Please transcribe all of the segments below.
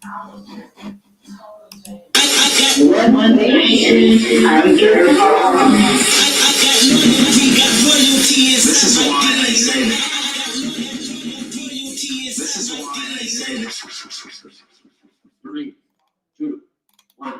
One nation under God. This is why they say this is why they say this. 3, 2, 1.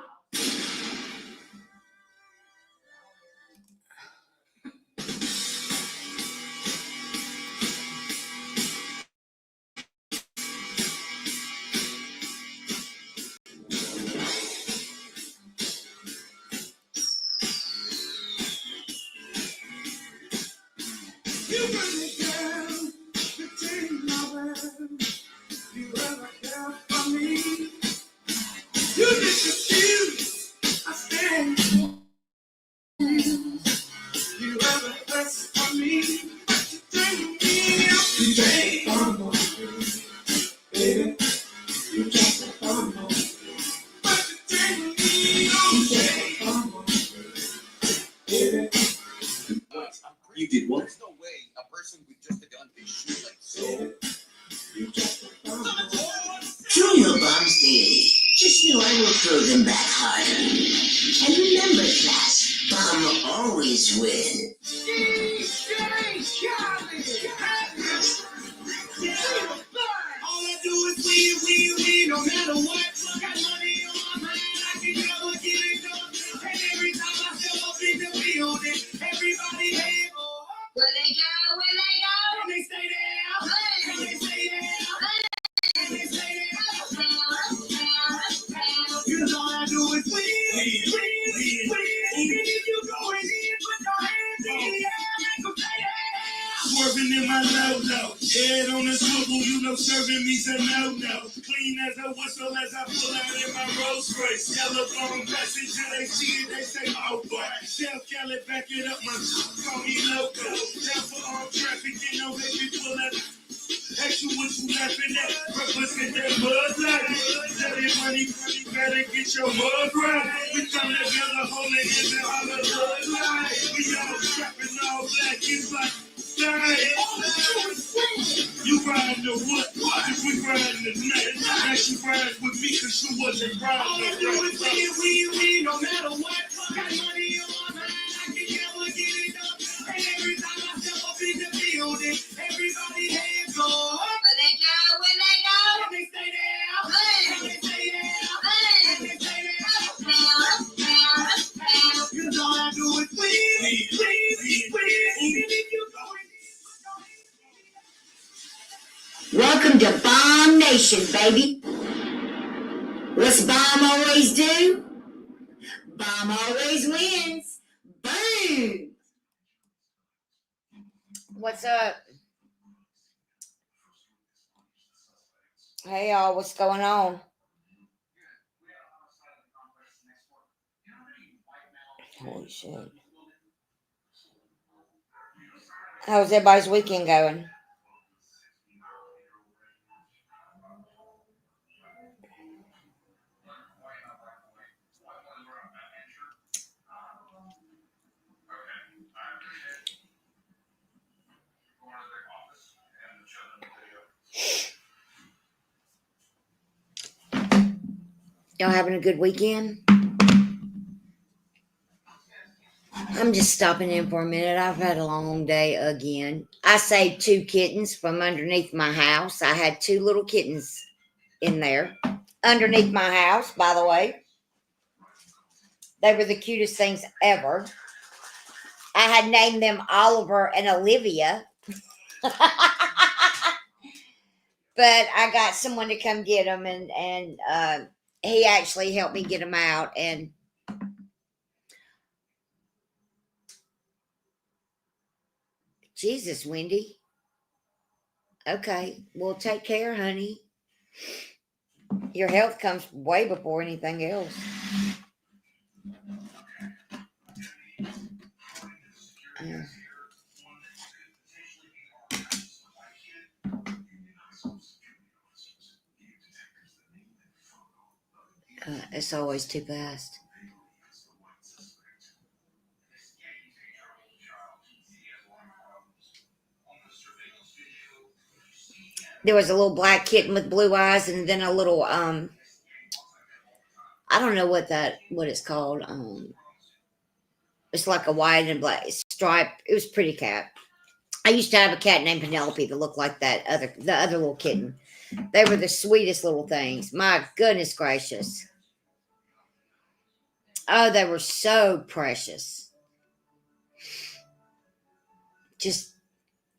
You did what? There's no way a person would just have done this shit like so. Junior Bombs Daily. Just knew I will throw them back harder. And remember, class, Bomb always wins. All I do is win, no matter what. Got money on my mind, I can never get it done. And every time I step up in the building, everybody hate. Where they go? And they stay there, and they stay there, and they stay there. Cause all I do is win. Even if you going in, put your hands in the air, make them say yeah. Swerving in my low-low, head on the swivel, you know serving me's a no-no. Clean as a whistle as I pull out in my Rolls Royce. Telephone message, they see it, they say, oh boy. Tell Kelly, back it up, my call me loco. Down for all traffic, you know, baby, pull up. Ask you what you laughing at, represent that Bud Light. Tell that money, better get your mug right. We come together, holding hands and all the Bud Light. We all strapping all black, it's like, you riding the what? If we riding the net, now she riding with me cause she wasn't riding. All I do is win, no matter what. Got money on my mind, I can never get it done. And every time I step up in the building, everybody hands go up. Where they go? And they stay there, and they stay there, and they stay there. Cause all I do is win. Even if you go in. Welcome to Bomb Nation, baby. What's Bomb always do? Bomb always wins. Boom. What's up? Hey y'all, what's going on? Holy shit. How's everybody's weekend going? Y'all having a good weekend? I'm just stopping in for a minute. I've had a long day again. I saved 2 kittens from underneath my house. I had 2 little kittens in there underneath my house, by the way. They were the cutest things ever. I had named them Oliver and Olivia. But I got someone to come get them, and he actually helped me get them out. And Jesus, Wendy. Okay, well, take care, honey. Your health comes way before anything else. It's always too fast. There was a little black kitten with blue eyes, and then a little I don't know what it's called. It's like a white and black stripe. It was a pretty cat. I used to have a cat named Penelope that looked like the other little kitten. They were the sweetest little things. My goodness gracious. Oh, they were so precious. Just,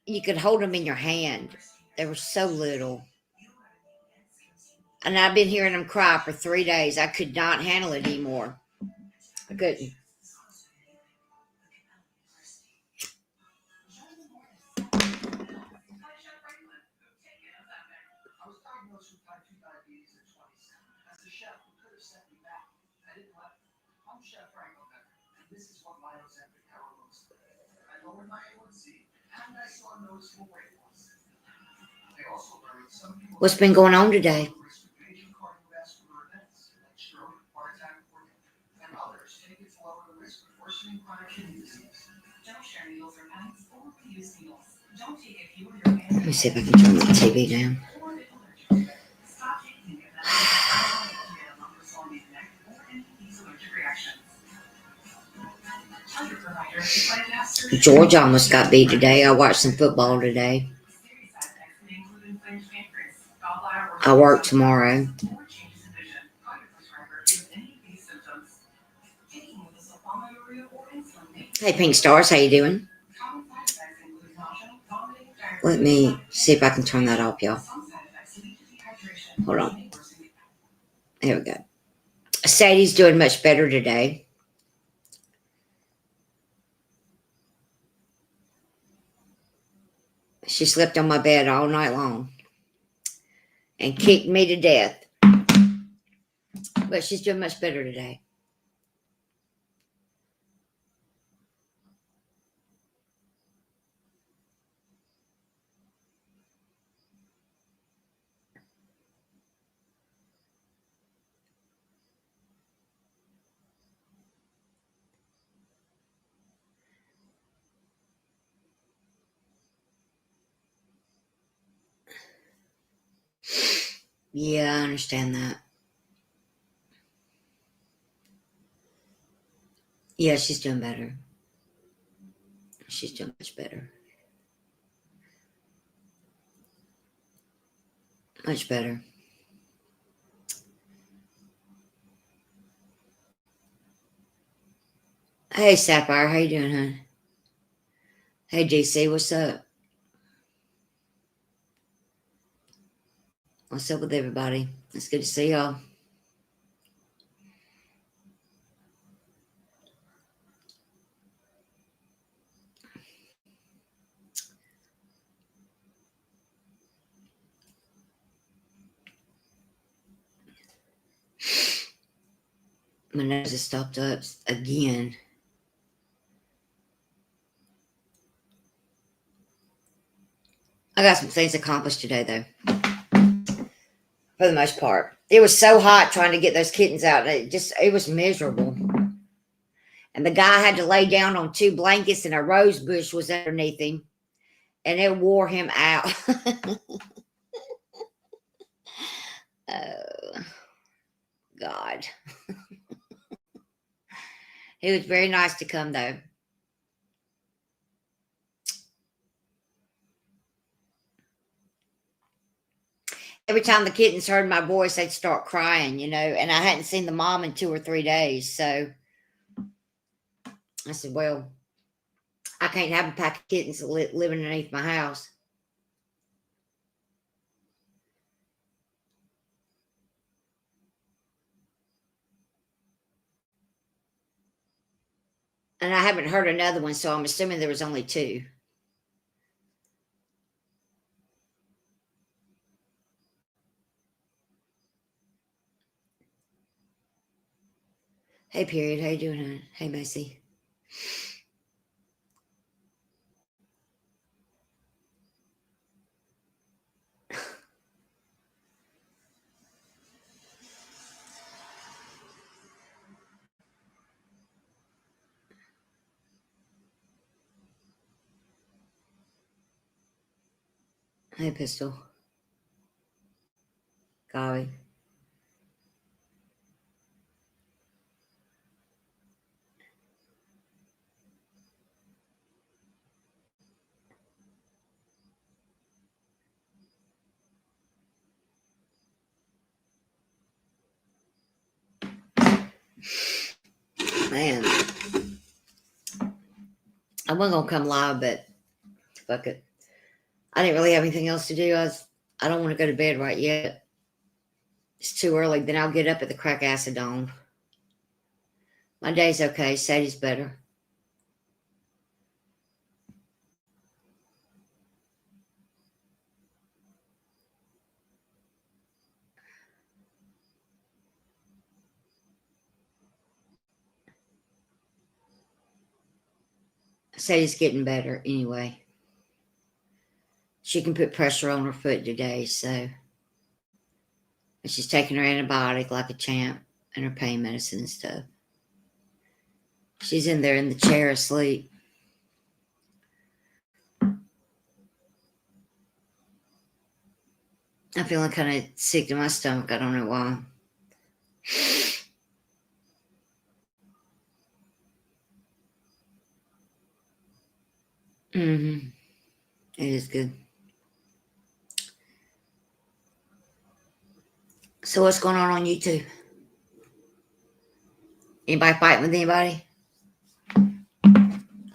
you could hold them in your hand. They were so little. And I've been hearing them cry for 3 days. I could not handle it anymore. I couldn't. I was diagnosed with type 2 diabetes at 27. As a chef, who could have set me back? I didn't let me. I'm Chef Franco Becker, and this is what my Ozempic power looks like. I lowered my A1C, and I saw noticeable weight loss. I also learned some people What's been going on today? risk of major cardiovascular events like stroke, heart attack, or death, and others take it to lower the risk of worsening chronic kidney disease. Don't share needles or pens or reuse needles. Don't take it if you or your family. Let me see if I can turn the TV down. Stop taking it. Georgia almost got beat today. I watched some football today. I work tomorrow. Hey, Pink Stars, how you doing? Let me see if I can turn that off, y'all. Hold on. There we go. Sadie's doing much better today. She slept on my bed all night long and kicked me to death. But she's doing much better today. Yeah, I understand that. Yeah, she's doing better. She's doing much better. Much better. Hey, Sapphire, how you doing, hon? Hey, DC, what's up? What's up with everybody? It's good to see y'all. My nose is stopped up again. I got some things accomplished today, though. For the most part. It was so hot trying to get those kittens out. It was miserable. And the guy had to lay down on 2 blankets and a rose bush was underneath him. And it wore him out. Oh, God. It was very nice to come, though. Every time the kittens heard my voice, they'd start crying, and I hadn't seen the mom in 2 or 3 days. So I said, well, I can't have a pack of kittens living underneath my house. And I haven't heard another one, so I'm assuming there was only 2. Hey, Period. How you doing, hon? Hey, Macy. Hey, Pistol. Golly. Man, I wasn't gonna come live, but fuck it. I didn't really have anything else to do. I don't want to go to bed right yet. It's too early. Then I'll get up at the crack ass of dawn. My day's okay. Sadie's better. Sadie's getting better anyway. She can put pressure on her foot today, so. And she's taking her antibiotic like a champ and her pain medicine and stuff. She's in there in the chair asleep. I'm feeling kind of sick to my stomach. I don't know why. Mm-hmm. It is good. So what's going on YouTube? Anybody fighting with anybody?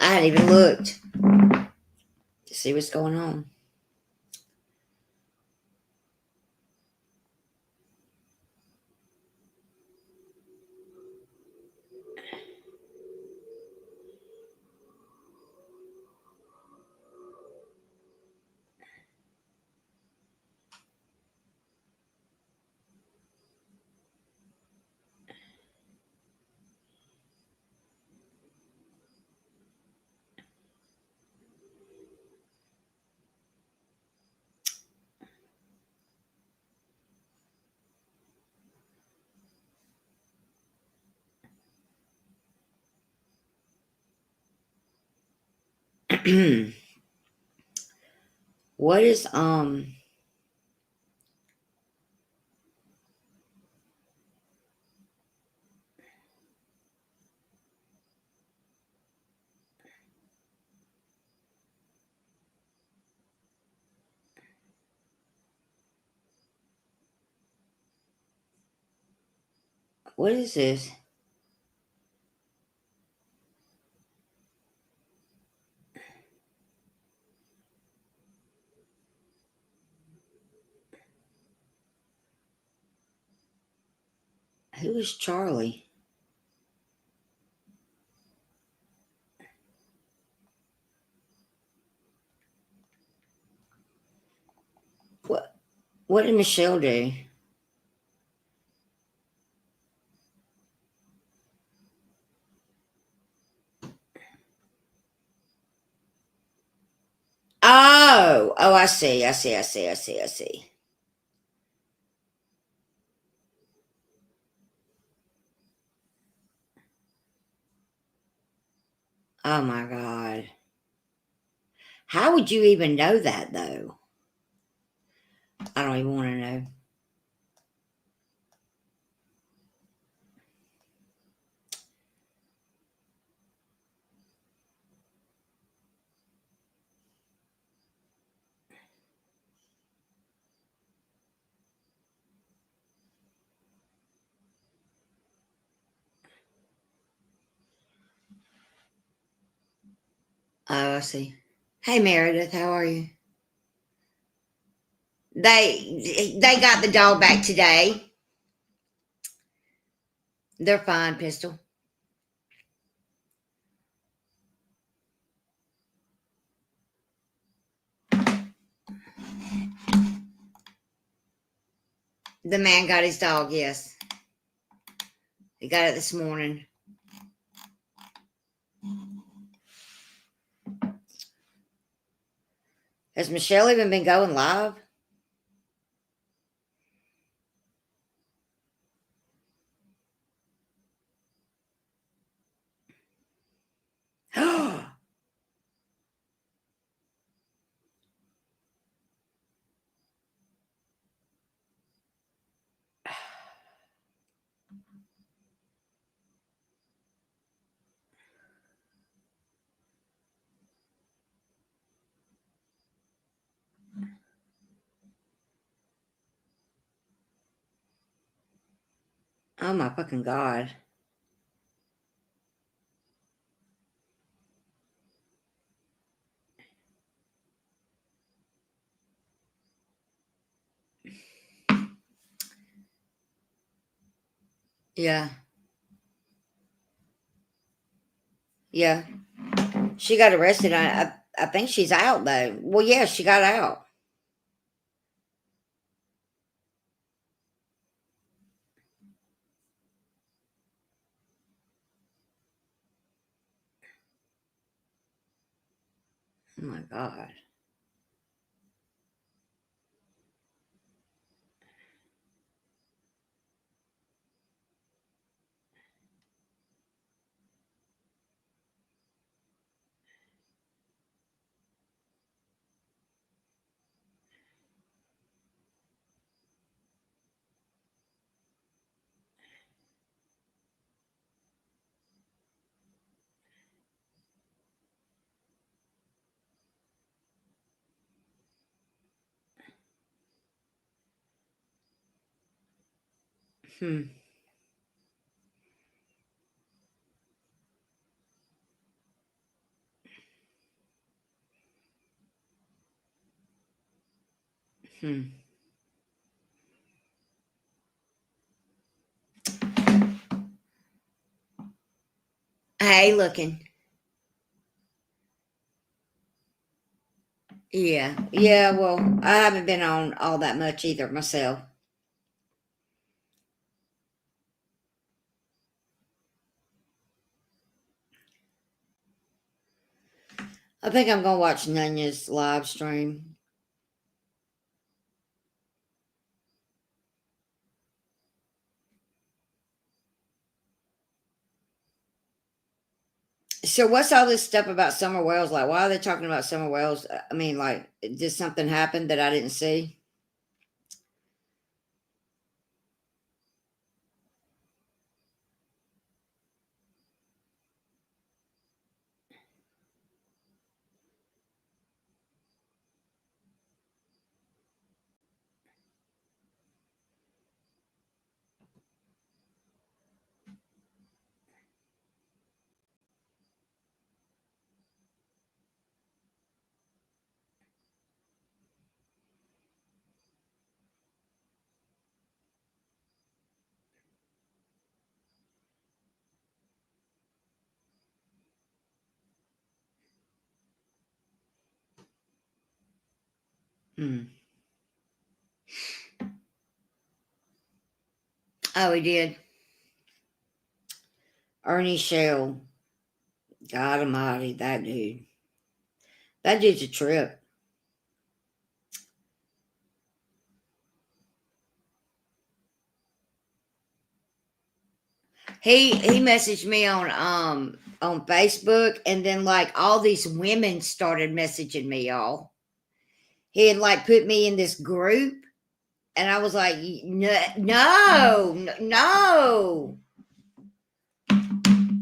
I hadn't even looked to see what's going on. What is what is this? Who is Charlie? What did Michelle do? Oh, I see. I see. Oh my God. How would you even know that though? I don't even want to know. Oh, I see. Hey Meredith, how are you? They got the dog back today. They're fine, Pistol. The man got his dog, yes. He got it this morning. Has Michelle even been going live? Oh my fucking God. Yeah. Yeah. She got arrested. I think she's out though. Well, yeah, she got out. Oh my God. Hmm. Hmm. Hey, looking. Yeah. Yeah. Well, I haven't been on all that much either myself. I think I'm gonna watch Nunya's live stream. So, what's all this stuff about Summer Wells? Like, why are they talking about Summer Wells? I mean, like, did something happen that I didn't see? Hmm. Oh, he did. Ernie Shell. God Almighty, that dude. That dude's a trip. He messaged me on Facebook, and then like all these women started messaging me, y'all. He had like put me in this group, and I was like, no, no, no,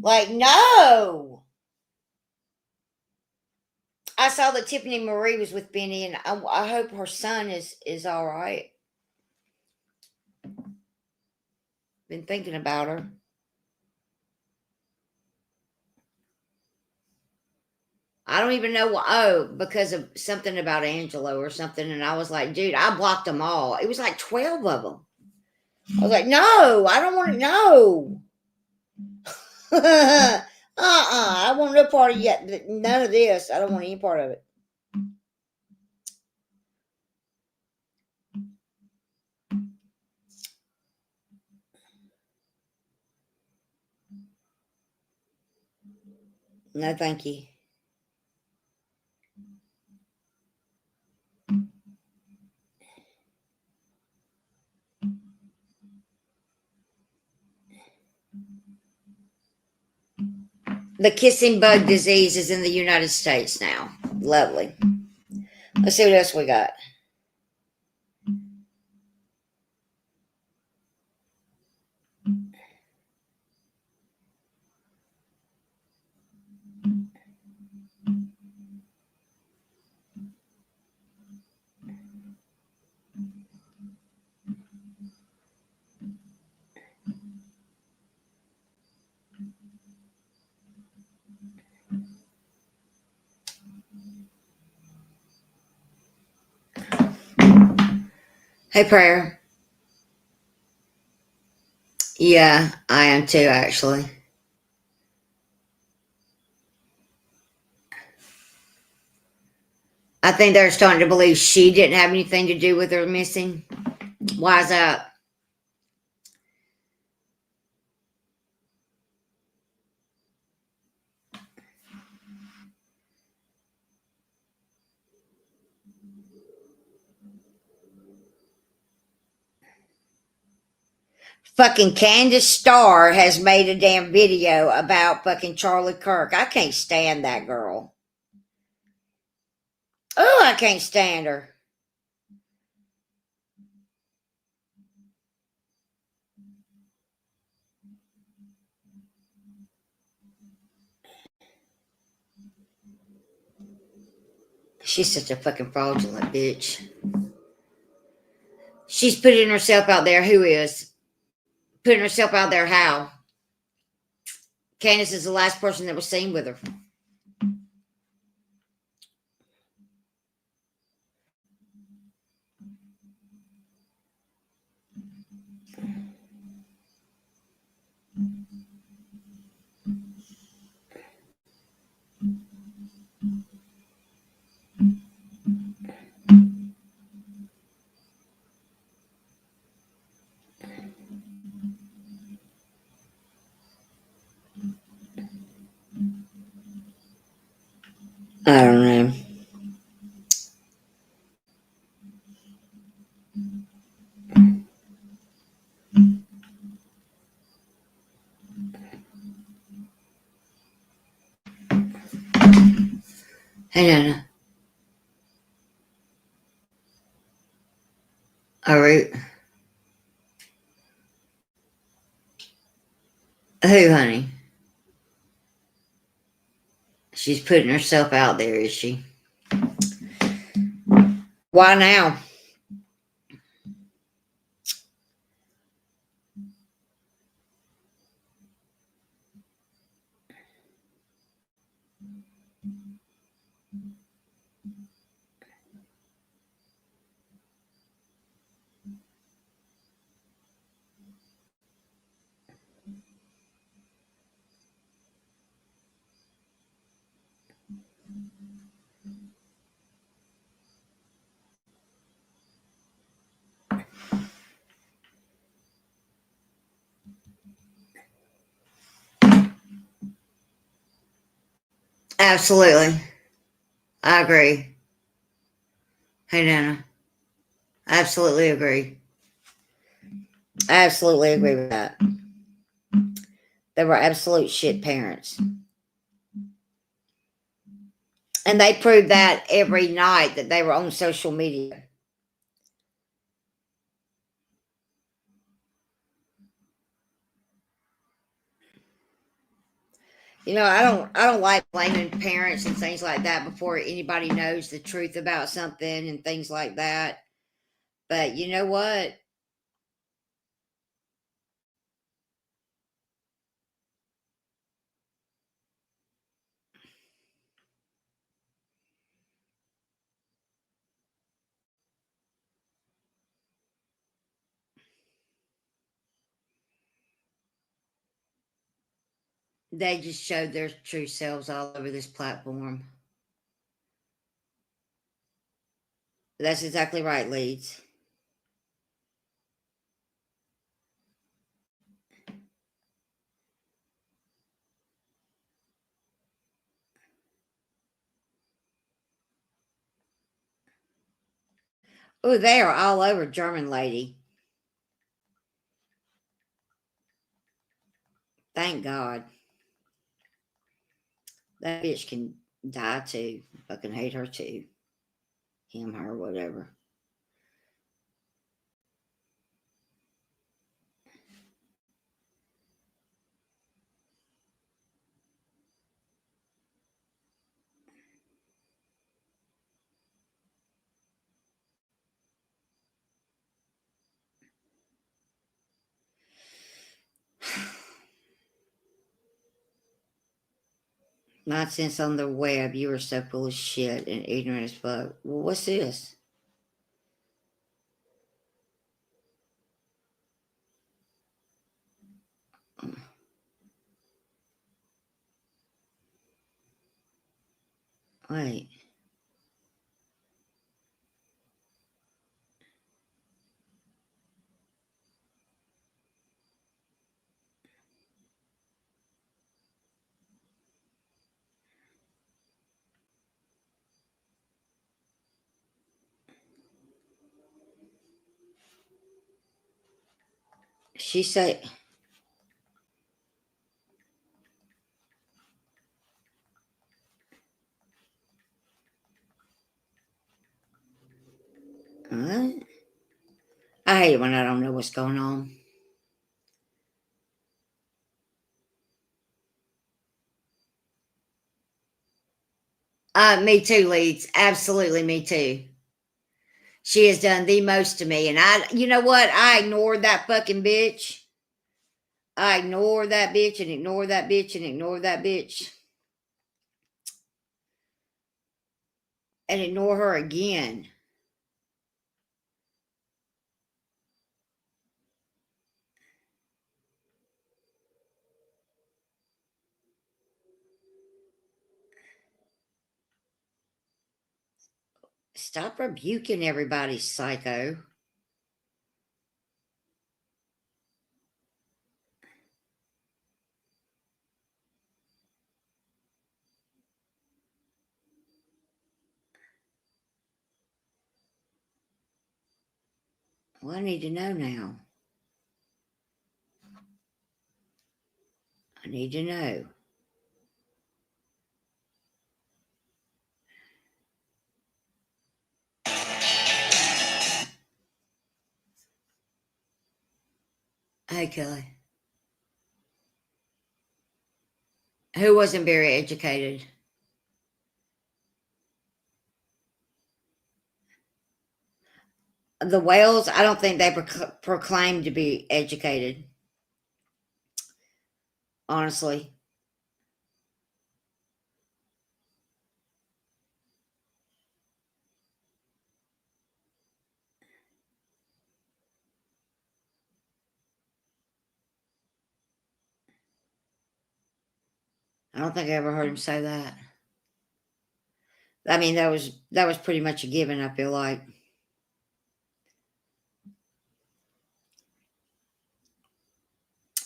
like no. I saw that Tiffany Marie was with Benny, and I hope her son is all right. Been thinking about her. I don't even know why. Oh, because of something about Angelo or something. And I was like, dude, I blocked them all. It was like 12 of them. I was like, no, I don't want to know. I want no part of yet. None of this. I don't want any part of it. No, thank you. The kissing bug disease is in the United States now. Lovely. Let's see what else we got. Hey, Prayer. Yeah, I am too, actually. I think they're starting to believe she didn't have anything to do with her missing. Why is that? Fucking Candace Starr has made a damn video about fucking Charlie Kirk. I can't stand that girl. Oh, I can't stand her. She's such a fucking fraudulent bitch. She's putting herself out there. Who is? Putting herself out there how? Candace is the last person that was seen with her. I don't know. Hey, Nana. All right. Who, honey? She's putting herself out there, is she? Why now? Absolutely. I agree. Hey, Nana. Absolutely agree. I absolutely agree with that. They were absolute shit parents. And they proved that every night that they were on social media. I don't like blaming parents and things like that before anybody knows the truth about something and things like that. But you know what? They just showed their true selves all over this platform. That's exactly right, Leeds. Oh, they are all over German lady. Thank God. That bitch can die too. Fucking hate her too. Him, her, whatever. Nonsense on the web. You are so full of shit and ignorant as fuck. Well, what's this? Wait. She said, what? I hate it when I don't know what's going on. Me too, Leeds. Absolutely, me too. She has done the most to me. And you know what? I ignored that fucking bitch. I ignored that bitch and ignored that bitch and ignored that bitch. And ignore her again. Stop rebuking everybody, psycho. Well, I need to know now. I need to know. Hey, Kelly. Who wasn't very educated? The whales, I don't think they proclaim to be educated. Honestly. I don't think I ever heard him say that. I mean, that was pretty much a given, I feel like.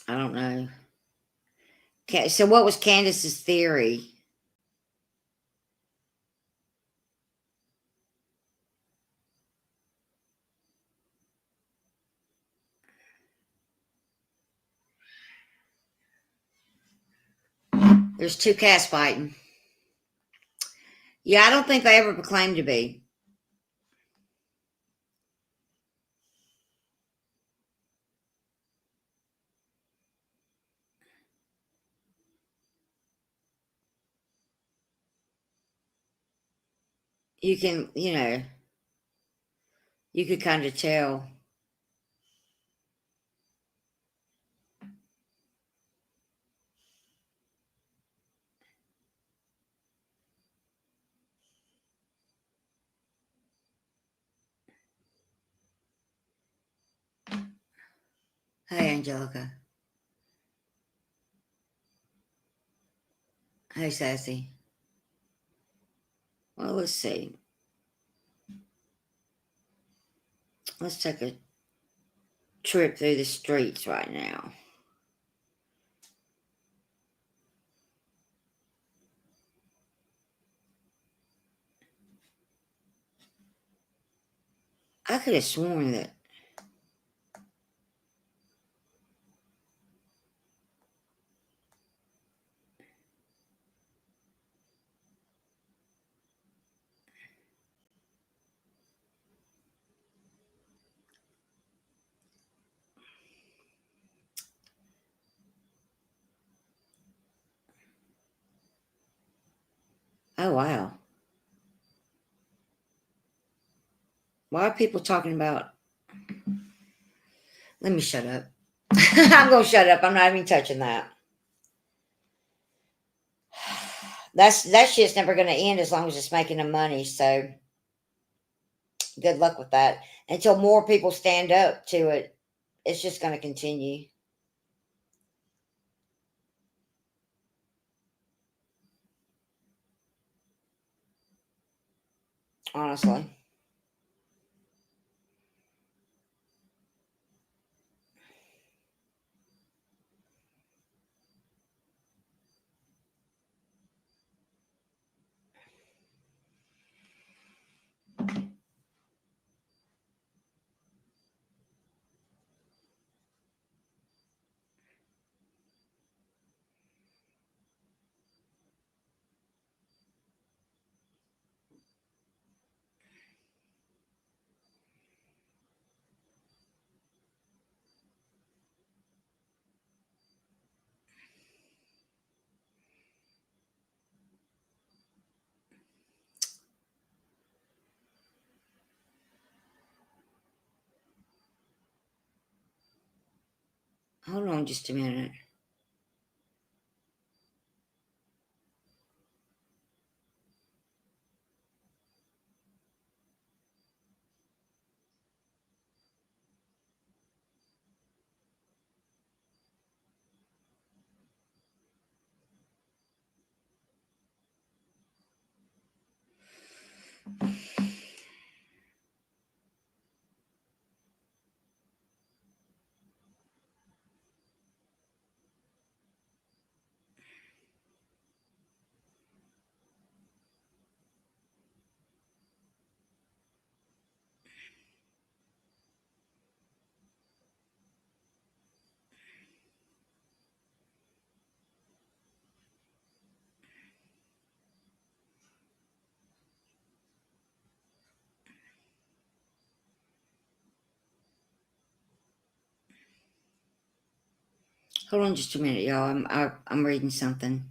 I don't know. Okay, so what was Candace's theory? There's two cats fighting. Yeah, I don't think they ever proclaimed to be. You can, you could kind of tell. Hey, Angelica. Hey, Sassy. Well, let's see. Let's take a trip through the streets right now. I could have sworn that. Oh, wow. Why are people talking about? Let me shut up. I'm going to shut up. I'm not even touching that. That shit's never going to end as long as it's making them money. So good luck with that. Until more people stand up to it, it's just going to continue. honestly. Hold on just a minute. Hold on just a minute, y'all. I'm reading something.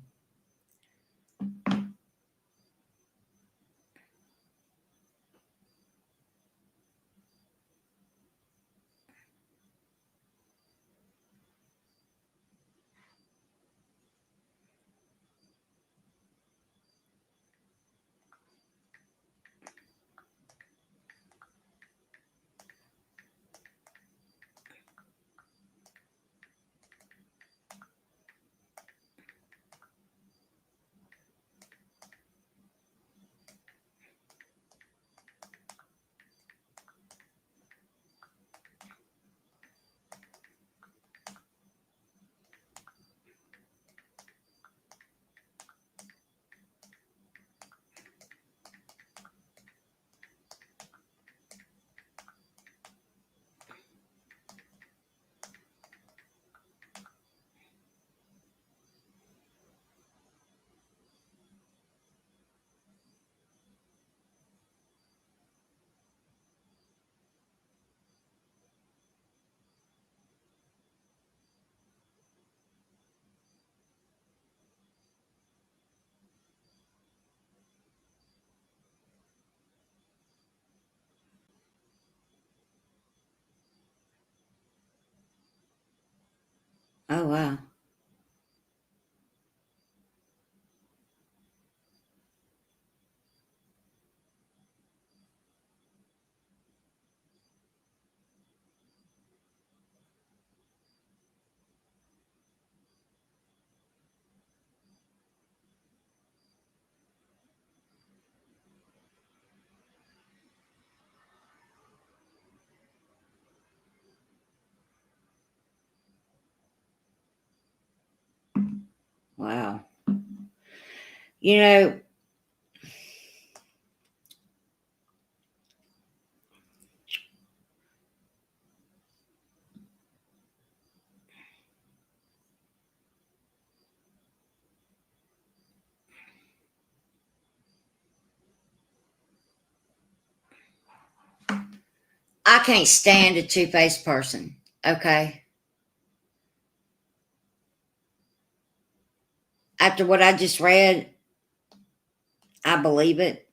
Oh, wow. Wow. You know, I can't stand a two-faced person. Okay. After what I just read, I believe it.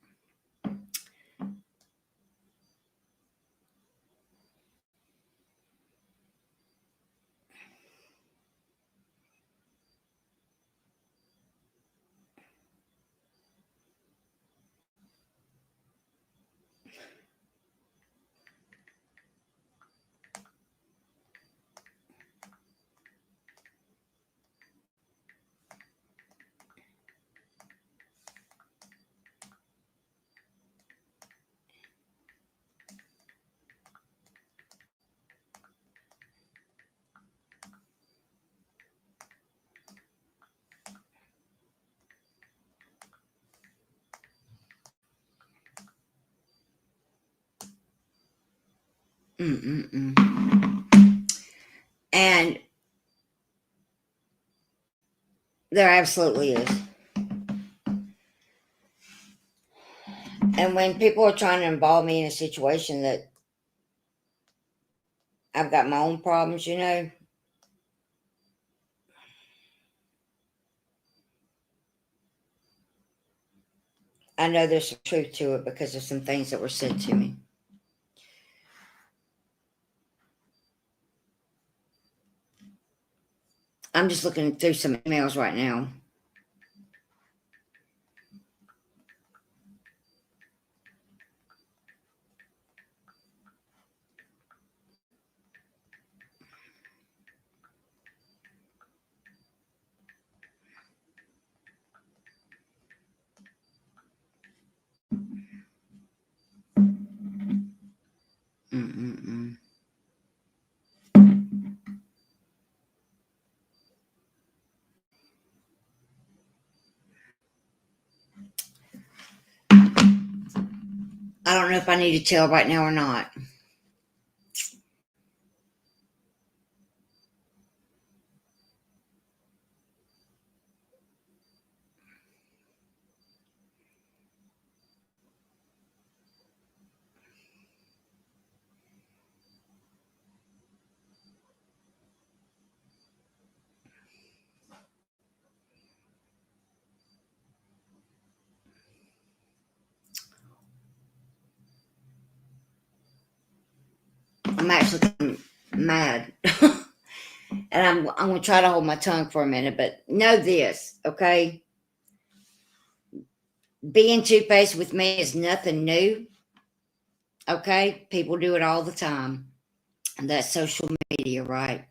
And there absolutely is. And when people are trying to involve me in a situation that I've got my own problems, I know there's some truth to it because of some things that were said to me. I'm just looking through some emails right now. Mm-mm-mm. I don't know if I need to tell right now or not. I'm actually mad. And I'm going to try to hold my tongue for a minute, but know this, okay? Being two-faced with me is nothing new, okay? People do it all the time. And that's social media, right?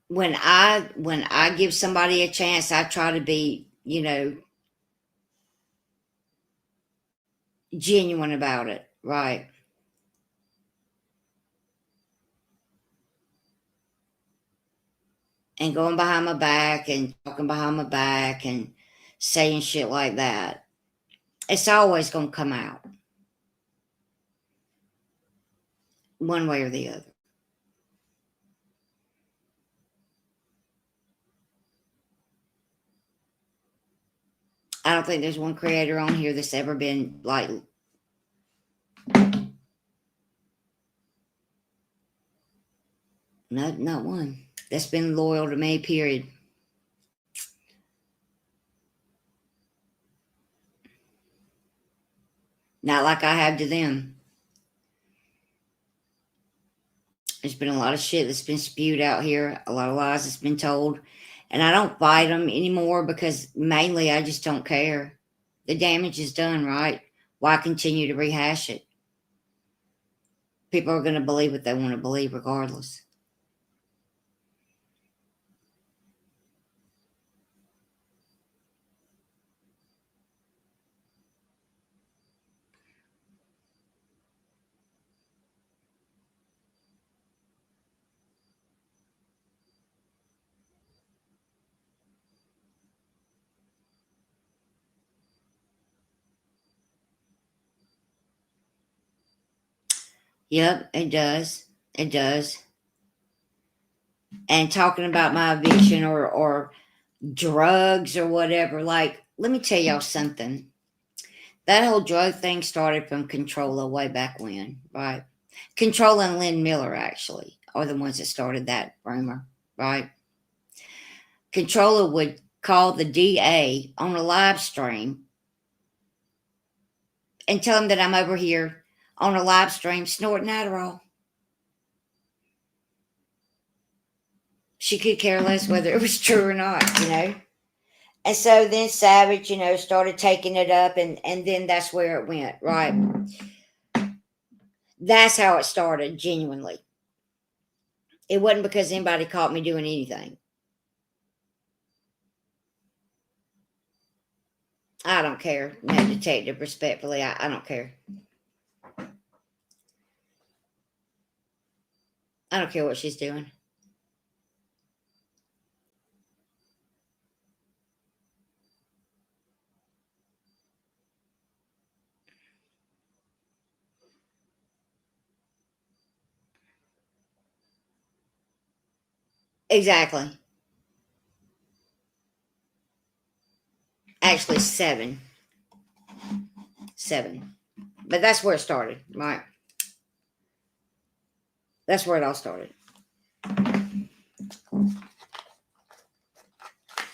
When I give somebody a chance, I try to be, genuine about it, right? And going behind my back and talking behind my back and saying shit like that, it's always going to come out one way or the other. I don't think there's one creator on here that's ever been like, not one that's been loyal to me, period. Not like I have to them. There's been a lot of shit that's been spewed out here, a lot of lies that's been told, and I don't fight them anymore because mainly I just don't care. The damage is done, right? Why continue to rehash it? People are going to believe what they want to believe regardless. Yep, it does. It does. And talking about my eviction or drugs or whatever, like, let me tell y'all something. That whole drug thing started from Controlla way back when, right? Controlla and Lynn Miller actually are the ones that started that rumor, right? Controlla would call the DA on a live stream and tell him that I'm over here on a live stream snorting Adderall. She could care less whether it was true or not. And so then Savage, started taking it up, and then that's where it went, right? That's how it started, genuinely. It wasn't because anybody caught me doing anything. I don't care, no detective, respectfully. I don't care. I don't care what she's doing. Exactly. Actually, 7. 7. But that's where it started, right? That's where it all started.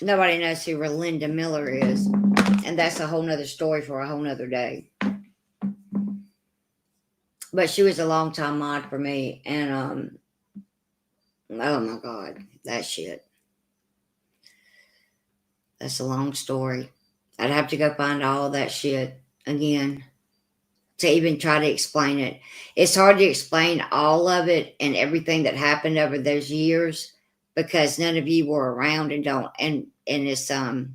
Nobody knows who Relinda Miller is. And that's a whole nother story for a whole nother day. But she was a long time mod for me. And, oh my God, that shit. That's a long story. I'd have to go find all that shit again to even try to explain it. It's hard to explain all of it and everything that happened over those years because none of you were around and don't and it's I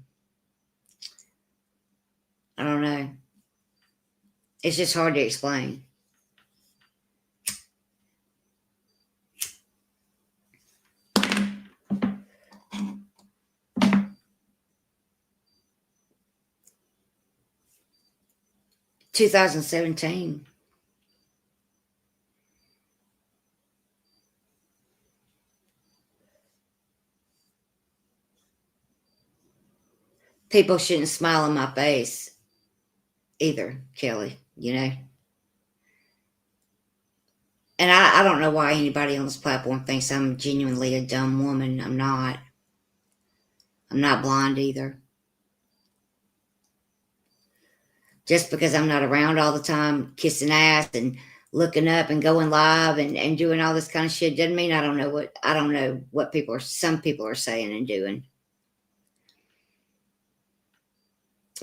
don't know. It's just hard to explain. "2017. People shouldn't smile in my face either, Kelly, you know. And I don't know why anybody on this platform thinks I'm genuinely a dumb woman. I'm not. I'm not blind either. Just because I'm not around all the time kissing ass and looking up and going live and doing all this kind of shit doesn't mean I don't know what some people are saying and doing.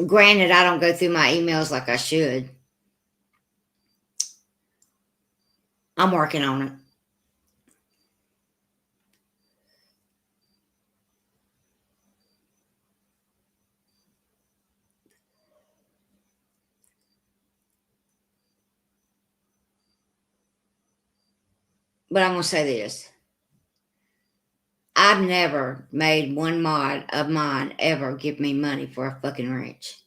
Granted, I don't go through my emails like I should. I'm working on it. But I'm gonna say this. I've never made one mod of mine ever give me money for a fucking wrench.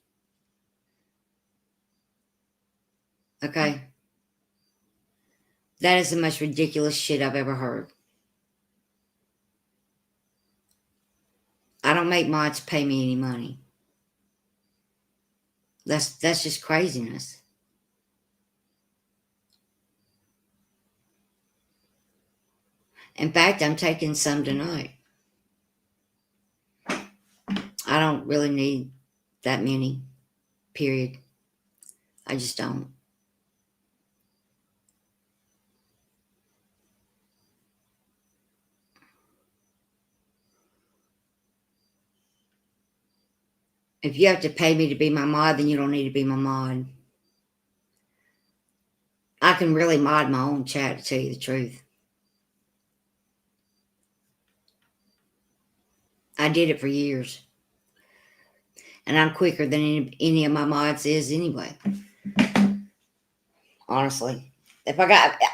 Okay? That is the most ridiculous shit I've ever heard. I don't make mods pay me any money. That's just craziness. In fact, I'm taking some tonight. I don't really need that many, period. I just don't. If you have to pay me to be my mod, then you don't need to be my mod. I can really mod my own chat, to tell you the truth. I did it for years. And I'm quicker than any of my mods is anyway. Honestly.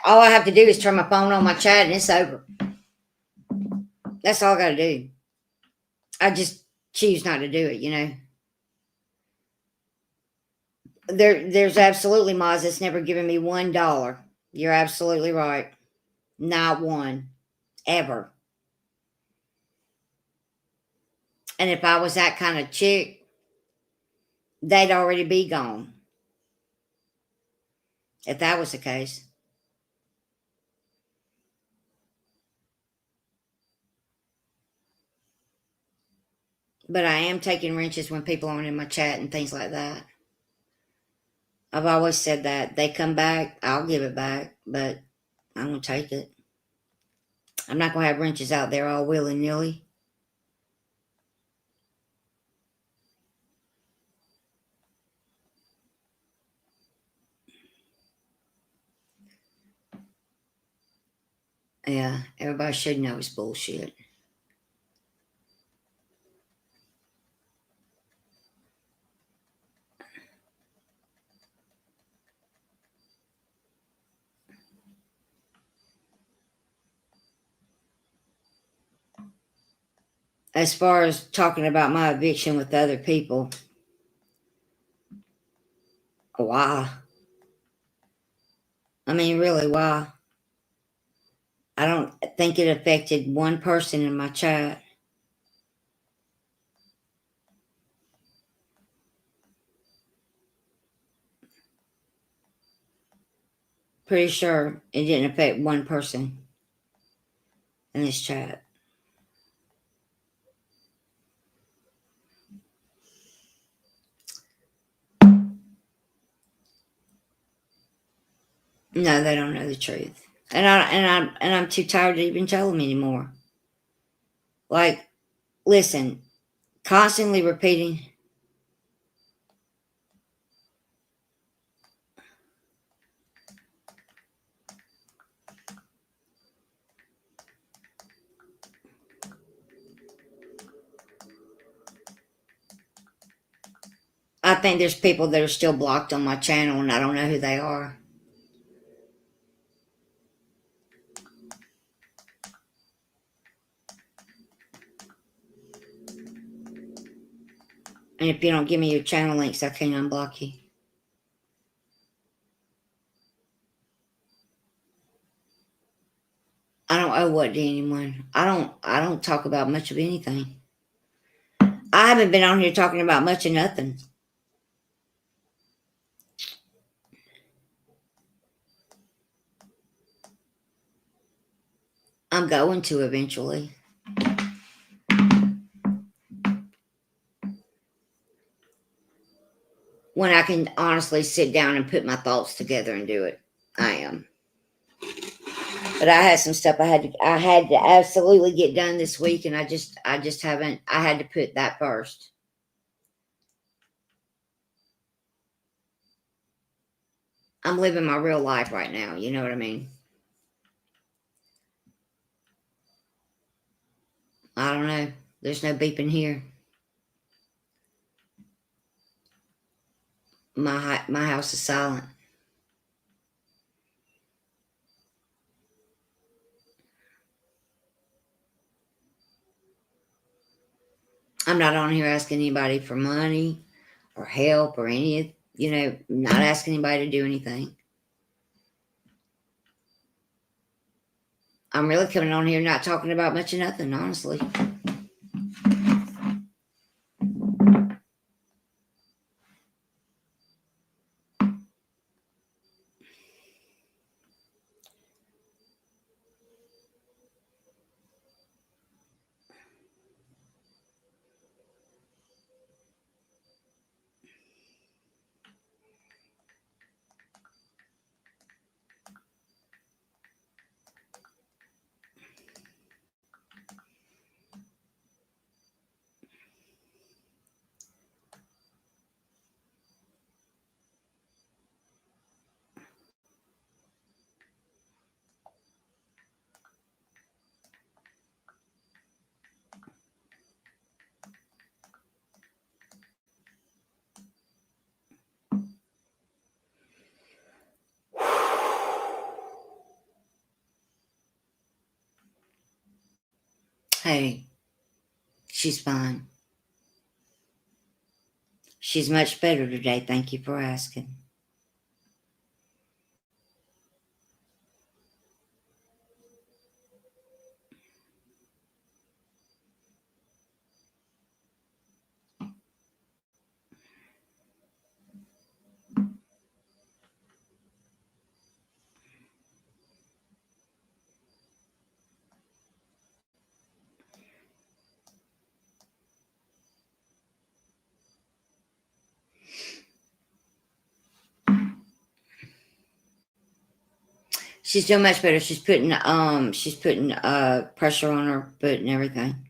All I have to do is turn my phone on my chat and it's over. That's all I gotta do. I just choose not to do it, you know. There's absolutely mods that's never given me $1. You're absolutely right. Not one. Ever. And if I was that kind of chick, they'd already be gone. If that was the case. But I am taking wrenches when people aren't in my chat and things like that. I've always said that. They come back, I'll give it back, but I'm going to take it. I'm not going to have wrenches out there all willy-nilly. Yeah, everybody should know it's bullshit. As far as talking about my eviction with other people, why? I mean, really, why? I don't think it affected one person in my chat. Pretty sure it didn't affect one person in this chat. No, they don't know the truth. I'm too tired to even tell them anymore. Like, listen, constantly repeating. I think there's people that are still blocked on my channel and I don't know who they are. And if you don't give me your channel links, I can't unblock you. I don't owe what to anyone. I don't talk about much of anything. I haven't been on here talking about much of nothing. I'm going to eventually. When I can honestly sit down and put my thoughts together and do it, I am. But I had some stuff I had to absolutely get done this week, and I just haven't. I had to put that first. I'm living my real life right now. You know what I mean? I don't know. There's no beeping here. My house is silent. I'm not on here asking anybody for money or help or any, not asking anybody to do anything. I'm really coming on here not talking about much of nothing, honestly. Hey, she's fine. She's much better today. Thank you for asking. She's doing much better. She's putting pressure on her foot and everything.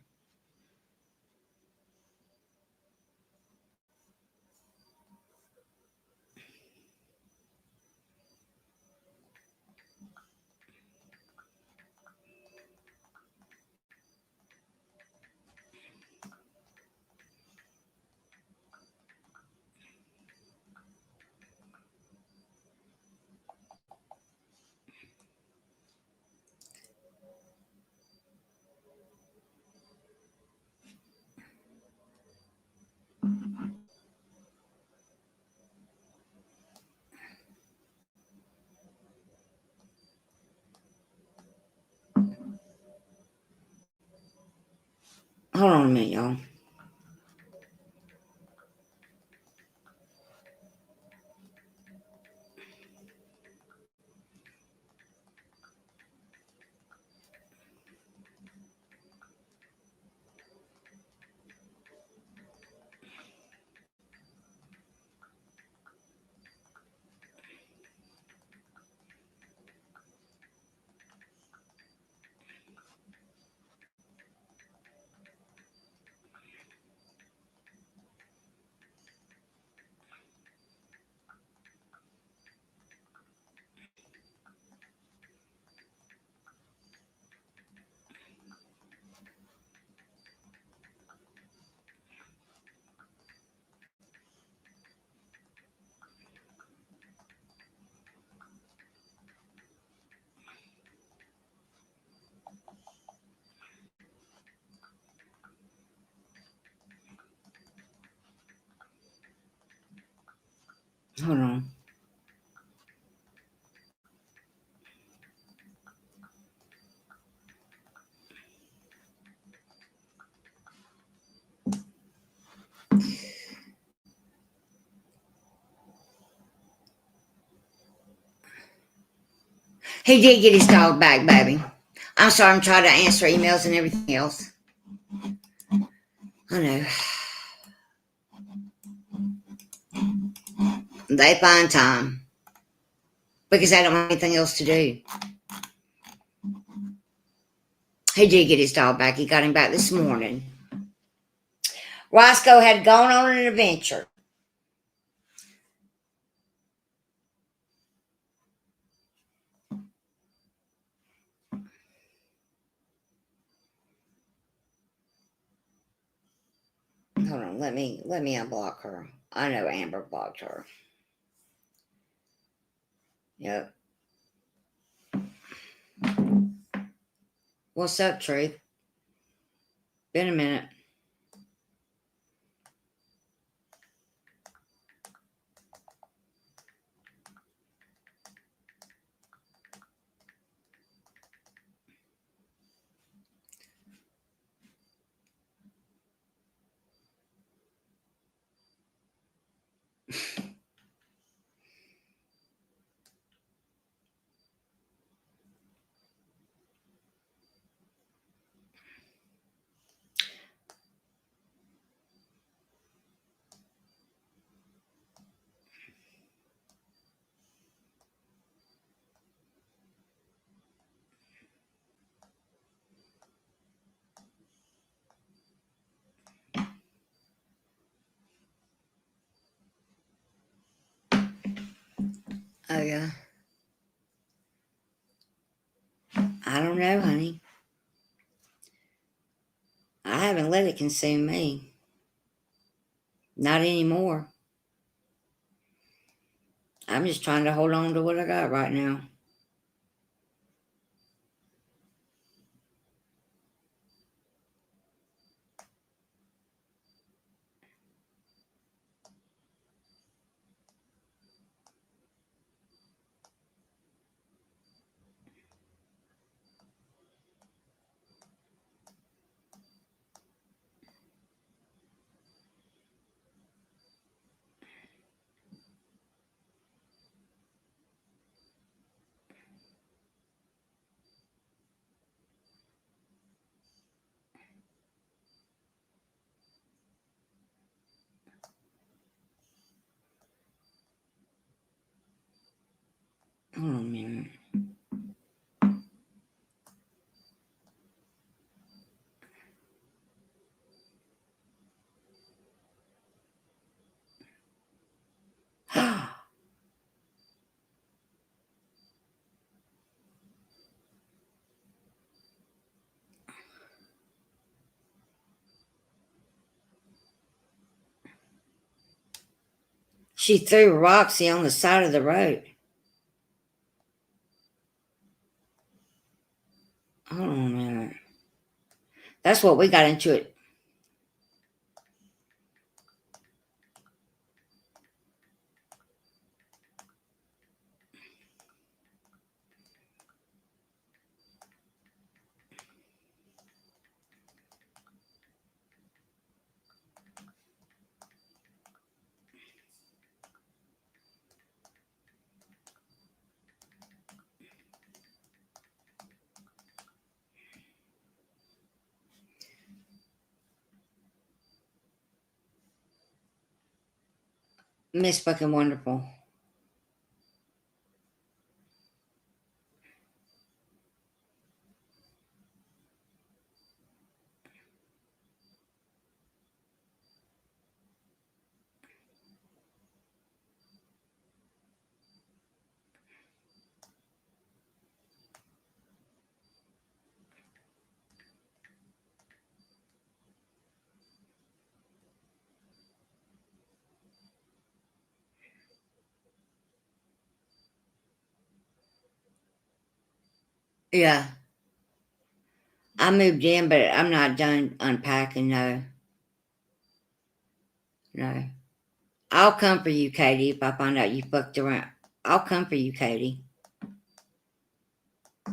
Hold on a minute, y'all. Hold on. He did get his dog back, baby. I'm sorry, I'm trying to answer emails and everything else. I know. They find time because they don't have anything else to do. He did get his dog back. He got him back this morning. Roscoe had gone on an adventure. Hold on, let me unblock her. I know Amber blocked her. Yep. What's up, Truth? Been a minute. Oh, yeah. I don't know, honey. I haven't let it consume me. Not anymore. I'm just trying to hold on to what I got right now. Hold on a minute. She threw Roxy on the side of the road. Hold on a minute. That's what we got into it. Miss fucking wonderful. Yeah. I moved in, but I'm not done unpacking. No. No. I'll come for you, Katie, if I find out you fucked around. I'll come for you, Katie.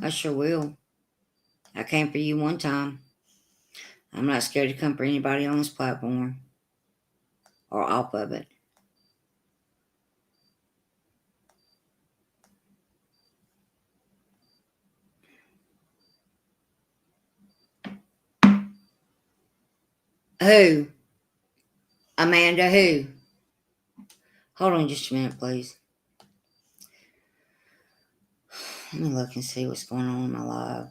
I sure will. I came for you one time. I'm not scared to come for anybody on this platform or off of it. Who? Amanda, who? Hold on just a minute, please. Let me look and see what's going on in my live.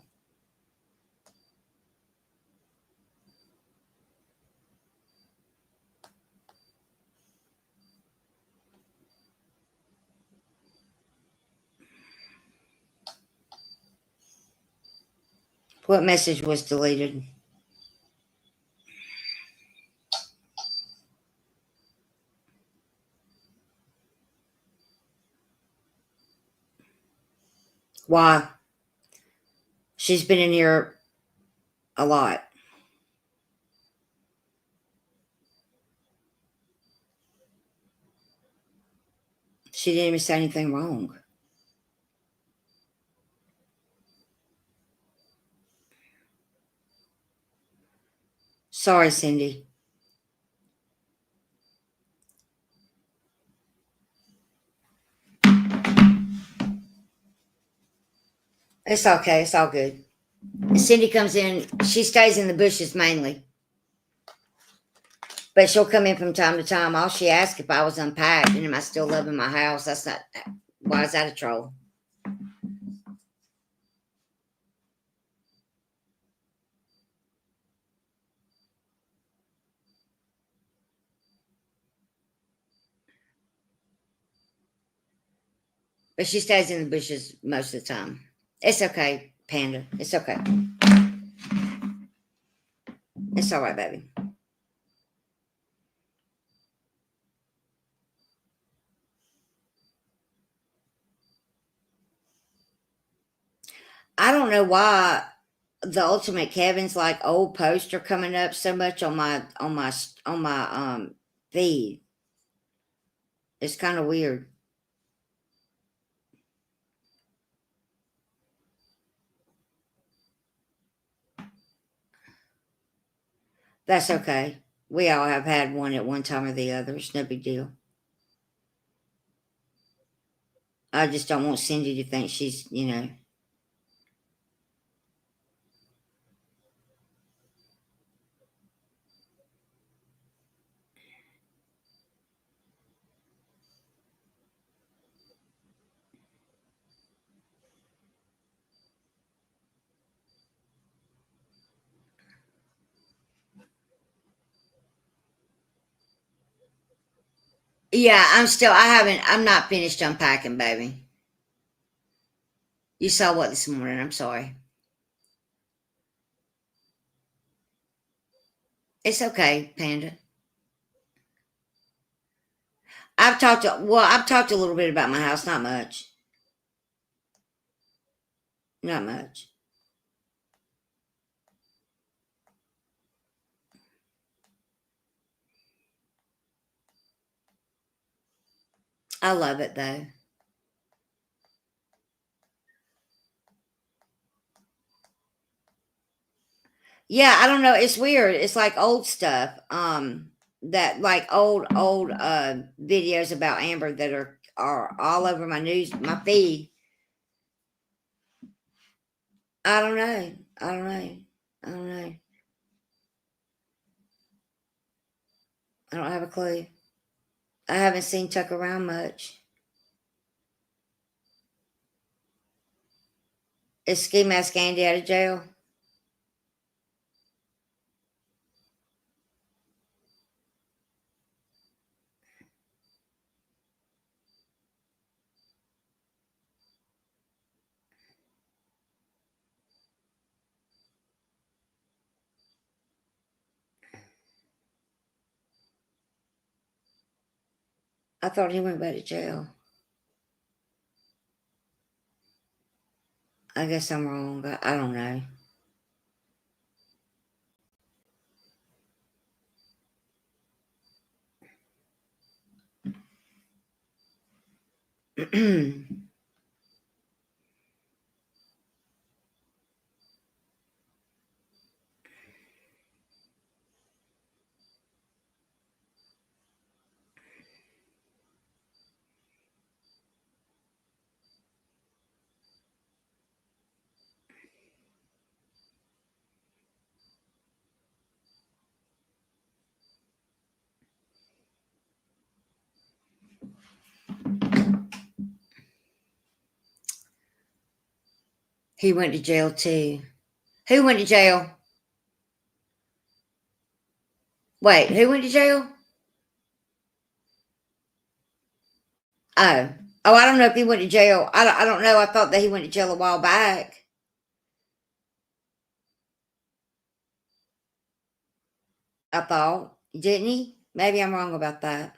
What message was deleted? Why? She's been in here a lot. She didn't even say anything wrong. Sorry, Cindy. It's okay. It's all good. Cindy comes in. She stays in the bushes mainly. But she'll come in from time to time. All she asked if I was unpacked and am I still loving my house. That's not. Why is that a troll? But she stays in the bushes most of the time. It's okay, Panda. It's okay. It's all right, baby. I don't know why the Ultimate Kevin's like old posts are coming up so much on my feed. It's kind of weird. That's okay. We all have had one at one time or the other. It's no big deal. I just don't want Cindy to think she's, Yeah, I'm not finished unpacking, baby. You saw what this morning? I'm sorry. It's okay, Panda. I've talked a little bit about my house, not much. Not much. I love it though. Yeah, I don't know. It's weird. It's like old stuff. That like old videos about Amber that are all over my feed. I don't know. I don't know. I don't know. I don't have a clue. I haven't seen Tuck around much. Is Ski Mask Andy out of jail? I thought he went back to jail. I guess I'm wrong. I don't know. He went to jail too. Who went to jail? Wait, who went to jail? Oh. Oh, I don't know if he went to jail. I don't know. I thought that he went to jail a while back. I thought. Didn't he? Maybe I'm wrong about that.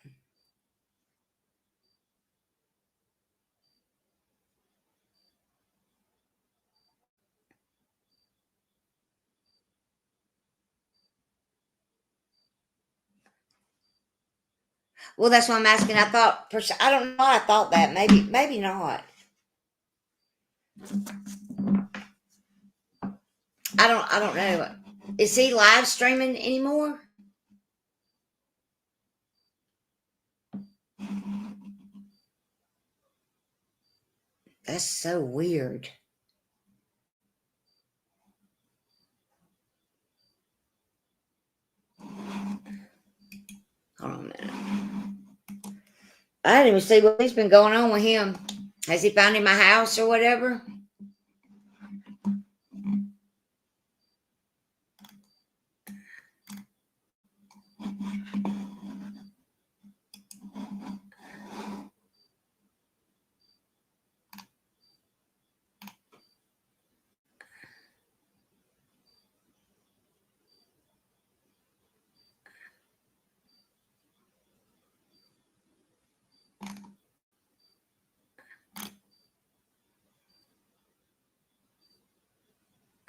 Well, that's why I'm asking. I thought, I don't know. I thought that. Maybe not. I don't know. Is he live streaming anymore? That's so weird. Hold on a minute. I didn't even see what's been going on with him. Has he found in my house or whatever?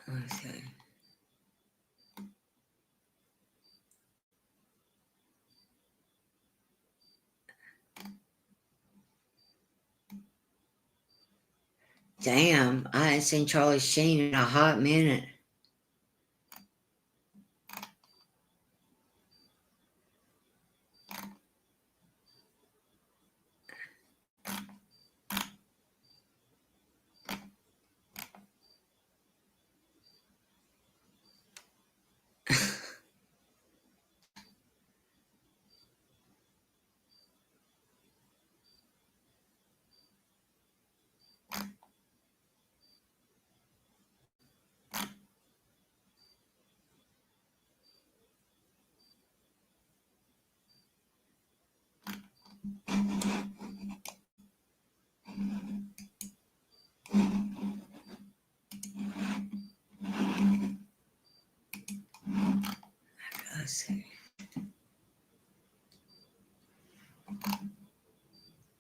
Okay. Damn, I ain't seen Charlie Sheen in a hot minute. Let's see.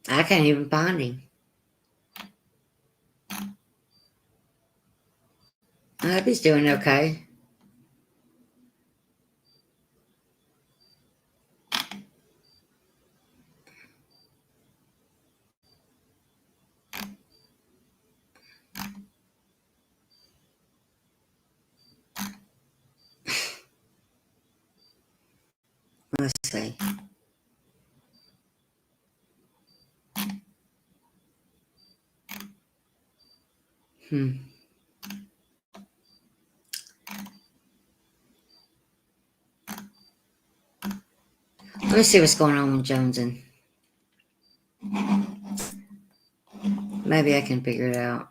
I can't even find him. I hope he's doing okay. Let's see. Let me see what's going on with Jonesing. Maybe I can figure it out.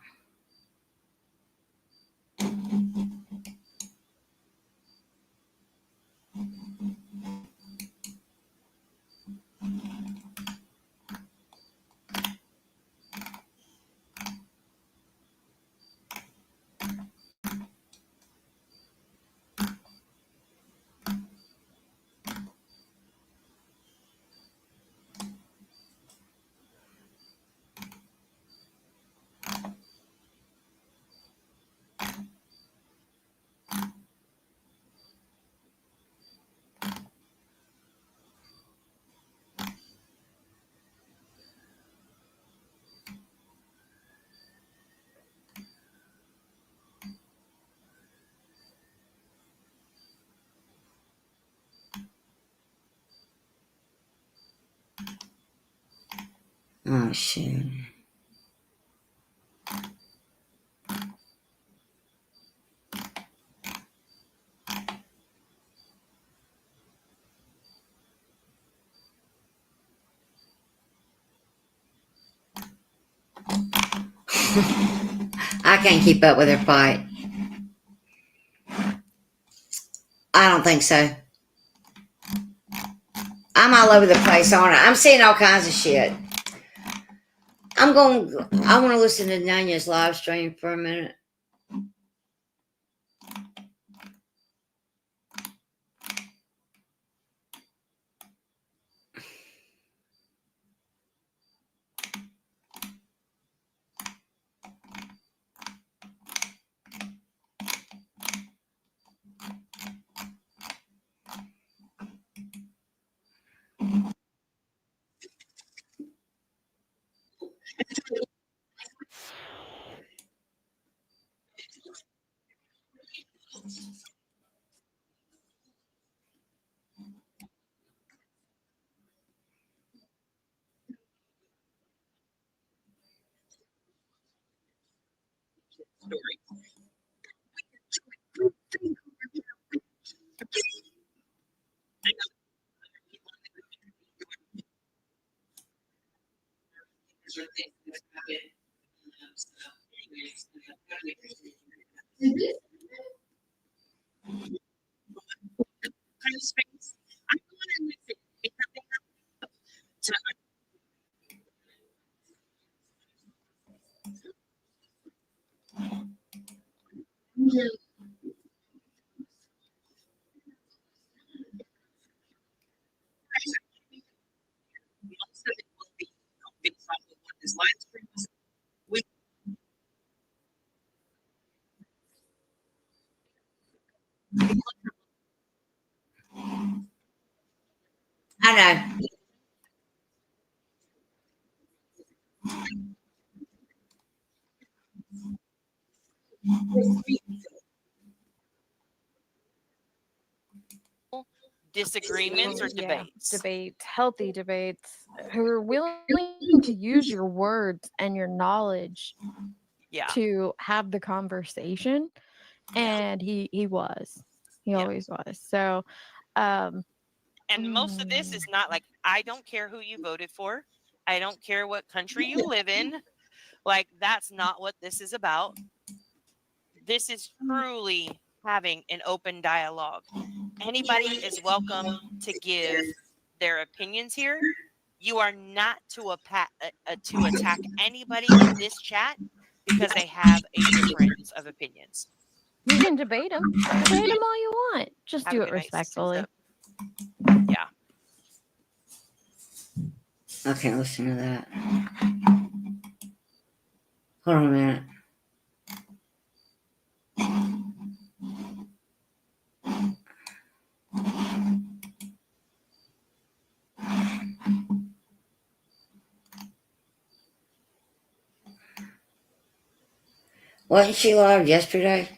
Oh, shit. I can't keep up with her fight. I don't think so. I'm all over the place on it. I'm seeing all kinds of shit. I want to listen to Nanya's live stream for a minute. I know. disagreements or Yeah, debates. debates, healthy debates, who are willing to use your words and your knowledge Yeah. to have the conversation. And he was. He Yeah. always was. So, And most of this is not like, I don't care who you voted for. I don't care what country you live in. Like, that's not what this is about. This is truly having an open dialogue. Anybody is welcome to give their opinions here. You are not to attack anybody in this chat because they have a difference of opinions. you can debate them. Debate them all you want. Just Have do a it good night, respectfully. Susan. Yeah. I can't listen to that. Hold on a minute. Wasn't she live yesterday?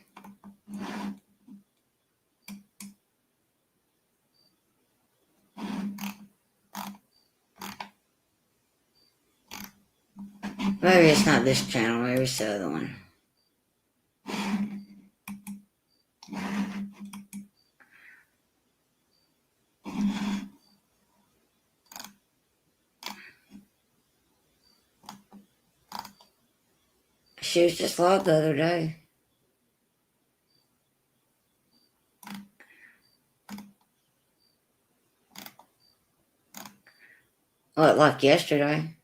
Maybe it's not this channel, maybe it's the other one. She was just logged the other day. Oh, like yesterday.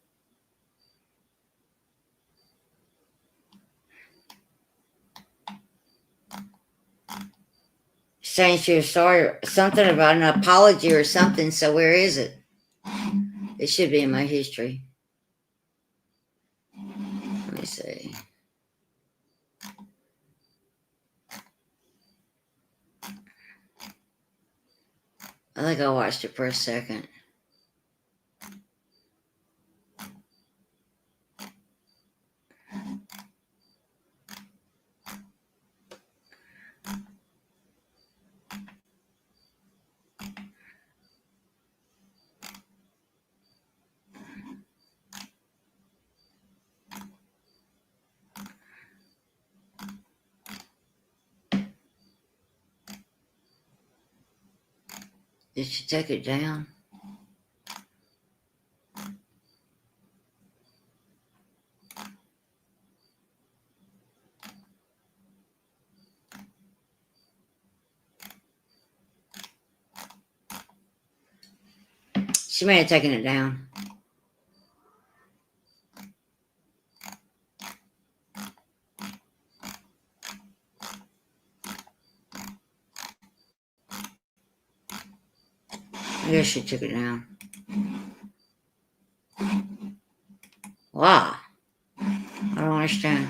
Saying she was sorry, something about an apology or something. So where is it? It should be in my history. Let me see. I think I watched it for a second. Did she take it down? She may have taken it down. I guess she took it down. Wow. I don't understand.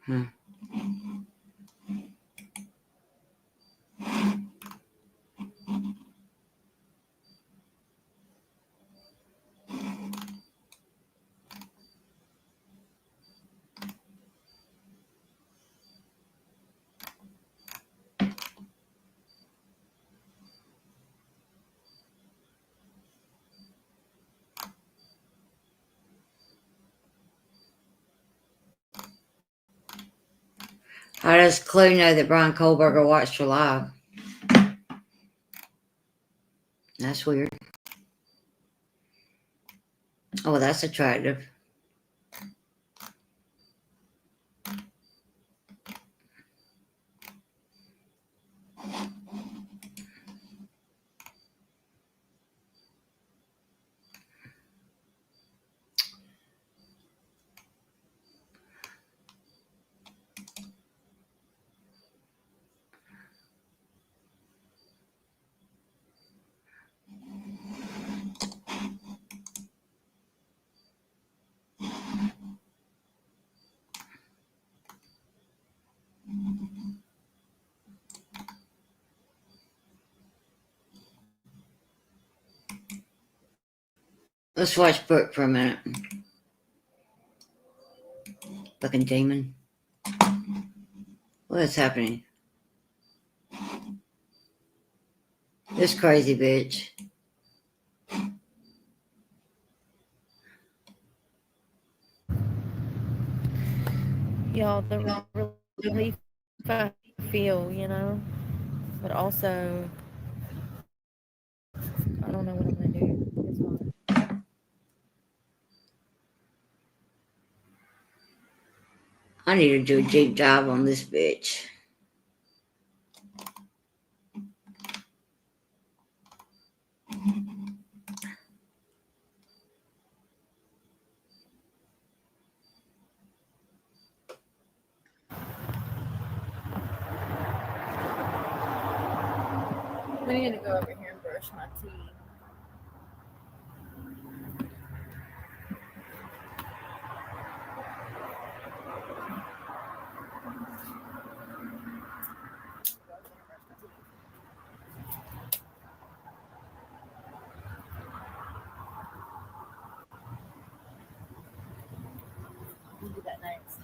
Hmm. How does Clue know that Brian Kohlberger watched her live? That's weird. Oh, that's attractive. Let's watch Brooke for a minute. Fucking demon. What is happening? This crazy bitch. Y'all, the relief I feel, but also I don't know what I'm gonna do. It's fine. I need to do a deep dive on this bitch. I need to go over here and brush my teeth. We'll do that next.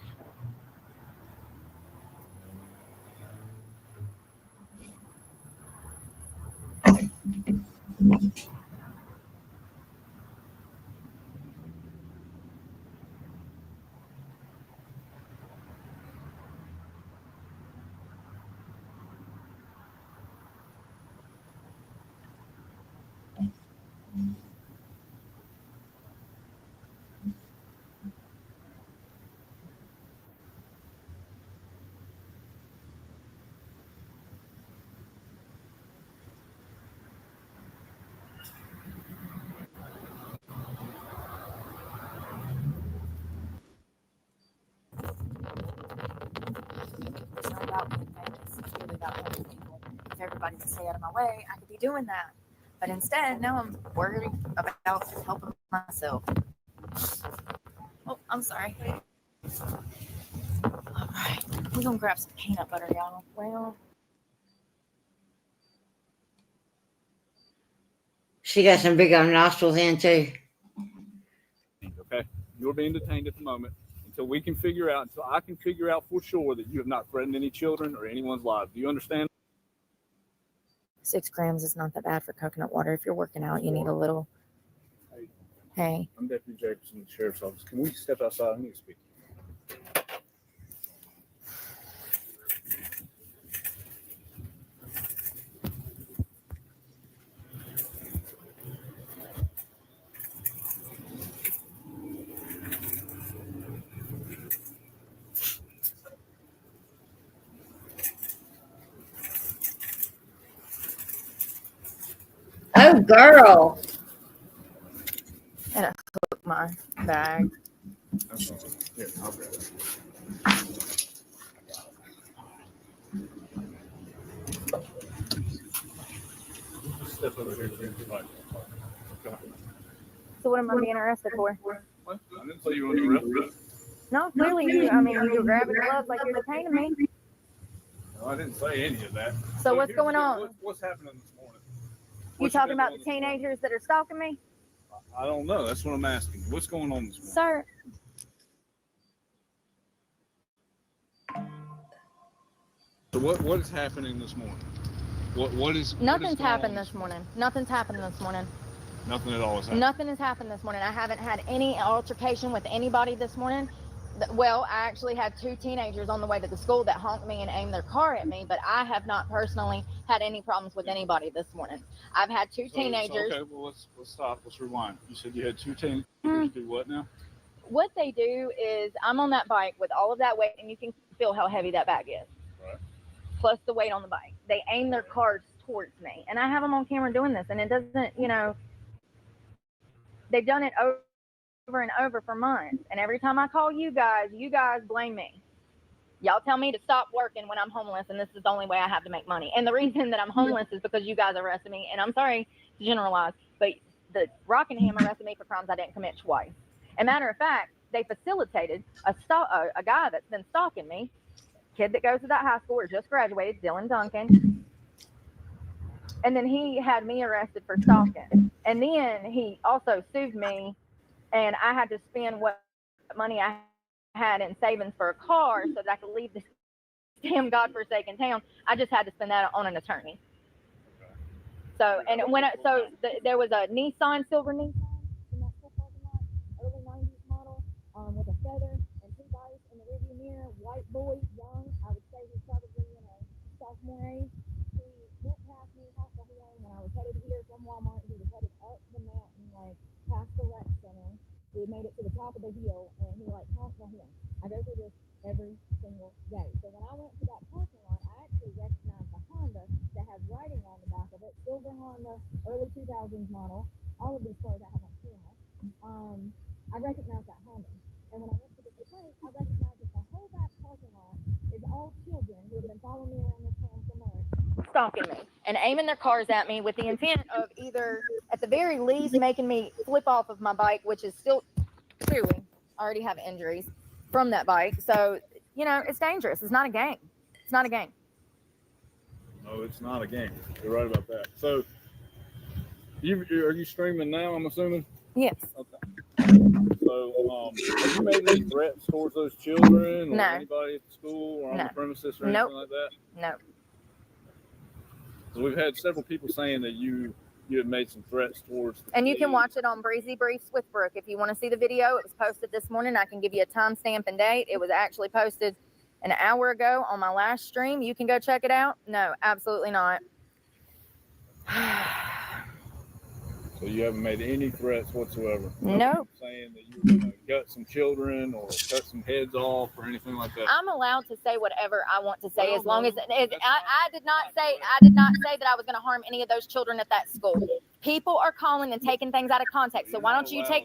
everybody to stay out of my way, I could be doing that. But instead, now I'm worried about helping myself. Oh, I'm sorry. All right, we're gonna grab some peanut butter, y'all. Well, She got some big old nostrils in too. Okay, you're being detained at the moment until I can figure out for sure that you have not threatened any children or anyone's lives. Do you understand? 6 grams is not that bad for coconut water. If you're working out, you need a little. Hey. I'm Deputy Jacobson with the Sheriff's Office. Can we step outside? I need to speak. Oh, girl. And I hook my bag. That's all right. Here, I'll grab it. Step over here. So what am I being arrested for? What? I didn't say you were under arrest. No, clearly you. I mean, you were grabbing gloves like you're detaining me. No, I didn't say any of that. So what's here's going on? What's happening this morning? You talking about the teenagers that are stalking me? I don't know. That's what I'm asking. What's going on this morning? Sir. So what is happening this morning? What is Nothing's happened this morning. Nothing's happened this morning. Nothing at all has happened. Nothing has happened this morning. I haven't had any altercation with anybody this morning. Well, I actually had 2 teenagers on the way to the school that honked me and aimed their car at me, but I have not personally had any problems with anybody this morning. I've had 2 teenagers. Okay, well let's stop. Let's rewind. You said you had 2 teenagers. Do what now? What they do is I'm on that bike with all of that weight, and you can feel how heavy that bag is. Right. Plus the weight on the bike. They aim their cars towards me, and I have them on camera doing this, and it doesn't, they've done it over and over for months. And every time I call you guys blame me. Y'all tell me to stop working when I'm homeless, and this is the only way I have to make money. And the reason that I'm homeless is because you guys arrested me. And I'm sorry to generalize, but the Rockingham arrested me for crimes I didn't commit twice. And matter of fact, they facilitated a guy that's been stalking me, kid that goes to that high school or just graduated, Dylan Duncan. And then he had me arrested for stalking. And then he also sued me, and I had to spend what money I had in savings for a car so that I could leave this damn godforsaken town. I just had to spend that on an attorney. So, and there was a Nissan, silver Nissan in that school parking lot, early 90s model, with a feather and 2 lights in the rearview mirror, white boy, young. I would say he's probably sophomore age. He went past me, hopped the horn when I was headed here from Walmart. He was headed up the mountain, past the rec center. We made it to the top of the hill, and he honked the horn. I go through this every single day. So when I went to that parking lot, I actually recognized the Honda that has writing on the back of it, silver Honda, early 2000s model. All of these cars I have on camera. I recognized that Honda. And when I went to the place, I recognized that the whole back parking lot is all children who have been following me around this town for months, stalking me and aiming their cars at me with the intent of either, at the very least, making me flip off of my bike, which is still clearly I already have injuries from that bike. So, it's dangerous. It's not a game. It's not a game. No, it's not a game. You're right about that. So, are you streaming now, I'm assuming? Yes. Okay. So, have you made any threats towards those children or anybody at the school or on the premises or anything like that? No. So we've had several people saying that you have made some threats towards the And you kids. can watch it on Breezy Briefs with Brooke. If you want to see the video, it was posted this morning. I can give you a timestamp and date. It was actually posted an hour ago on my last stream. You can go check it out. No, absolutely not. So you haven't made any threats whatsoever? Nope. Saying that you were going to gut some children or cut some heads off or anything like that? I'm allowed to say whatever I want to say, as long as I did not say that I was going to harm any of those children at that school. People are calling and taking things out of context. So why don't you take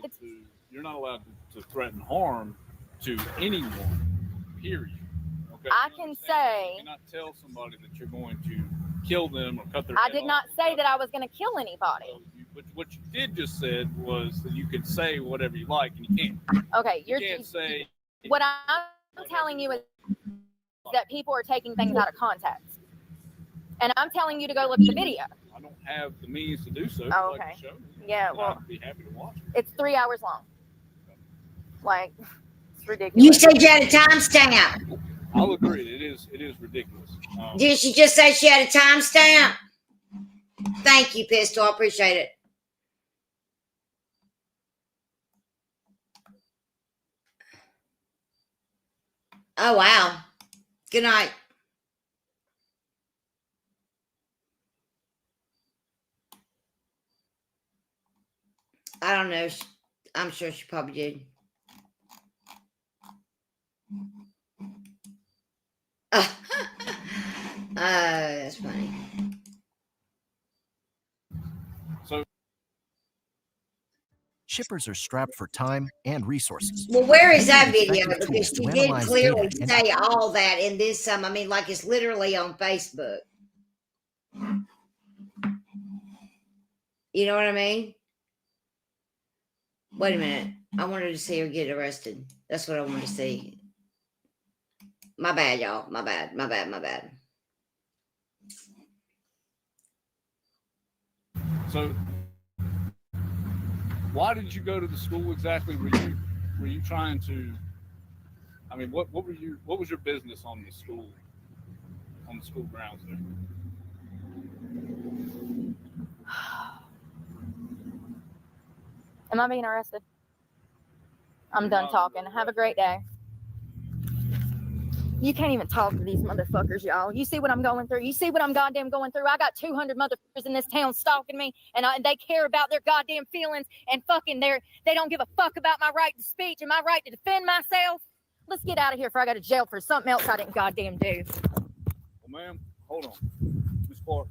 you're not allowed to threaten harm to anyone, period. Okay? I can say, you cannot tell somebody that you're going to kill them or cut their I head did off. not say that I was going to kill anybody. What you did just said was that you could say whatever you like, and you can't. Okay, You can't say. What I'm telling you is that people are taking things out of context. And I'm telling you to go look at the video. I don't have the means to do so. Oh, Like okay. to show me. Yeah, And well, I'd be happy to watch it. it's 3 hours long. Like, it's ridiculous. You said you had a timestamp. I'll agree. It is ridiculous. Did she just say she had a timestamp? Thank you, Pistol. I appreciate it. Oh, wow. Good night. I don't know. I'm sure she probably did. That's funny. So shippers are strapped for time and resources. Well, where is that Using video? effective Because tools she to did analyze clearly data and say all that in this. I mean, like it's literally on Facebook. You know what I mean? Wait a minute. I wanted to see her get arrested. That's what I wanted to see. My bad, y'all. My bad. So, why did you go to the school exactly? Were you trying to? I mean, what was your business on the school grounds there? Am I being arrested? I'm done talking. Have a great day. You can't even talk to these motherfuckers, y'all. You see what I'm going through? You see what I'm goddamn going through? I got 200 motherfuckers in this town stalking me, and they care about their goddamn feelings, and fucking they don't give a fuck about my right to speech and my right to defend myself. Let's get out of here before I go to jail for something else I didn't goddamn do. Well, ma'am, hold on. Miss Clark,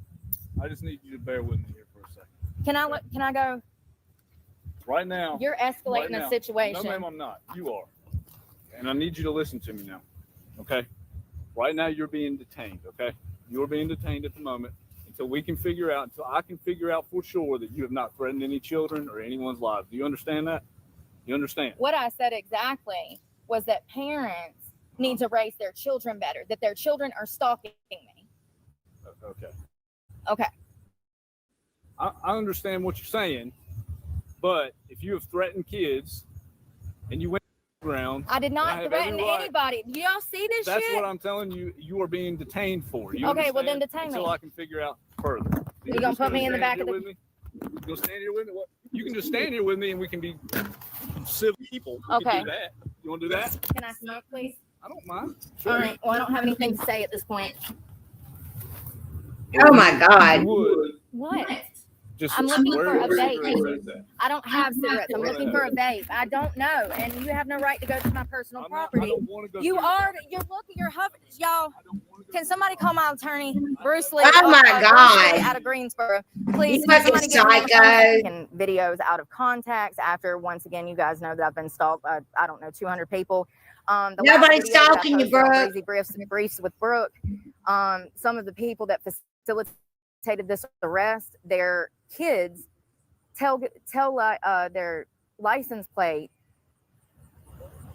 I just need you to bear with me here for a second. Can I go? Right now. You're escalating the situation. No, ma'am, I'm not. You are. And I need you to listen to me now. Okay? Right now, you're being detained, okay? You're being detained at the moment until I can figure out for sure that you have not threatened any children or anyone's lives. Do you understand that? You understand? What I said exactly was that parents need to raise their children better, that their children are stalking me. Okay. Okay. I understand what you're saying, but if you have threatened kids and you went ground, I did not threaten anybody. Do y'all see this shit? That's what I'm telling you. You are being detained for. You okay, well then detain me. Until I can figure out further. You gonna put me in the back of the? You gonna stand here with me? What? You can just stand here with me, and we can be civil people. We okay. can do that. You want to do that? Can I smoke, please? I don't mind. Sure. All right. Well, I don't have anything to say at this point. Oh my God. What? Just I'm looking for a vape. I don't have cigarettes. I'm looking for a vape. I don't know, and you have no right to go to my personal property. You're hovering, y'all. Can somebody call my attorney, Bruce Lee? Oh my God! Out of Greensboro, please. You fucking psycho. Videos out of context. After once again, you guys know that I've been stalked. I don't know, 200 people. Nobody's stalking you, Brooke. Briefs with Brooke. Some of the people that facilitated this arrest, their kids tell their license plate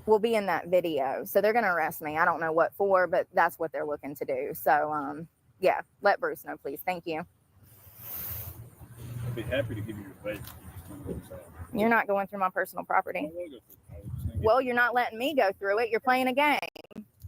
will be in that video, so they're gonna arrest me. I don't know what for, but that's what they're looking to do. So yeah, let Bruce know, please. Thank you. I'd be happy to give you your vape. You're not going through my personal property. Well, you're not letting me go through it. You're playing a game.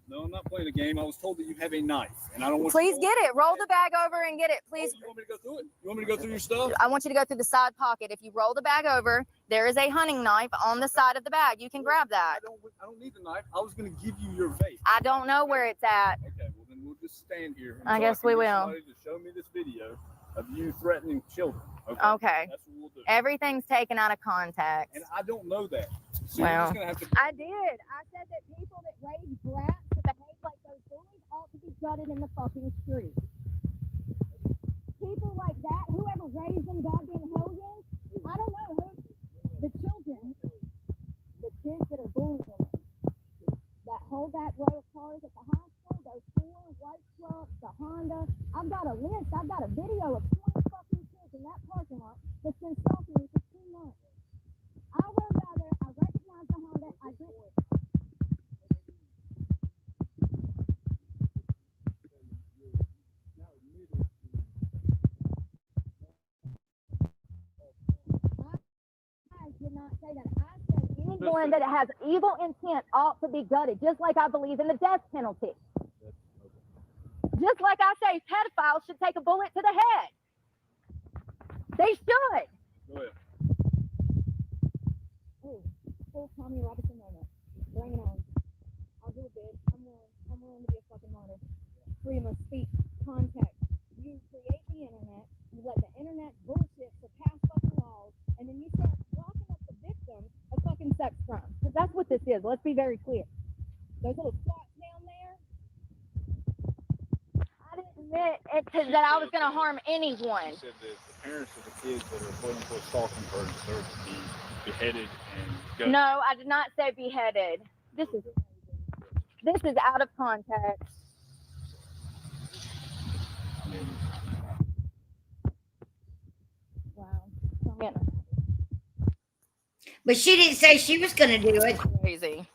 No, I'm not playing a game. I was told that you have a knife, and I don't want. Please get it. Roll the bag over and get it, please. Oh, you want me to go through it? You want me to go through your stuff? I want you to go through the side pocket. If you roll the bag over, there is a hunting knife on the side of the bag. You can grab that. I don't need the knife. I was going to give you your vape. I don't know where it's at. Okay, well then we'll just stand here. I guess we will. To show me this video of you threatening children. Okay. That's what we'll do. Everything's taken out of context. And I don't know that. So well, I did. I said that people that raise brats to behave like those bullies ought to be gutted in the fucking street. People like that, whoever raised them goddamn hellions, I don't know who. The children, the kids that are bullying them, that hold that row of cars at the high school, those 4 white trucks, the Honda. I've got a list I've got a video of 20 fucking kids in that parking lot that's been stalking me for 2 months. I rode by there, I recognized the Honda, I did it. I did not say that. I said anyone that has evil intent ought to be gutted, just like I believe in the death penalty. Just like I say, pedophiles should take a bullet to the head. They should. Go ahead. Oh, full Tommy Robinson moment. Bring it on. I'll do it, bitch. I'm willing to be a fucking martyr. Freedom of speech, contact. You create the internet, you let the internet bullshit surpass fucking laws, and then you start locking up the victims of fucking sex crimes. Because that's what this is. Let's be very clear. Those little squats down there. I didn't admit that I was going to harm anyone. You said that the parents of the kids that are quote unquote stalking her deserve to be beheaded and gutted. No, I did not say beheaded. This is out of context. I mean, Wow. But she didn't say she was going to do it. Crazy.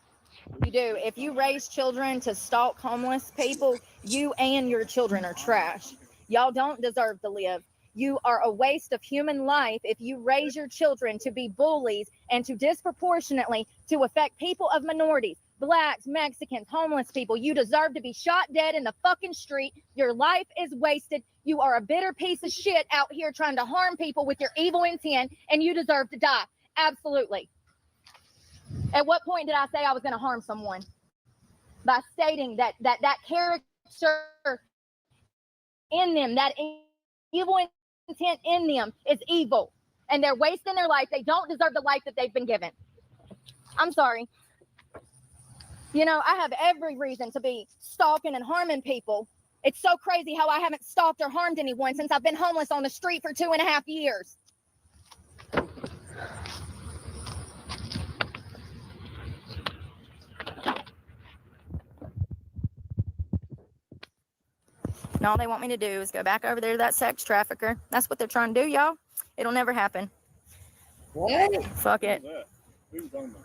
You do. If you raise children to stalk homeless people, you and your children are trash. Y'all don't deserve to live. You are a waste of human life if you raise your children to be bullies and to disproportionately to affect people of minorities, blacks, Mexicans, homeless people. You deserve to be shot dead in the fucking street. Your life is wasted. You are a bitter piece of shit out here trying to harm people with your evil intent, and you deserve to die. Absolutely. At what point did I say I was going to harm someone? By stating that character in them, that evil intent in them is evil. And they're wasting their life. They don't deserve the life that they've been given. I'm sorry. You know, I have every reason to be stalking and harming people. It's so crazy how I haven't stalked or harmed anyone since I've been homeless on the street for 2.5 years. And all they want me to do is go back over there to that sex trafficker. That's what they're trying to do, y'all. It'll never happen. What? Fuck it. Who was on that?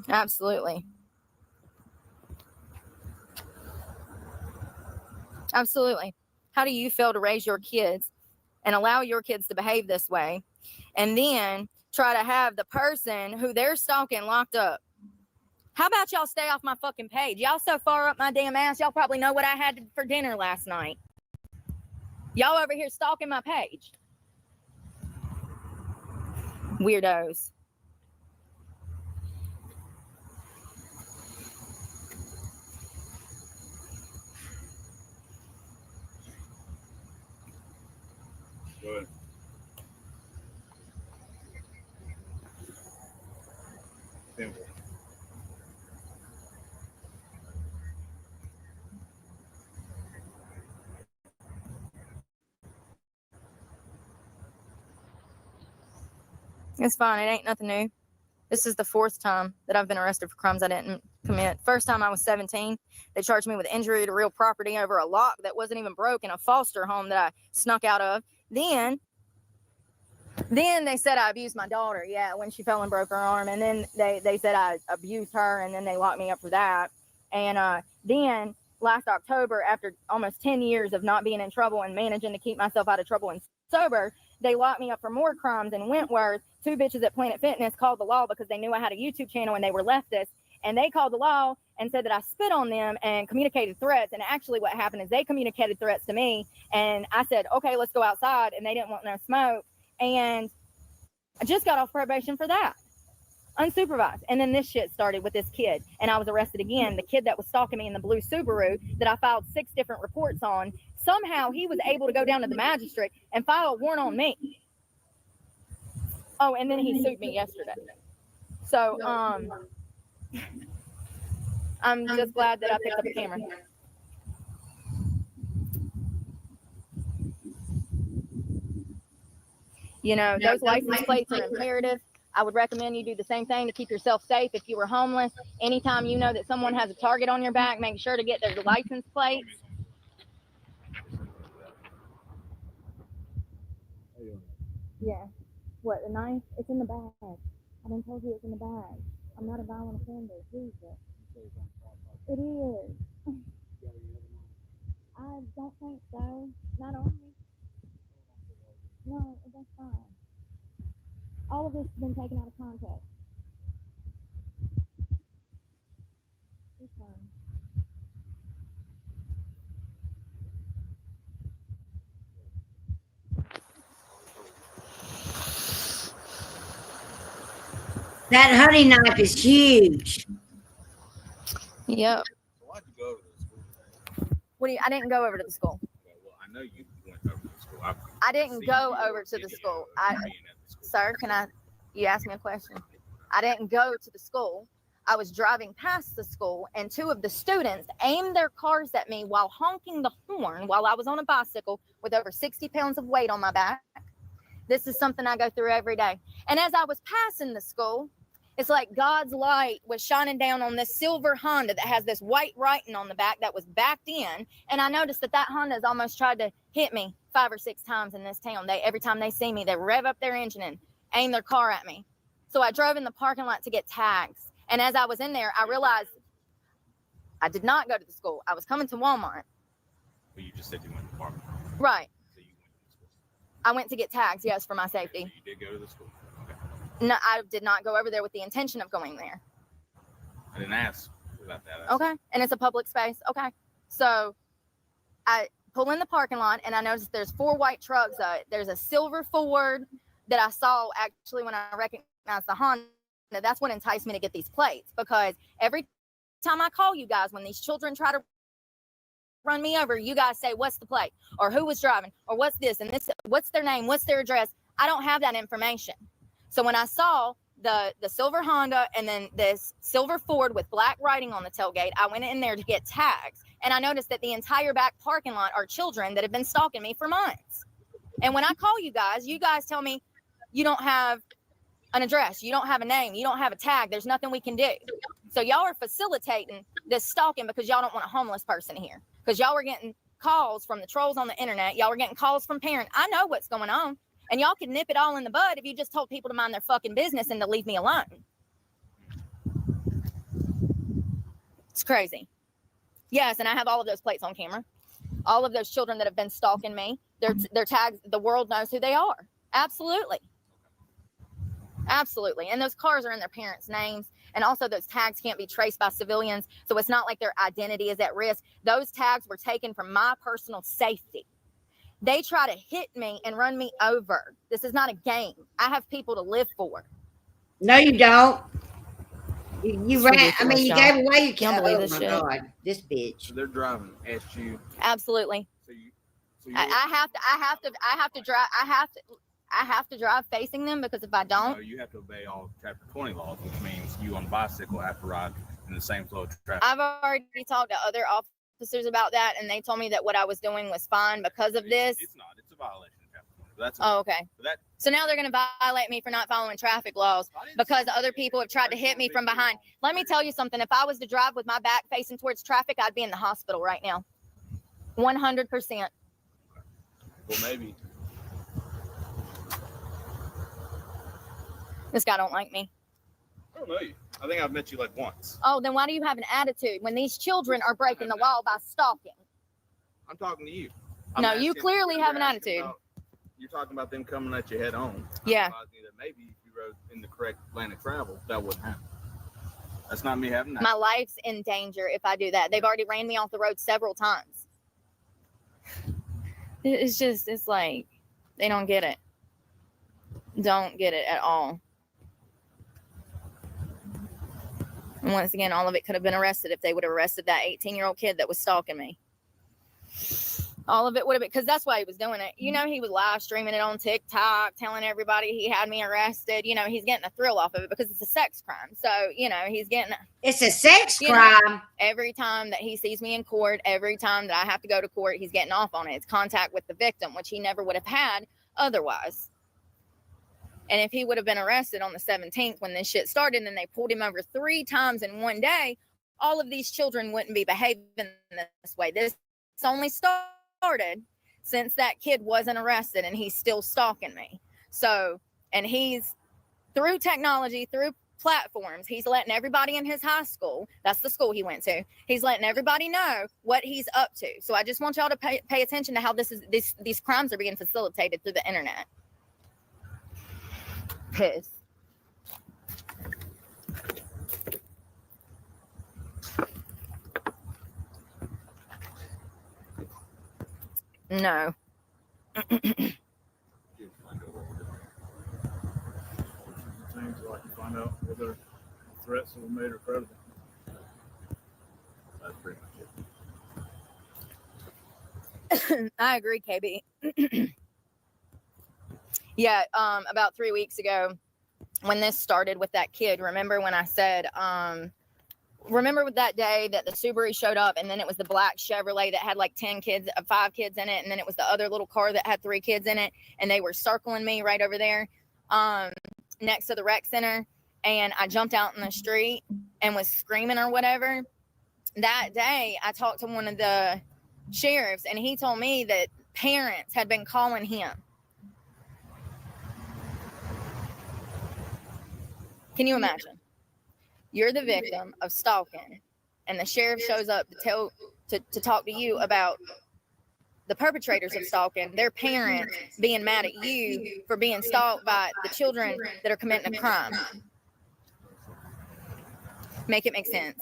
Absolutely. Absolutely. How do you feel to raise your kids and allow your kids to behave this way and then try to have the person who they're stalking locked up? How about y'all stay off my fucking page? Y'all so far up my damn ass, y'all probably know what I had for dinner last night. Y'all over here stalking my page. Weirdos. Go ahead. Simple. It's fine. It ain't nothing new. This is the 4th time that I've been arrested for crimes I didn't commit. First time I was 17. They charged me with injury to real property over a lock that wasn't even broke in a foster home that I snuck out of. Then they said I abused my daughter, yeah, when she fell and broke her arm. And then they said I abused her, and then they locked me up for that. And then last October, after almost 10 years of not being in trouble and managing to keep myself out of trouble and sober, they locked me up for more crimes in Wentworth. 2 bitches at Planet Fitness called the law because they knew I had a YouTube channel and they were leftists. And they called the law and said that I spit on them and communicated threats. And actually what happened is they communicated threats to me. And I said, okay, let's go outside. And they didn't want no smoke. And I just got off probation for that, unsupervised. And then this shit started with this kid. And I was arrested again. The kid that was stalking me in the blue Subaru that I filed 6 different reports on. Somehow he was able to go down to the magistrate and file a warrant on me. Oh, and then he sued me yesterday. So, I'm just glad that I picked up a camera. You know, those license plates are imperative. I would recommend you do the same thing to keep yourself safe. If you were homeless, anytime you know that someone has a target on your back, make sure to get their license plates. Yeah. What, the knife? It's in the bag. I done told you it's in the bag. I'm not a violent offender. Jesus. It is. I don't think so. Not on me. No, that's fine. All of this has been taken out of context. It's fine. That hunting knife is huge. Yep. So why'd you go over to the school today? What do you? I didn't go over to the school. Well, I know you went over to the school. I didn't go over to the school. Sir, can I? You asked me a question. I didn't go to the school. I was driving past the school, and two of the students aimed their cars at me while honking the horn while I was on a bicycle with over 60 pounds of weight on my back. This is something I go through every day. And as I was passing the school, it's like God's light was shining down on this silver Honda that has this white writing on the back that was backed in. And I noticed that Honda's almost tried to hit me 5 or 6 times in this town. Every time they see me, they rev up their engine and aim their car at me. So I drove in the parking lot to get tags. And as I was in there, I realized I did not go to the school. I was coming to Walmart. But you just said you went to the park. Right. So you went to the school. I went to get tags, yes, for my safety. So you did go to the school. Okay. No, I did not go over there with the intention of going there. I didn't ask about that. Okay. And it's a public space. Okay. So I pull in the parking lot and I noticed there's 4 white trucks. There's a silver Ford that I saw actually when I recognized the Honda. That's what enticed me to get these plates, because every time I call you guys, when these children try to run me over, you guys say, what's the plate, or who was driving, or what's this and this, what's their name, what's their address. I don't have that information. So when I saw the silver Honda and then this silver Ford with black writing on the tailgate, I went in there to get tags, and I noticed that the entire back parking lot are children that have been stalking me for months. And when I call you guys tell me you don't have an address, you don't have a name, you don't have a tag, there's nothing we can do. So y'all are facilitating this stalking because y'all don't want a homeless person here, because y'all were getting calls from the trolls on the internet, y'all were getting calls from parents. I know what's going on, and y'all can nip it all in the bud if you just told people to mind their fucking business and to leave me alone. It's crazy. Yes, and I have all of those plates on camera. All of those children that have been stalking me, their tags, the world knows who they are. Absolutely. Absolutely. And those cars are in their parents' names. And also those tags can't be traced by civilians. So it's not like their identity is at risk. Those tags were taken for my personal safety. They try to hit me and run me over. This is not a game. I have people to live for. No, you don't. You ran. I mean, you y'all. gave away your Can't believe oh this my shit. God, this bitch. So they're driving at you. Absolutely. So I have to drive facing them, because if I don't, no, you have to obey all Chapter 20 laws, which means you on a bicycle have to ride in the same flow of traffic. I've already talked to other officers about that, and they told me that what I was doing was fine because of this. It's not. It's a violation of Chapter 20. That's Oh, okay. That, So now they're going to violate me for not following traffic laws because other people have tried to hit me from behind. Let me tell you something. If I was to drive with my back facing towards traffic, I'd be in the hospital right now. 100%. well, maybe. This guy don't like me. I don't know you. I think I've met you like once. Oh, then why do you have an attitude when these children are breaking the law by stalking? I'm talking to you. No, you clearly have an attitude. You're talking about them coming at you head on. Yeah. That maybe if you rode in the correct lane of travel, that wouldn't happen. That's not me having that. My life's in danger if I do that. They've already ran me off the road several times. It's like, they don't get it. Don't get it at all. And once again, all of it could have been arrested if they would have arrested that 18-year-old kid that was stalking me. All of it would have been, because that's why he was doing it. You know, he was live streaming it on TikTok, telling everybody he had me arrested. You know, he's getting a thrill off of it because it's a sex crime. So, you know, he's getting... It's a sex crime. Every time that he sees me in court, every time that I have to go to court, he's getting off on it. It's contact with the victim, which he never would have had otherwise. And if he would have been arrested on the 17th when this shit started and they pulled him over 3 times in one day, all of these children wouldn't be behaving this way. This only started since that kid wasn't arrested and he's still stalking me. So, and he's through technology, through platforms, he's letting everybody in his high school, that's the school he went to, he's letting everybody know what he's up to. So I just want y'all to pay attention to how these crimes are being facilitated through the internet. Piss. No. So I can find out whether threats that were made are credible. That's pretty much it. I agree, KB. Yeah, about 3 weeks ago when this started with that kid, remember when I said, remember with that day that the Subaru showed up and then it was the black Chevrolet that had like 5 kids in it, and then it was the other little car that had 3 kids in it, and they were circling me right over there next to the rec center, and I jumped out in the street and was screaming or whatever. That day I talked to one of the sheriffs and he told me that parents had been calling him. Can you imagine? You're the victim of stalking and the sheriff shows up to talk to you about the perpetrators of stalking, their parents being mad at you for being stalked by the children that are committing a crime. Make it make sense.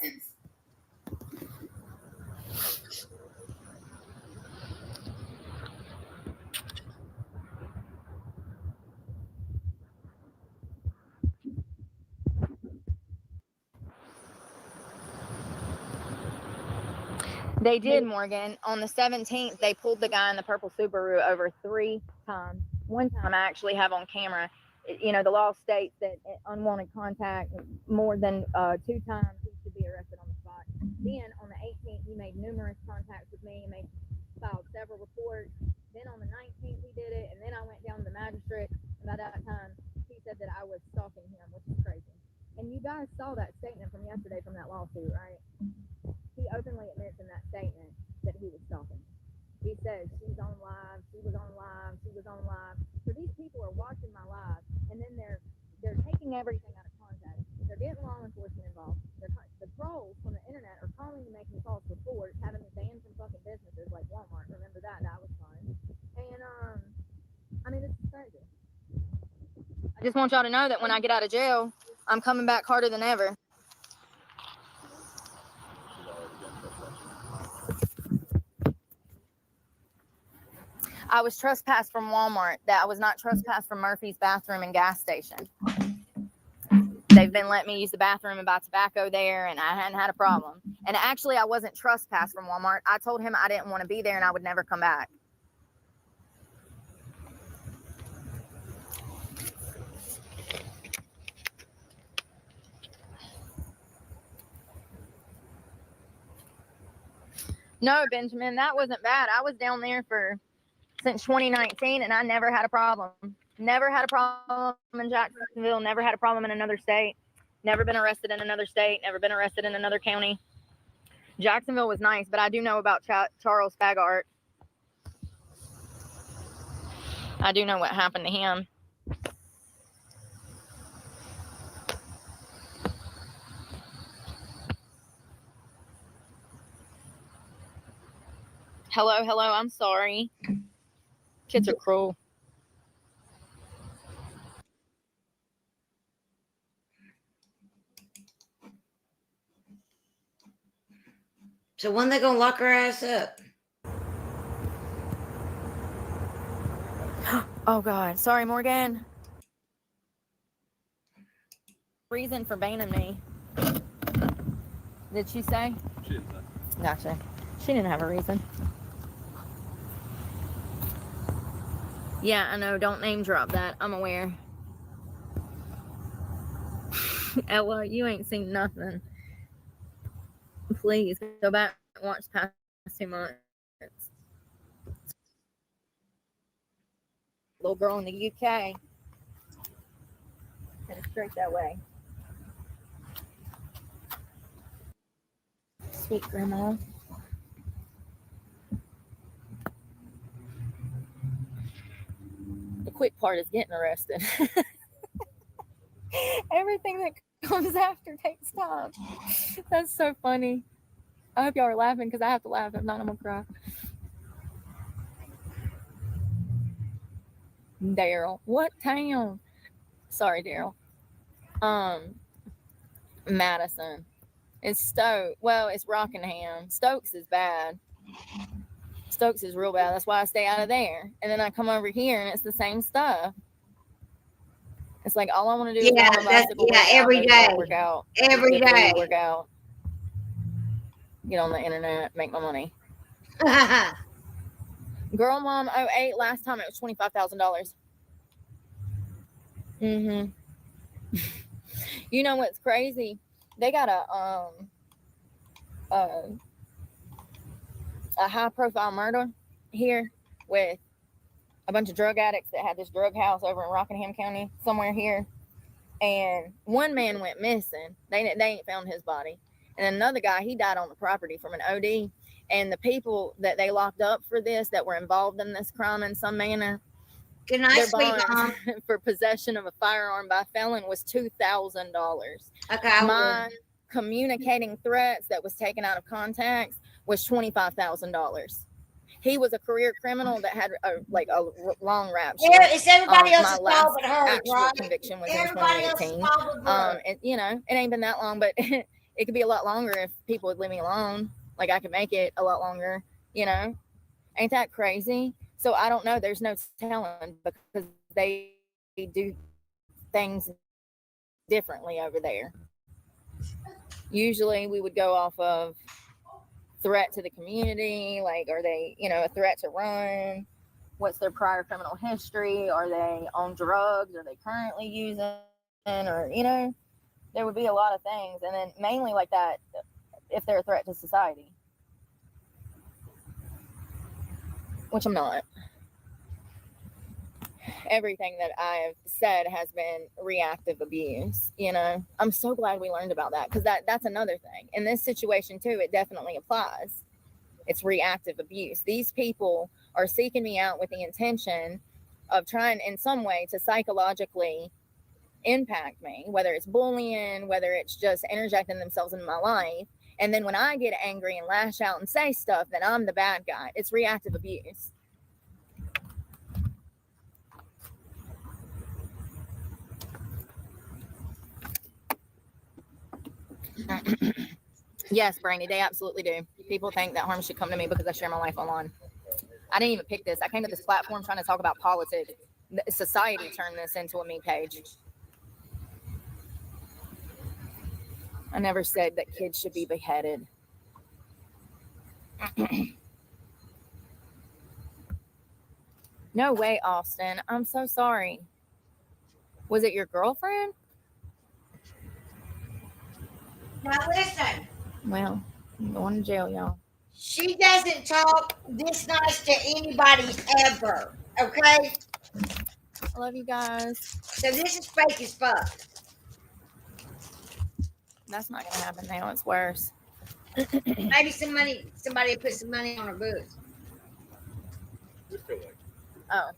They did, Morgan. On the 17th, they pulled the guy in the purple Subaru over 3 times. One time I actually have on camera, you know, the law states that unwanted contact more than 2 times, he should be arrested on the spot. Then on the 18th, he made numerous contacts with me and filed several reports. Then on the 19th, he did it. And then I went down to the magistrate. And by that time, he said that I was stalking him, which is crazy. And you guys saw that statement from yesterday from that lawsuit, right? He openly admits in that statement that he was stalking. He says, she's on live, she was on live, she was on live. So these people are watching my live, and then they're taking everything out of context. They're getting law enforcement involved. The trolls from the internet are calling me, making false reports, having me banned from fucking businesses like Walmart. Remember that? That was fun. And, I mean, this is crazy. I just want y'all to know that when I get out of jail, I'm coming back harder than ever. I was trespassed from Walmart. That I was not trespassed from Murphy's bathroom and gas station. They've been letting me use the bathroom and buy tobacco there, and I hadn't had a problem. And actually, I wasn't trespassed from Walmart. I told him I didn't want to be there and I would never come back. No, Benjamin, that wasn't bad. I was down there since 2019, and I never had a problem. Never had a problem in Jacksonville. Never had a problem in another state. Never been arrested in another state. Never been arrested in another county. Jacksonville was nice, but I do know about Charles Fagart. I do know what happened to him. Hello, I'm sorry. Kids are cruel. So when they gonna lock her ass up? Oh God, sorry, Morgan. Reason for banning me? Did she say? She didn't say. Gotcha. She didn't have a reason. Yeah, I know. Don't name drop that. I'm aware. Ella, you ain't seen nothing. Please go back and watch past 2 months. Little girl in the UK. Headed straight that way. Sweet grandma. The quick part is getting arrested. Everything that comes after takes time. That's so funny. I hope y'all are laughing because I have to laugh. If not, I'm gonna cry. Daryl. What town? Sorry, Daryl. Madison. It's Stoke. Well, it's Rockingham. Stokes is bad. Stokes is real bad. That's why I stay out of there. And then I come over here and it's the same stuff. It's like all I want to do is Yeah, ride my bicycle, work out, every go to day. work, work out, Every get food, day. work out, get on the internet, make my money. Girl Mom 08, last time it was $25,000. You know what's crazy? They got a high profile murder here with a bunch of drug addicts that had this drug house over in Rockingham County, somewhere here. And one man went missing. They ain't found his body. And another guy, he died on the property from an OD. And the people that they locked up for this, that were involved in this crime in some manner, Good night, their sweet mom. bond for possession of a firearm by felon was $2,000. Okay. My communicating threats that was taken out of context was $25,000. He was a career criminal that had a long rap sheet. It's everybody else's My fault last but hers, actual right? conviction was Everybody in else's 2018. fault but hers. And you know, it ain't been that long, but it could be a lot longer if people would leave me alone. Like I could make it a lot longer, you know? Ain't that crazy? So I don't know. There's no telling because they do things differently over there. Usually we would go off of threat to the community, like are they, you know, a threat to run? What's their prior criminal history? Are they on drugs? Are they currently using? Or, you know, there would be a lot of things. And then mainly like that, if they're a threat to society, which I'm not. Everything that I've said has been reactive abuse. You know, I'm so glad we learned about that because that's another thing. In this situation too, it definitely applies. It's reactive abuse. These people are seeking me out with the intention of trying in some way to psychologically impact me, whether it's bullying, whether it's just interjecting themselves in my life. And then when I get angry and lash out and say stuff, then I'm the bad guy. It's reactive abuse. Yes, Brandy, they absolutely do. People think that harm should come to me because I share my life online. I didn't even pick this. I came to this platform trying to talk about politics. Society turned this into a me page. I never said that kids should be beheaded. No way, Austin. I'm so sorry. Was it your girlfriend? Now listen. Well, I'm going to jail, y'all. She doesn't talk this nice to anybody ever. Okay? I love you guys. So this is fake as fuck. That's not going to happen now. It's worse. Maybe somebody put some money on her boots. Oh.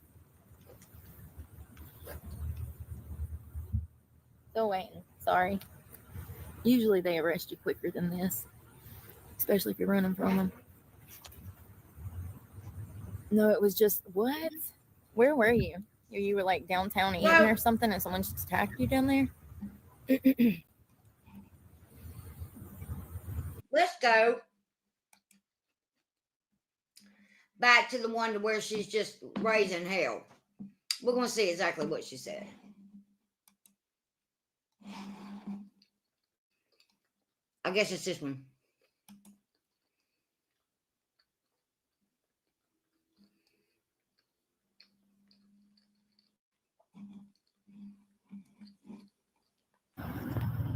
Still waiting. Sorry. Usually they arrest you quicker than this, especially if you're running from them. No, it was just, what? Where were you? You were like downtown eating or something and someone just attacked you down there? Let's go back to the one to where she's just raising hell. We're going to see exactly what she said. I guess it's this one.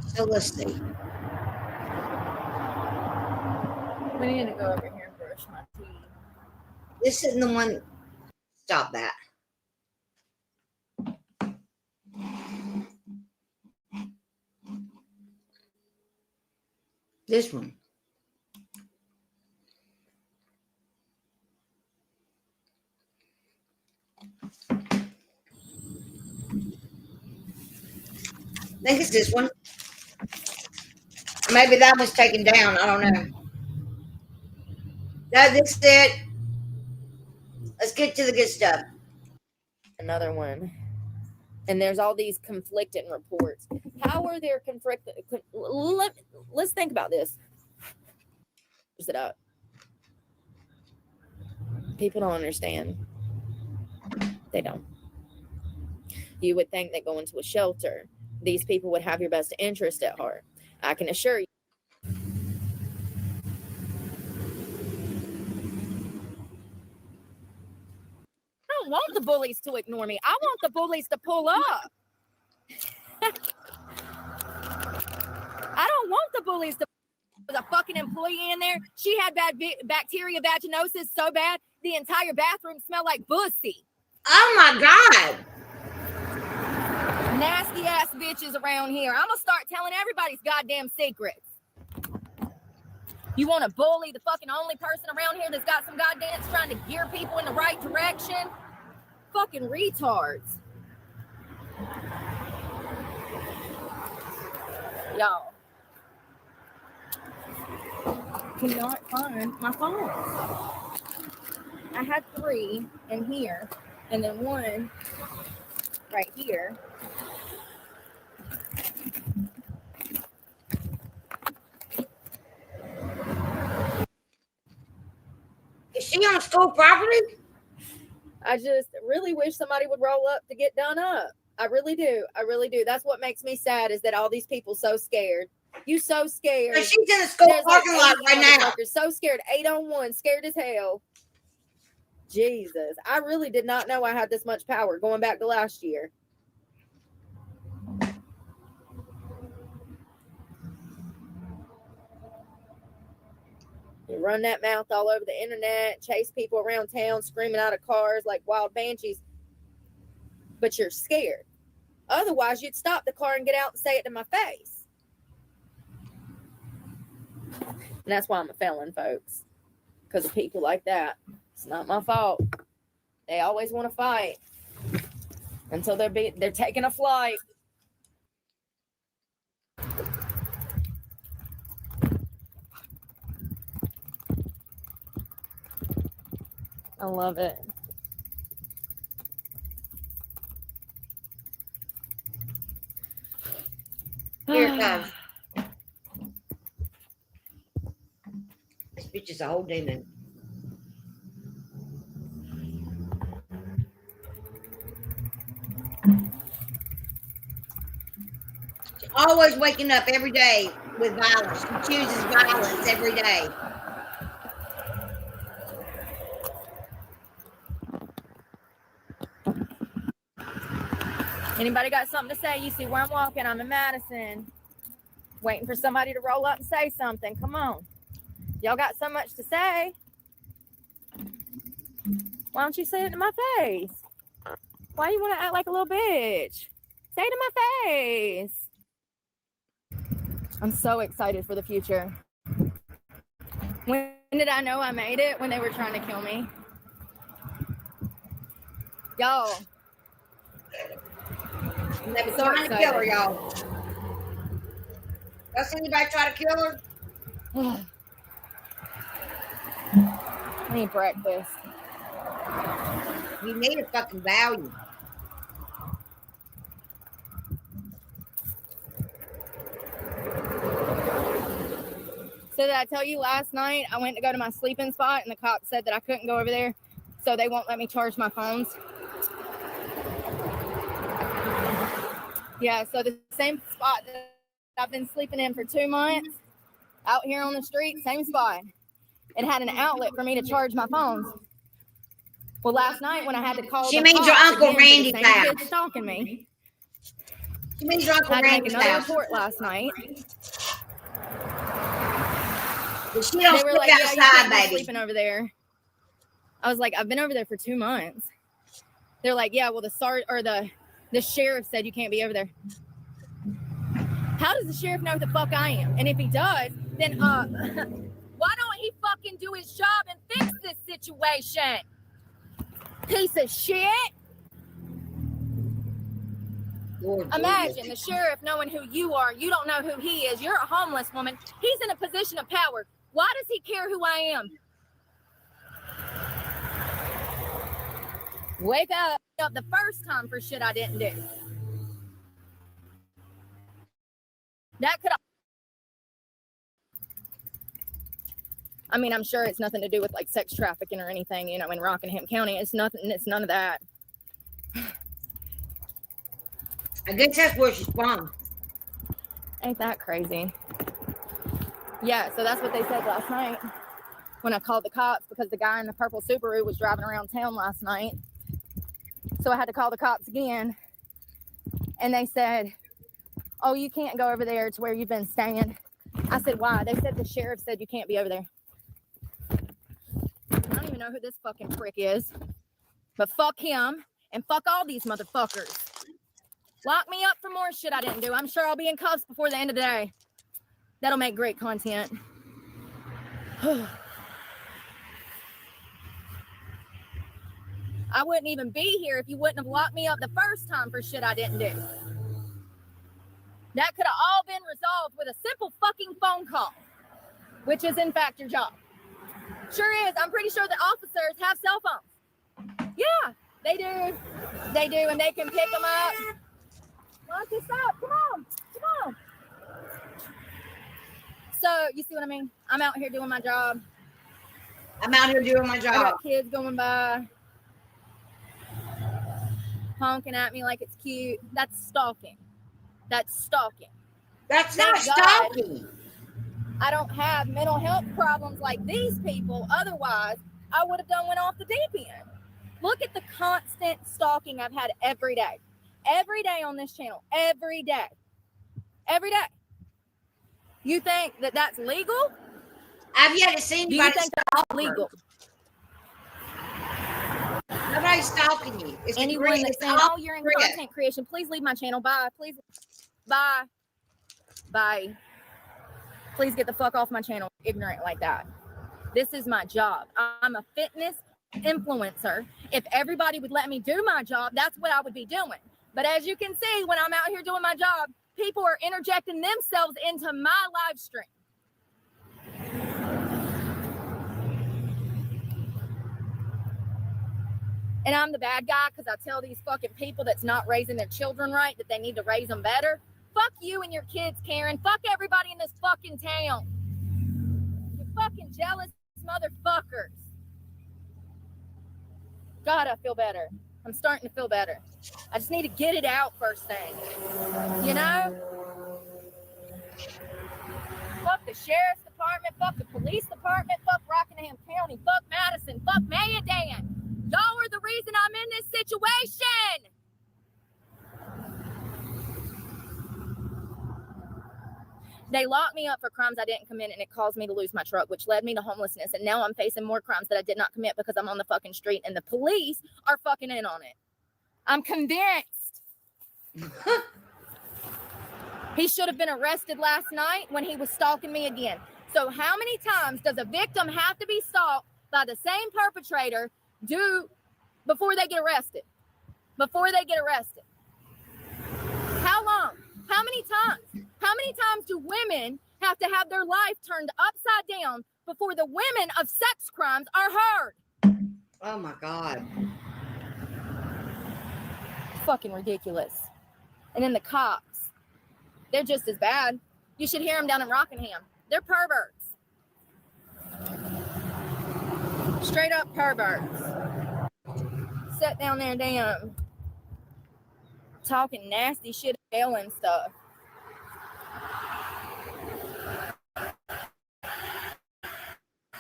So let's see. We need to go over here and brush my teeth. This isn't the one. Stop that. This one. I think it's this one. Maybe that was taken down. I don't know. No, this is it. Let's get to the good stuff. Another one. And there's all these conflicting reports. How are there conflicting? Let's think about this. Is it up? People don't understand. They don't. You would think that going to a shelter, these people would have your best interest at heart. I can assure you. I don't want the bullies to ignore me. I want the bullies to pull up. I don't want the bullies to. There's a fucking employee in there. She had bacteria vaginosis so bad the entire bathroom smelled like pussy. Oh my God. Nasty ass bitches around here. I'm gonna start telling everybody's goddamn secrets. You want to bully the fucking only person around here that's got some goddamn trying to gear people in the right direction? Fucking retards. Y'all. Cannot find my phone. I had 3 in here and then 1 right here. Is she on school property? I just really wish somebody would roll up to get done up. I really do. I really do. That's what makes me sad is that all these people so scared. You so scared. But she's in the school There's parking lot right now. So scared. 8 on 1. Scared as hell. Jesus. I really did not know I had this much power going back to last year. You run that mouth all over the internet, chase people around town, screaming out of cars like wild banshees. But you're scared. Otherwise, you'd stop the car and get out and say it to my face. And that's why I'm a felon, folks. Because of people like that. It's not my fault. They always want to fight until they're taking a flight. I love it. Here it comes. This bitch is a whole demon. She's always waking up every day with violence. She chooses violence every day. Anybody got something to say? You see where I'm walking. I'm in Madison. Waiting for somebody to roll up and say something. Come on. Y'all got so much to say. Why don't you say it to my face? Why you want to act like a little bitch? Say it to my face. I'm so excited for the future. When did I know I made it? When they were trying to kill me. Y'all. They were trying to kill her, y'all. Y'all see anybody try to kill her? I need breakfast. You need a fucking value. So did I tell you last night I went to go to my sleeping spot and the cop said that I couldn't go over there, so they won't let me charge my phones? Yeah, so the same spot that I've been sleeping in for 2 months, out here on the street, same spot. It had an outlet for me to charge my phones. Well, last night when I had to call She the means your cops Uncle again for the Randy's same house. kid stalking me. She means your Uncle I had to make Randy's another house. report last night. But she don't They were sleep like, yeah, you outside, can't be baby. sleeping over there. I was like, I've been over there for 2 months. They're like, yeah, well, the sheriff said you can't be over there. How does the sheriff know who the fuck I am? And if he does, then why don't he fucking do his job and fix this situation? Piece of shit. Lord Imagine the sheriff knowing who you are. You don't know who he is. You're a homeless woman. He's in a position of power. Why does he care who I am? Wake up the first time for shit I didn't do. That could. I mean, I'm sure it's nothing to do with like sex trafficking or anything, you know, in Rockingham County. It's nothing. It's none of that. I guess that's where she's from. Ain't that crazy? Yeah, so that's what they said last night when I called the cops, because the guy in the purple Subaru was driving around town last night. So I had to call the cops again. And they said, oh, you can't go over there to where you've been staying. I said, why? They said the sheriff said you can't be over there. I don't even know who this fucking prick is. But fuck him and fuck all these motherfuckers. Lock me up for more shit I didn't do. I'm sure I'll be in cuffs before the end of the day. That'll make great content. I wouldn't even be here if you wouldn't have locked me up the first time for shit I didn't do. That could have all been resolved with a simple fucking phone call, which is in fact your job. Sure is. I'm pretty sure the officers have cell phones. Yeah, they do. They do, and they can pick them up. Lock this up. Come on. Come on. So, you see what I mean? I'm out here doing my job. I'm out here doing my I job. got kids going by, honking at me like it's cute. That's stalking. That's stalking. That's Thank not God stalking. I don't have mental health problems like these people. Otherwise, I would have went off the deep end. Look at the constant stalking I've had every day. Every day on this channel. Every day. Every day. You think that that's legal? I've yet to see Do you anybody think that's stalk her. legal? Nobody's stalking you. It's Anyone that's saying, oh, you're in Chris. content creation, please leave my channel. Bye. Please. Bye. Bye. Please get the fuck off my channel. Ignorant like that. This is my job. I'm a fitness influencer. If everybody would let me do my job, that's what I would be doing. But as you can see, when I'm out here doing my job, people are interjecting themselves into my live stream. And I'm the bad guy because I tell these fucking people that's not raising their children right that they need to raise them better. Fuck you and your kids, Karen. Fuck everybody in this fucking town. You fucking jealous motherfuckers. God, I feel better. I'm starting to feel better. I just need to get it out first thing. You know? Fuck the sheriff's department. Fuck the police department. Fuck Rockingham County. Fuck Madison. Fuck Mayadan. Y'all are the reason I'm in this situation. They locked me up for crimes I didn't commit, and it caused me to lose my truck, which led me to homelessness. And now I'm facing more crimes that I did not commit because I'm on the fucking street, and the police are fucking in on it. I'm convinced. He should have been arrested last night when he was stalking me again. So how many times does a victim have to be stalked by the same perpetrator before they get arrested? Before they get arrested. How long? How many times? How many times do women have to have their life turned upside down before the women of sex crimes are heard? Oh my God. Fucking ridiculous. And then the cops, they're just as bad. You should hear them down in Rockingham. They're perverts. Straight up perverts. Sat down there damn talking nasty shit and stuff.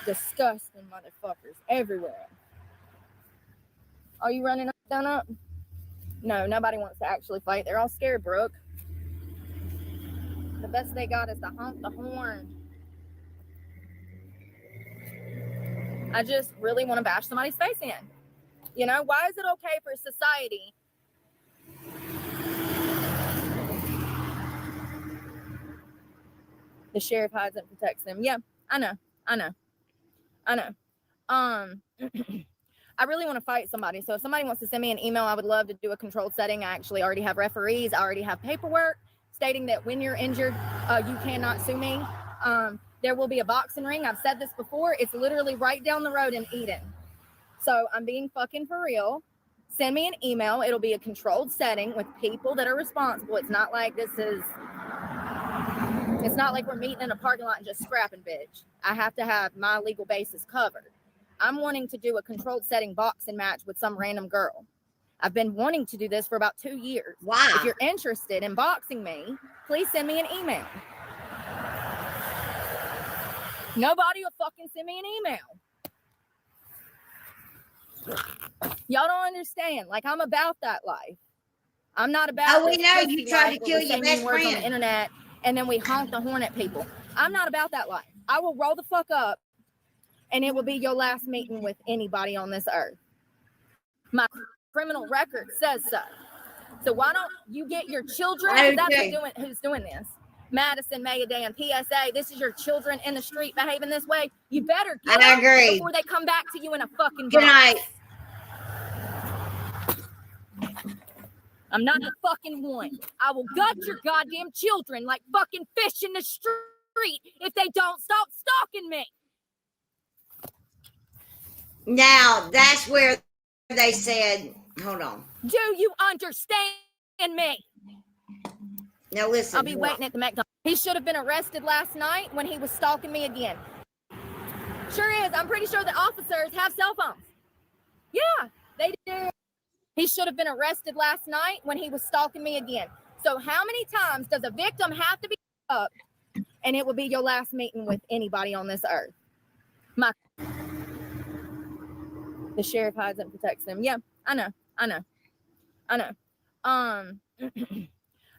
Disgusting motherfuckers everywhere. Are you running up, down up? No, nobody wants to actually fight. They're all scared, Brooke. The best they got is to honk the horn. I just really want to bash somebody's face in. You know, why is it okay for society The sheriff hides and protects them. Yeah, I know. I really want to fight somebody. So if somebody wants to send me an email, I would love to do a controlled setting. I actually already have referees. I already have paperwork stating that when you're injured, you cannot sue me. There will be a boxing ring. I've said this before. It's literally right down the road in Eden. So I'm being fucking for real. Send me an email. It'll be a controlled setting with people that are responsible. It's not like we're meeting in a parking lot and just scrapping, bitch. I have to have my legal basis covered. I'm wanting to do a controlled setting boxing match with some random girl. I've been wanting to do this for about 2 years. Wow. If you're interested in boxing me, please send me an email. Nobody will fucking send me an email. Y'all don't understand. Like, I'm about that life. I'm not about. Oh, we know you tried to kill your best words on the friend. internet and then we honk the horn at people. I'm not about that life. I will roll the fuck up, and it will be your last meeting with anybody on this earth. My criminal record says so. So why don't you get your children? That's who's doing this. Madison, Mayday, and PSA. This is your children in the street behaving this way. You better get them before they come back to you in a fucking box. Good night. I'm not the fucking one. I will gut your goddamn children like fucking fish in the street if they don't stop stalking me. Now, that's where they said, hold on. Do you understand me? Now, listen. I'll be waiting at the McDonald's. He should have been arrested last night when he was stalking me again. Sure is. I'm pretty sure the officers have cell phones. Yeah, they do. He should have been arrested last night when he was stalking me again. So how many times does a victim have to be up, and it will be your last meeting with anybody on this earth? The sheriff hides and protects them. Yeah, I know.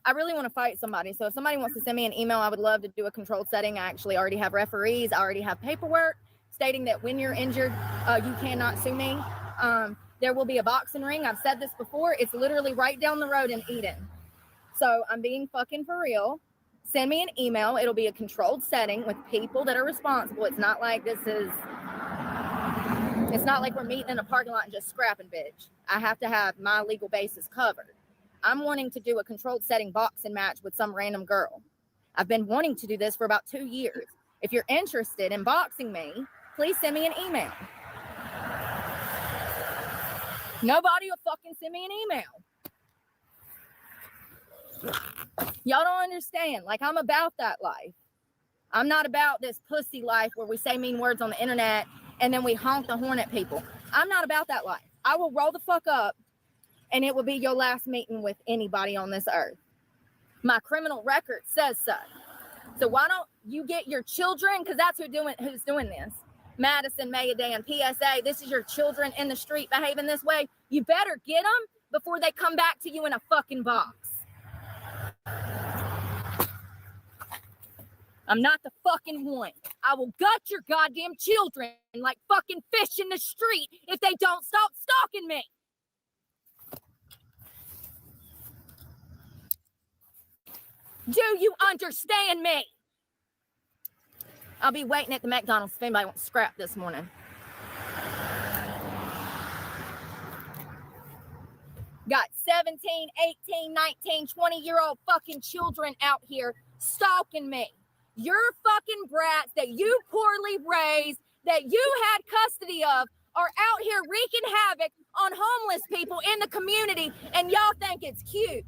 I really want to fight somebody. So if somebody wants to send me an email, I would love to do a controlled setting. I actually already have referees. I already have paperwork stating that when you're injured, you cannot sue me. There will be a boxing ring. I've said this before. It's literally right down the road in Eden. So I'm being fucking for real. Send me an email. It'll be a controlled setting with people that are responsible. It's not like we're meeting in a parking lot and just scrapping, bitch. I have to have my legal basis covered. I'm wanting to do a controlled setting boxing match with some random girl. I've been wanting to do this for about 2 years. If you're interested in boxing me, please send me an email. Nobody will fucking send me an email. Y'all don't understand. Like, I'm about that life. I'm not about this pussy life where we say mean words on the internet and then we honk the horn at people. I'm not about that life. I will roll the fuck up, and it will be your last meeting with anybody on this earth. My criminal record says so. So why don't you get your children, because that's who's doing this. Madison, Mayday, and PSA. This is your children in the street behaving this way. You better get them before they come back to you in a fucking box. I'm not the fucking one. I will gut your goddamn children like fucking fish in the street if they don't stop stalking me. Do you understand me? I'll be waiting at the McDonald's if anybody wants scrap this morning. Got 17, 18, 19, 20-year-old fucking children out here stalking me. Your fucking brats that you poorly raised, that you had custody of, are out here wreaking havoc on homeless people in the community, and y'all think it's cute.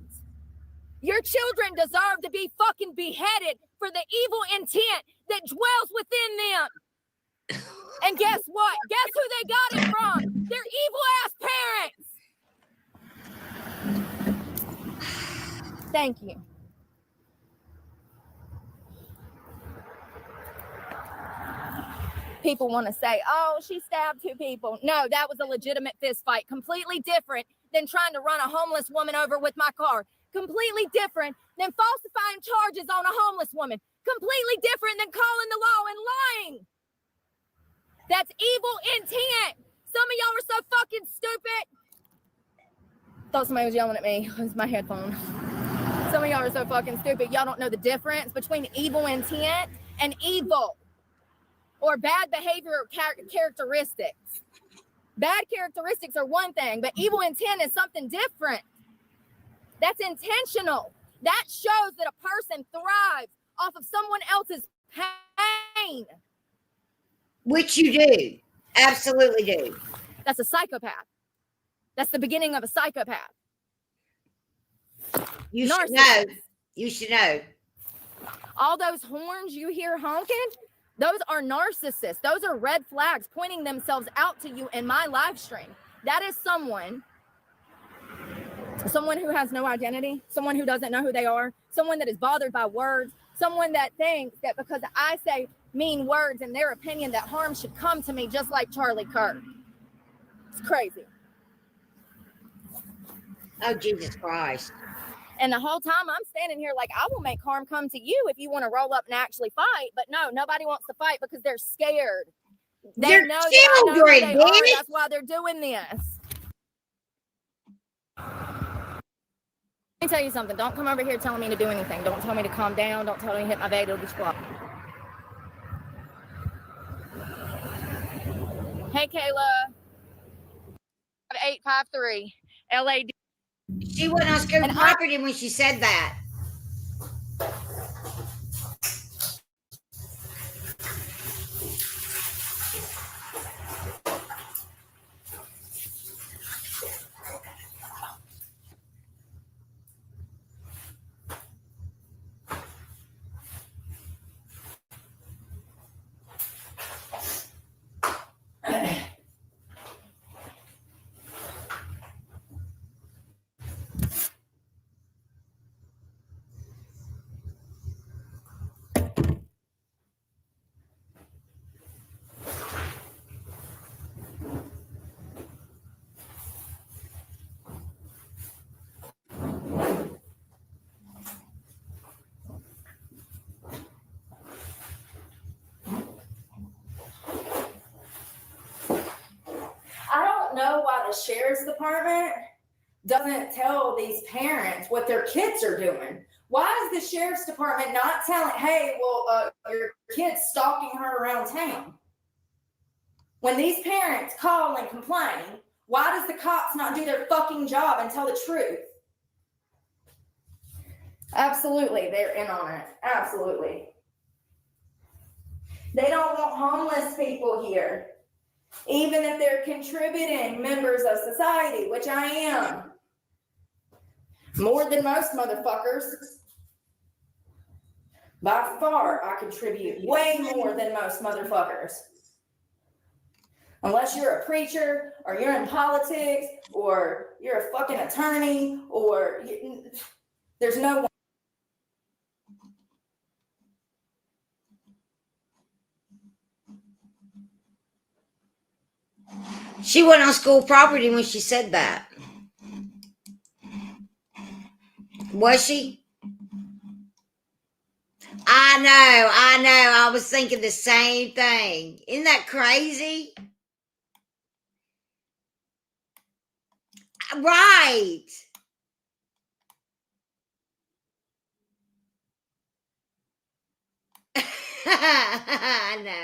Your children deserve to be fucking beheaded for the evil intent that dwells within them. And guess what? Guess who they got it from? Their evil-ass parents. Thank you. People want to say, oh, she stabbed 2 people. No, that was a legitimate fist fight. Completely different than trying to run a homeless woman over with my car. Completely different than falsifying charges on a homeless woman. Completely different than calling the law and lying. That's evil intent. Some of y'all are so fucking stupid. Thought somebody was yelling at me. It was my headphone. Some of y'all are so fucking stupid. Y'all don't know the difference between evil intent and evil or bad behavior or characteristics. Bad characteristics are one thing, but evil intent is something different. That's intentional. That shows that a person thrives off of someone else's pain. Which you do. Absolutely do. That's a psychopath. That's the beginning of a psychopath. You should know. You should know. All those horns you hear honking, those are narcissists. Those are red flags pointing themselves out to you in my live stream. That is someone who has no identity, someone who doesn't know who they are, someone that is bothered by words, someone that thinks that because I say mean words in their opinion that harm should come to me, just like Charlie Kirk. It's crazy. Oh, Jesus Christ. And the whole time I'm standing here like, I will make harm come to you if you want to roll up and actually fight. But no, nobody wants to fight because they're scared. They know that I know who they are. That's why they're doing this. Let me tell you something. Don't come over here telling me to do anything. Don't tell me to calm down. Don't tell me to hit my bait. It'll be squat. Hey, Kayla. 853 LAD. She went on school property when she said that. I don't know why the sheriff's department doesn't tell these parents what their kids are doing. Why is the sheriff's department not telling, hey, well, your kid's stalking her around town? When these parents call and complain, why does the cops not do their fucking job and tell the truth? Absolutely, they're in on it. Absolutely. They don't want homeless people here, even if they're contributing members of society, which I am. More than most motherfuckers. By far, I contribute way more than most motherfuckers. Unless you're a preacher, or you're in politics, or you're a fucking attorney, or there's no one. She went on school property when she said that. Was she? I know. I was thinking the same thing. Isn't that crazy? Right. I know.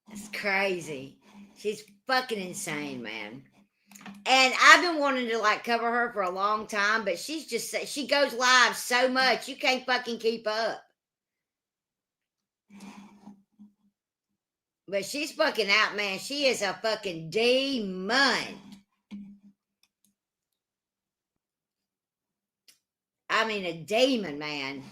That's crazy. She's fucking insane, man. And I've been wanting to like cover her for a long time, but she's just, she goes live so much, you can't fucking keep up. But she's fucking out, man. She is a fucking demon. I mean, a demon, man.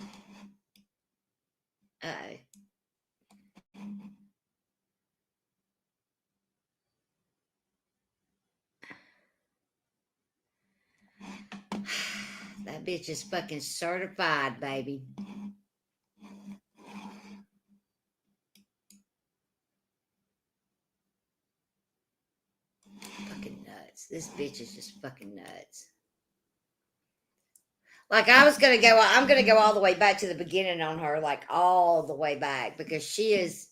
That bitch is fucking certified, baby. Fucking nuts. This bitch is just fucking nuts. Like I'm gonna go all the way back to the beginning on her, like all the way back, because she's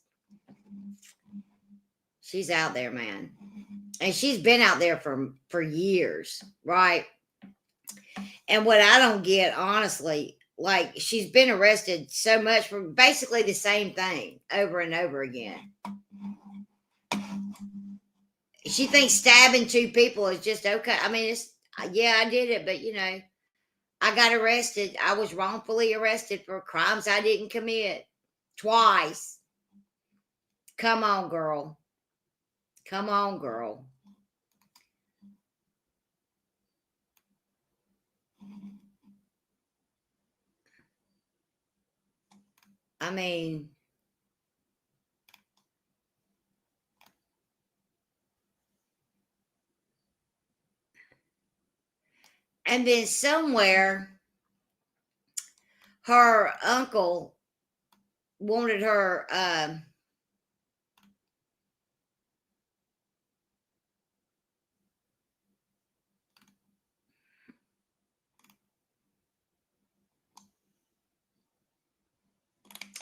out there, man. And she's been out there for years, right? And what I don't get, honestly, like she's been arrested so much for basically the same thing over and over again. She thinks stabbing 2 people is just okay. I mean, yeah, I did it, but I got arrested. I was wrongfully arrested for crimes I didn't commit twice. Come on, girl. Come on, girl. I mean, and then somewhere her uncle wanted her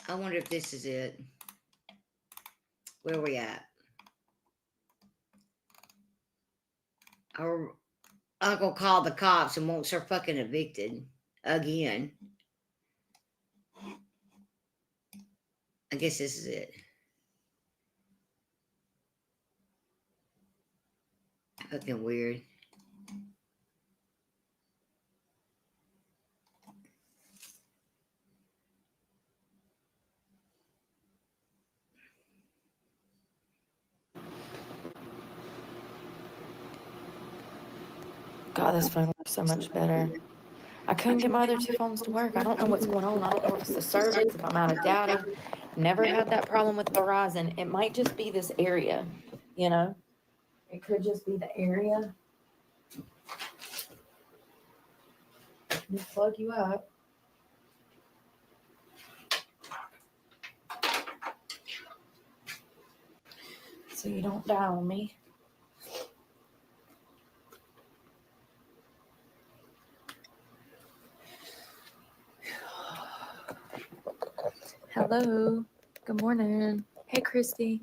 I wonder if this is it. Where we at? Her uncle called the cops and wants her fucking evicted again. I guess this is it. Fucking weird. God, this phone looks so much better. I couldn't get my other 2 phones to work. I don't know what's going on. I don't know if it's the service, if I'm out of data. Never had that problem with Verizon. It might just be this area, you know? It could just be the area. Let me plug you up. So you don't die on me. Hello. Good morning. Hey, Christy.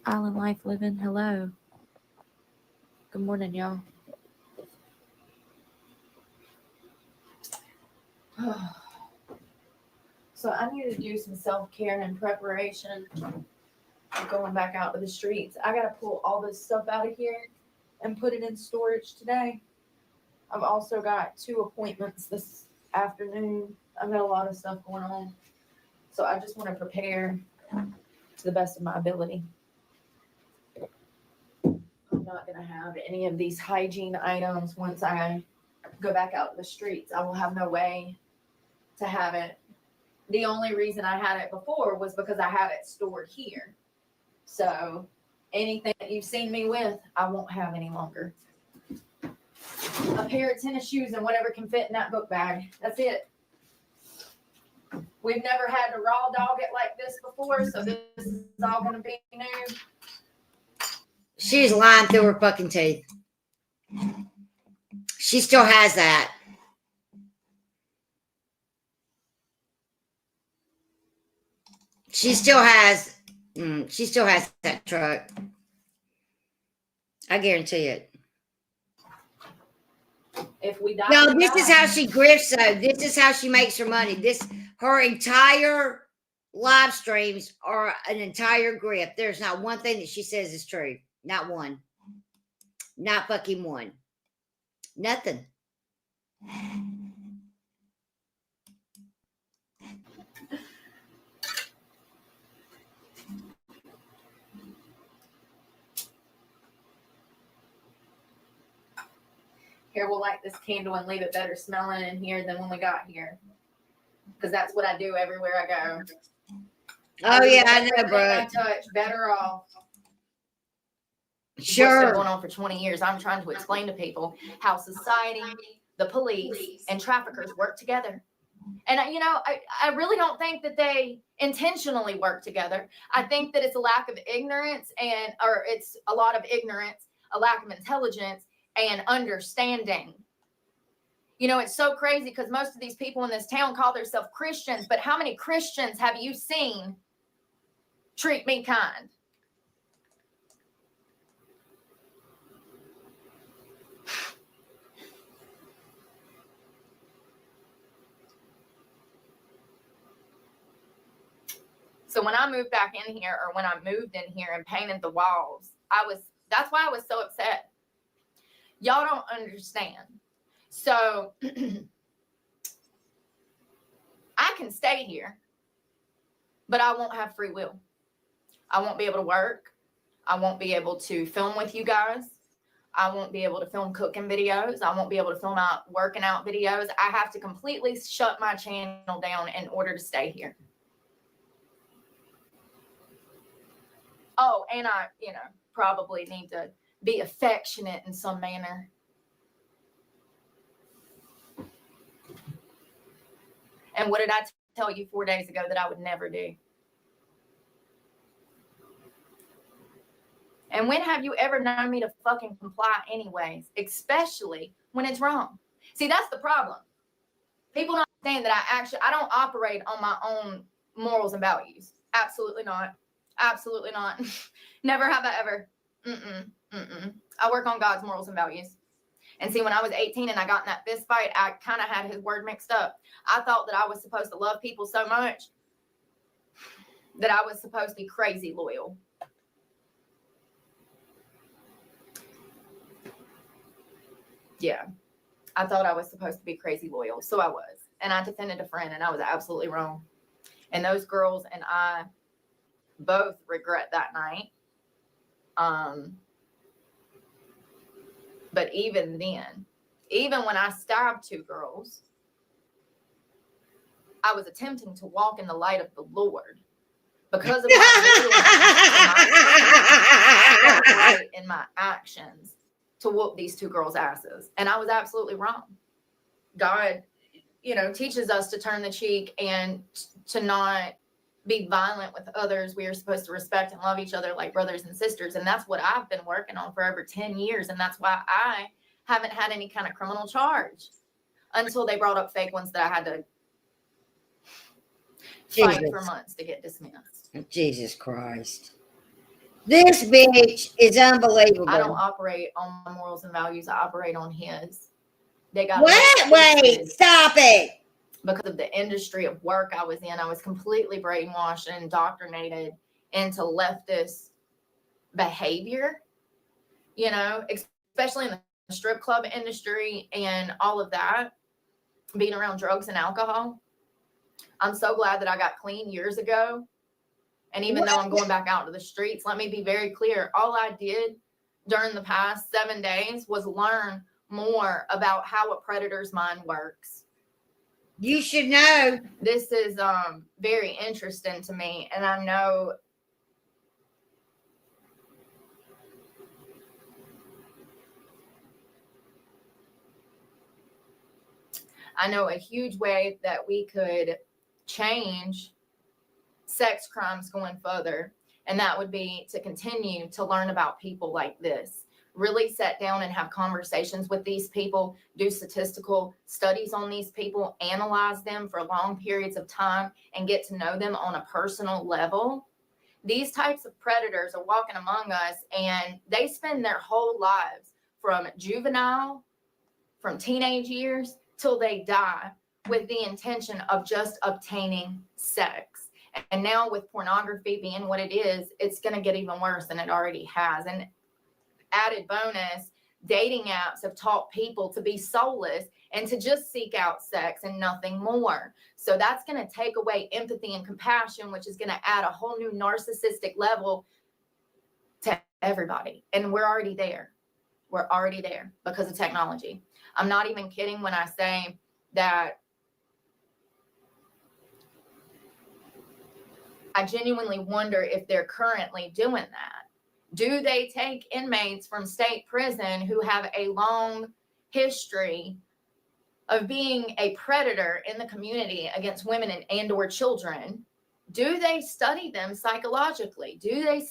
Island Life Living. Hello. Good morning, y'all. So I need to do some self-care and preparation for going back out to the streets. I got to pull all this stuff out of here and put it in storage today. I've also got 2 appointments this afternoon. I've got a lot of stuff going on. So I just want to prepare to the best of my ability. I'm not going to have any of these hygiene items once I go back out to the streets. I will have no way to have it. The only reason I had it before was because I have it stored here. So anything that you've seen me with, I won't have any longer. A pair of tennis shoes and whatever can fit in that book bag. That's it. We've never had to raw dog it like this before, so this is all going to be new. She's lying through her fucking teeth. She still has that. She still has that truck. I guarantee it. If we die, No, this is how she grifts, though. This is how she makes her money. Her entire live streams are an entire grift. There's not one thing that she says is true. Not one. Not fucking one. Nothing. Here, we'll light this candle and leave it better smelling in here than when we got here. Because that's what I do everywhere I go. Oh, yeah, I know, bro. I touch better off. Sure. What's been going on for 20 years. I'm trying to explain to people how society, the police, and traffickers work together. And, I really don't think that they intentionally work together. I think that it's a lack of ignorance or it's a lot of ignorance, a lack of intelligence, and understanding. You know, it's so crazy because most of these people in this town call themselves Christians, but how many Christians have you seen treat me kind? So when I moved back in here, or when I moved in here and painted the walls, that's why I was so upset. Y'all don't understand. So I can stay here, but I won't have free will. I won't be able to work. I won't be able to film with you guys. I won't be able to film cooking videos. I won't be able to film out working out videos. I have to completely shut my channel down in order to stay here. Oh, and I, probably need to be affectionate in some manner. And what did I tell you 4 days ago that I would never do? And when have you ever known me to fucking comply anyways, especially when it's wrong? See, that's the problem. People don't understand that I don't operate on my own morals and values. Absolutely not. Absolutely not. Never have I ever. I work on God's morals and values. And see, when I was 18 and I got in that fist fight, I kind of had his word mixed up. I thought that I was supposed to love people so much that I was supposed to be crazy loyal. Yeah, I thought I was supposed to be crazy loyal. So I was. And I defended a friend, and I was absolutely wrong. And those girls and I both regret that night. But even then, even when I stabbed 2 girls, I was attempting to walk in the light of the Lord because of my in my actions to whoop these 2 girls' asses. And I was absolutely wrong. God, teaches us to turn the cheek and to not be violent with others. We are supposed to respect and love each other like brothers and sisters. And that's what I've been working on for over 10 years. And that's why I haven't had any kind of criminal charge until they brought up fake ones that I had to fight for months to get dismissed. Jesus Christ. This bitch is unbelievable. I don't operate on my morals and values. I operate on his. They got what? Wait, stop it. Because of the industry of work I was in, I was completely brainwashed and indoctrinated into leftist behavior, especially in the strip club industry and all of that, being around drugs and alcohol. I'm so glad that I got clean years ago. And even though I'm going back out to the streets, let me be very clear. All I did during the past 7 days was learn more about how a predator's mind works. You should know. This is very interesting to me. And I know a huge way that we could change sex crimes going further. And that would be to continue to learn about people like this. Really sit down and have conversations with these people, do statistical studies on these people, analyze them for long periods of time, and get to know them on a personal level. These types of predators are walking among us, and they spend their whole lives from teenage years till they die with the intention of just obtaining sex. And now with pornography being what it is, it's going to get even worse than it already has. And added bonus, dating apps have taught people to be soulless and to just seek out sex and nothing more. So that's going to take away empathy and compassion, which is going to add a whole new narcissistic level to everybody. And we're already there. We're already there because of technology. I'm not even kidding when I say that I genuinely wonder if they're currently doing that. Do they take inmates from state prison who have a long history of being a predator in the community against women and or children? Do they study them psychologically? Do they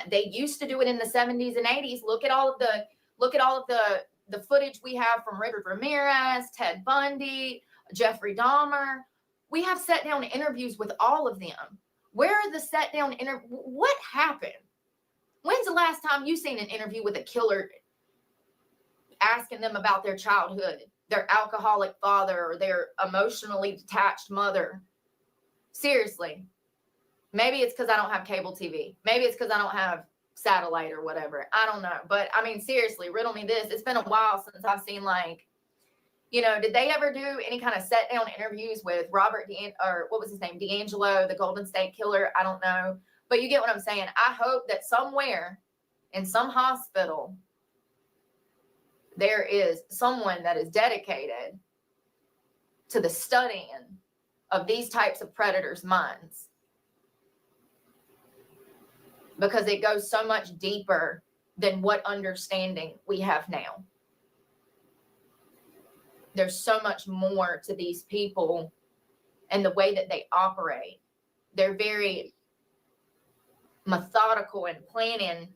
they used to do it in the 70s and 80s. Look at all of the the footage we have from Richard Ramirez, Ted Bundy, Jeffrey Dahmer. We have sat down interviews with all of them. Where are the sat down what happened? When's the last time you seen an interview with a killer asking them about their childhood, their alcoholic father, or their emotionally detached mother? Seriously. Maybe it's because I don't have cable TV. Maybe it's because I don't have satellite or whatever. I don't know. But I mean, seriously, riddle me this. It's been a while since I've seen, like, you know, did they ever do any kind of set down interviews with Robert or what was his name? D'Angelo, the Golden State Killer? I don't know. But you get what I'm saying. I hope that somewhere in some hospital, there is someone that is dedicated to the studying of these types of predators' minds. Because it goes so much deeper than what understanding we have now. There's so much more to these people and the way that they operate. They're very methodical in planning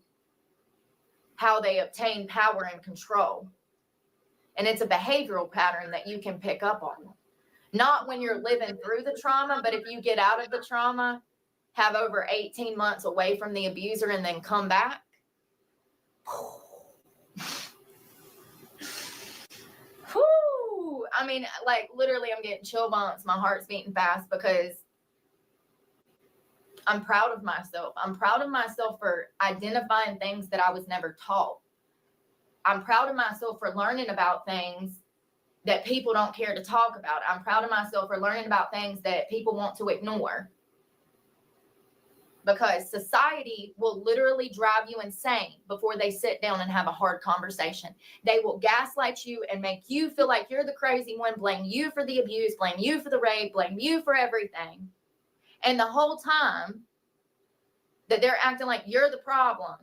how they obtain power and control. And it's a behavioral pattern that you can pick up on. Not when you're living through the trauma, but if you get out of the trauma, have over 18 months away from the abuser, and then come back. Whew. I mean, like, literally, I'm getting chill bumps. My heart's beating fast because I'm proud of myself. I'm proud of myself for identifying things that I was never taught. I'm proud of myself for learning about things that people don't care to talk about. I'm proud of myself for learning about things that people want to ignore. Because society will literally drive you insane before they sit down and have a hard conversation. They will gaslight you and make you feel like you're the crazy one, blame you for the abuse, blame you for the rape, blame you for everything. And the whole time that they're acting like you're the problem.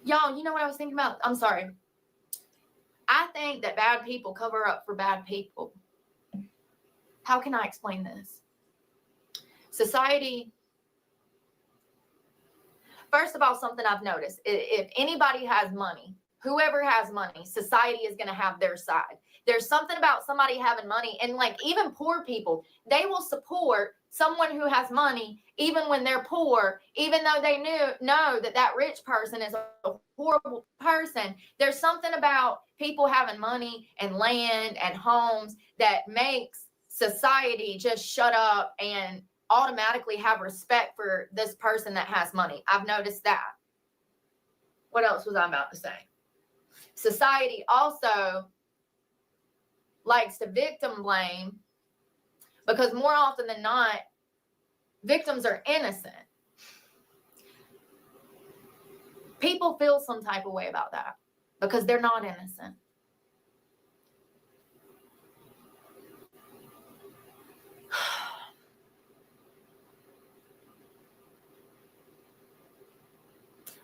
Y'all, you know what I was thinking about? I'm sorry. I think that bad people cover up for bad people. How can I explain this? Society, first of all, something I've noticed, if anybody has money, whoever has money, society is going to have their side. There's something about somebody having money, and like even poor people, they will support someone who has money even when they're poor, even though they know that rich person is a horrible person. There's something about people having money and land and homes that makes society just shut up and automatically have respect for this person that has money. I've noticed that. What else was I about to say? Society also likes to victim blame because more often than not, victims are innocent. People feel some type of way about that because they're not innocent.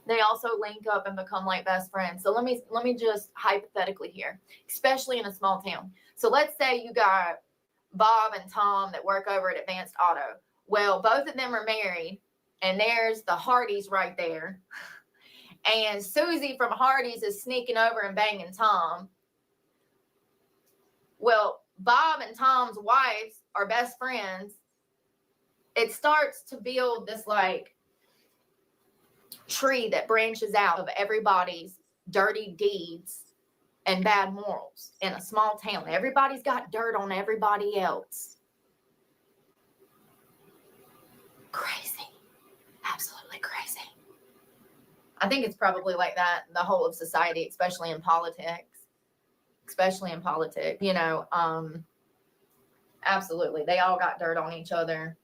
They also link up and become like best friends. So let me just hypothetically here, especially in a small town. So let's say you got Bob and Tom that work over at Advanced Auto. Well, both of them are married, and there's the Hardys right there. And Susie from Hardy's is sneaking over and banging Tom. Well, Bob and Tom's wives are best friends. It starts to build this like tree that branches out of everybody's dirty deeds and bad morals in a small town. Everybody's got dirt on everybody else. Crazy. Absolutely crazy. I think it's probably like that the whole of society, especially in politics. You know, absolutely. They all got dirt on each other.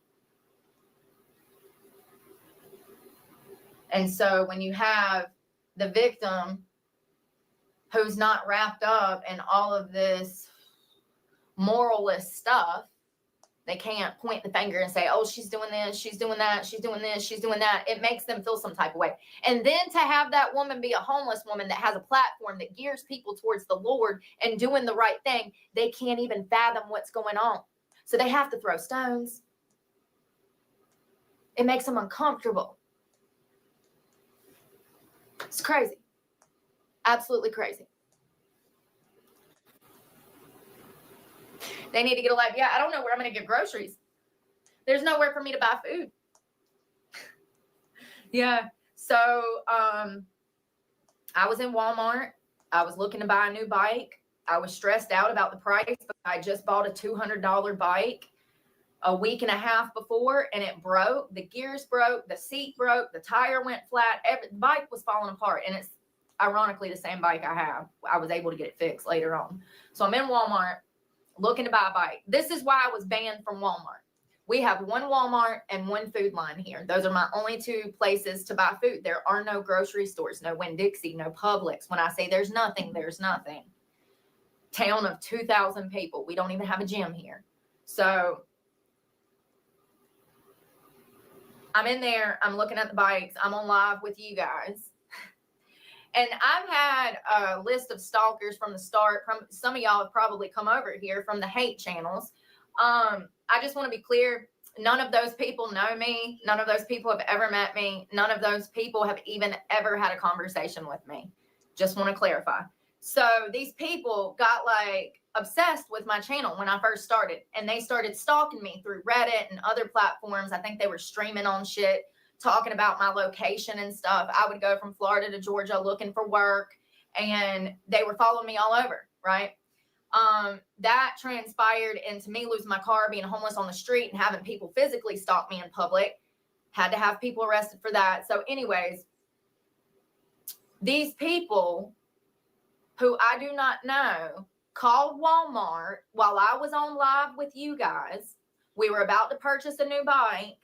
And so when you have the victim who's not wrapped up in all of this moralist stuff, they can't point the finger and say, oh, she's doing this, she's doing that, she's doing this, she's doing that. It makes them feel some type of way. And then to have that woman be a homeless woman that has a platform that gears people towards the Lord and doing the right thing, they can't even fathom what's going on. So they have to throw stones. It makes them uncomfortable. It's crazy. Absolutely crazy. They need to get a life. Yeah, I don't know where I'm going to get groceries. There's nowhere for me to buy food. Yeah. So I was in Walmart. I was looking to buy a new bike. I was stressed out about the price, but I just bought a $200 bike a week and a half before, and it broke. The gears broke, the seat broke, the tire went flat. The bike was falling apart, and it's ironically the same bike I have. I was able to get it fixed later on. So I'm in Walmart looking to buy a bike. This is why I was banned from Walmart. We have one Walmart and one Food Line here. Those are my only two places to buy food. There are no grocery stores, no Winn-Dixie, no Publix. When I say there's nothing, there's nothing. Town of 2,000 people. We don't even have a gym here. So I'm in there. I'm looking at the bikes. I'm on live with you guys. And I've had a list of stalkers from the start. From some of y'all have probably come over here from the hate channels. I just want to be clear. None of those people know me. None of those people have ever met me. None of those people have even ever had a conversation with me. Just want to clarify. So these people got like obsessed with my channel when I first started, and they started stalking me through Reddit and other platforms. I think they were streaming on shit, talking about my location and stuff. I would go from Florida to Georgia looking for work, and they were following me all over, right? That transpired into me losing my car, being homeless on the street, and having people physically stalk me in public. Had to have people arrested for that. So anyways, these people who I do not know called Walmart while I was on live with you guys. We were about to purchase a new bike,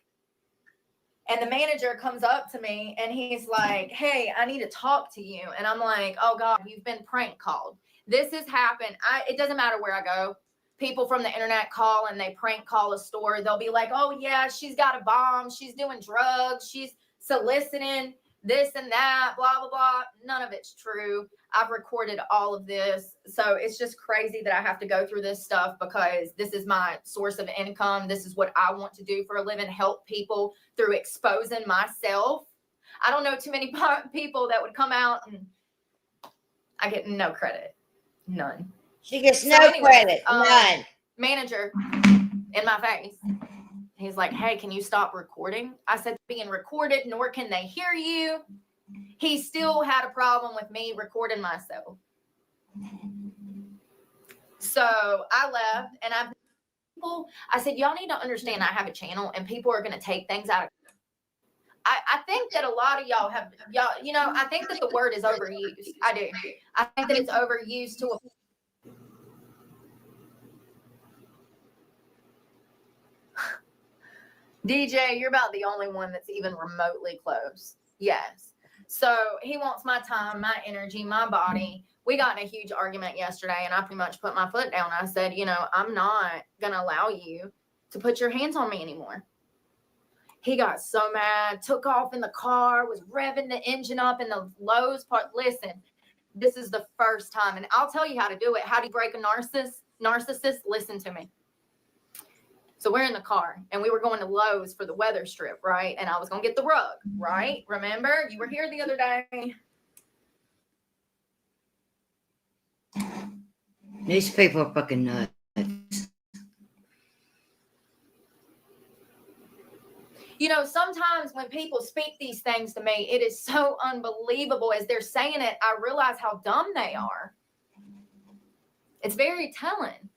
and the manager comes up to me and he's like, "Hey, I need to talk to you." And I'm like, "Oh God, you've been prank called." This has happened. It doesn't matter where I go. People from the internet call and they prank call a store. They'll be like, "Oh yeah, she's got a bomb. She's doing drugs. She's soliciting this and that, blah, blah, blah." None of it's true. I've recorded all of this. So it's just crazy that I have to go through this stuff because this is my source of income. This is what I want to do for a living, help people through exposing myself. I don't know too many people that would come out, and I get no credit. None. She gets So no anyways, credit. None. Manager in my face. He's like, "Hey, can you stop recording?" I said, "Being recorded, nor can they hear you." He still had a problem with me recording myself. So I left, and I said, "Y'all need to understand I have a channel, and people are going to take things out of it." I think that a lot of y'all, I think that the word is overused. I do. I think that it's overused to a DJ, you're about the only one that's even remotely close. Yes. So he wants my time, my energy, my body. We got in a huge argument yesterday, and I pretty much put my foot down. I said, I'm not going to allow you to put your hands on me anymore. He got so mad, took off in the car, was revving the engine up in the Lowe's part. Listen, this is the first time, and I'll tell you how to do it. How do you break a narcissist? Listen to me. So we're in the car, and we were going to Lowe's for the weather strip, right? And I was going to get the rug, right? Remember? You were here the other day. These people are fucking nuts. Sometimes when people speak these things to me, it is so unbelievable. As they're saying it, I realize how dumb they are. It's very telling.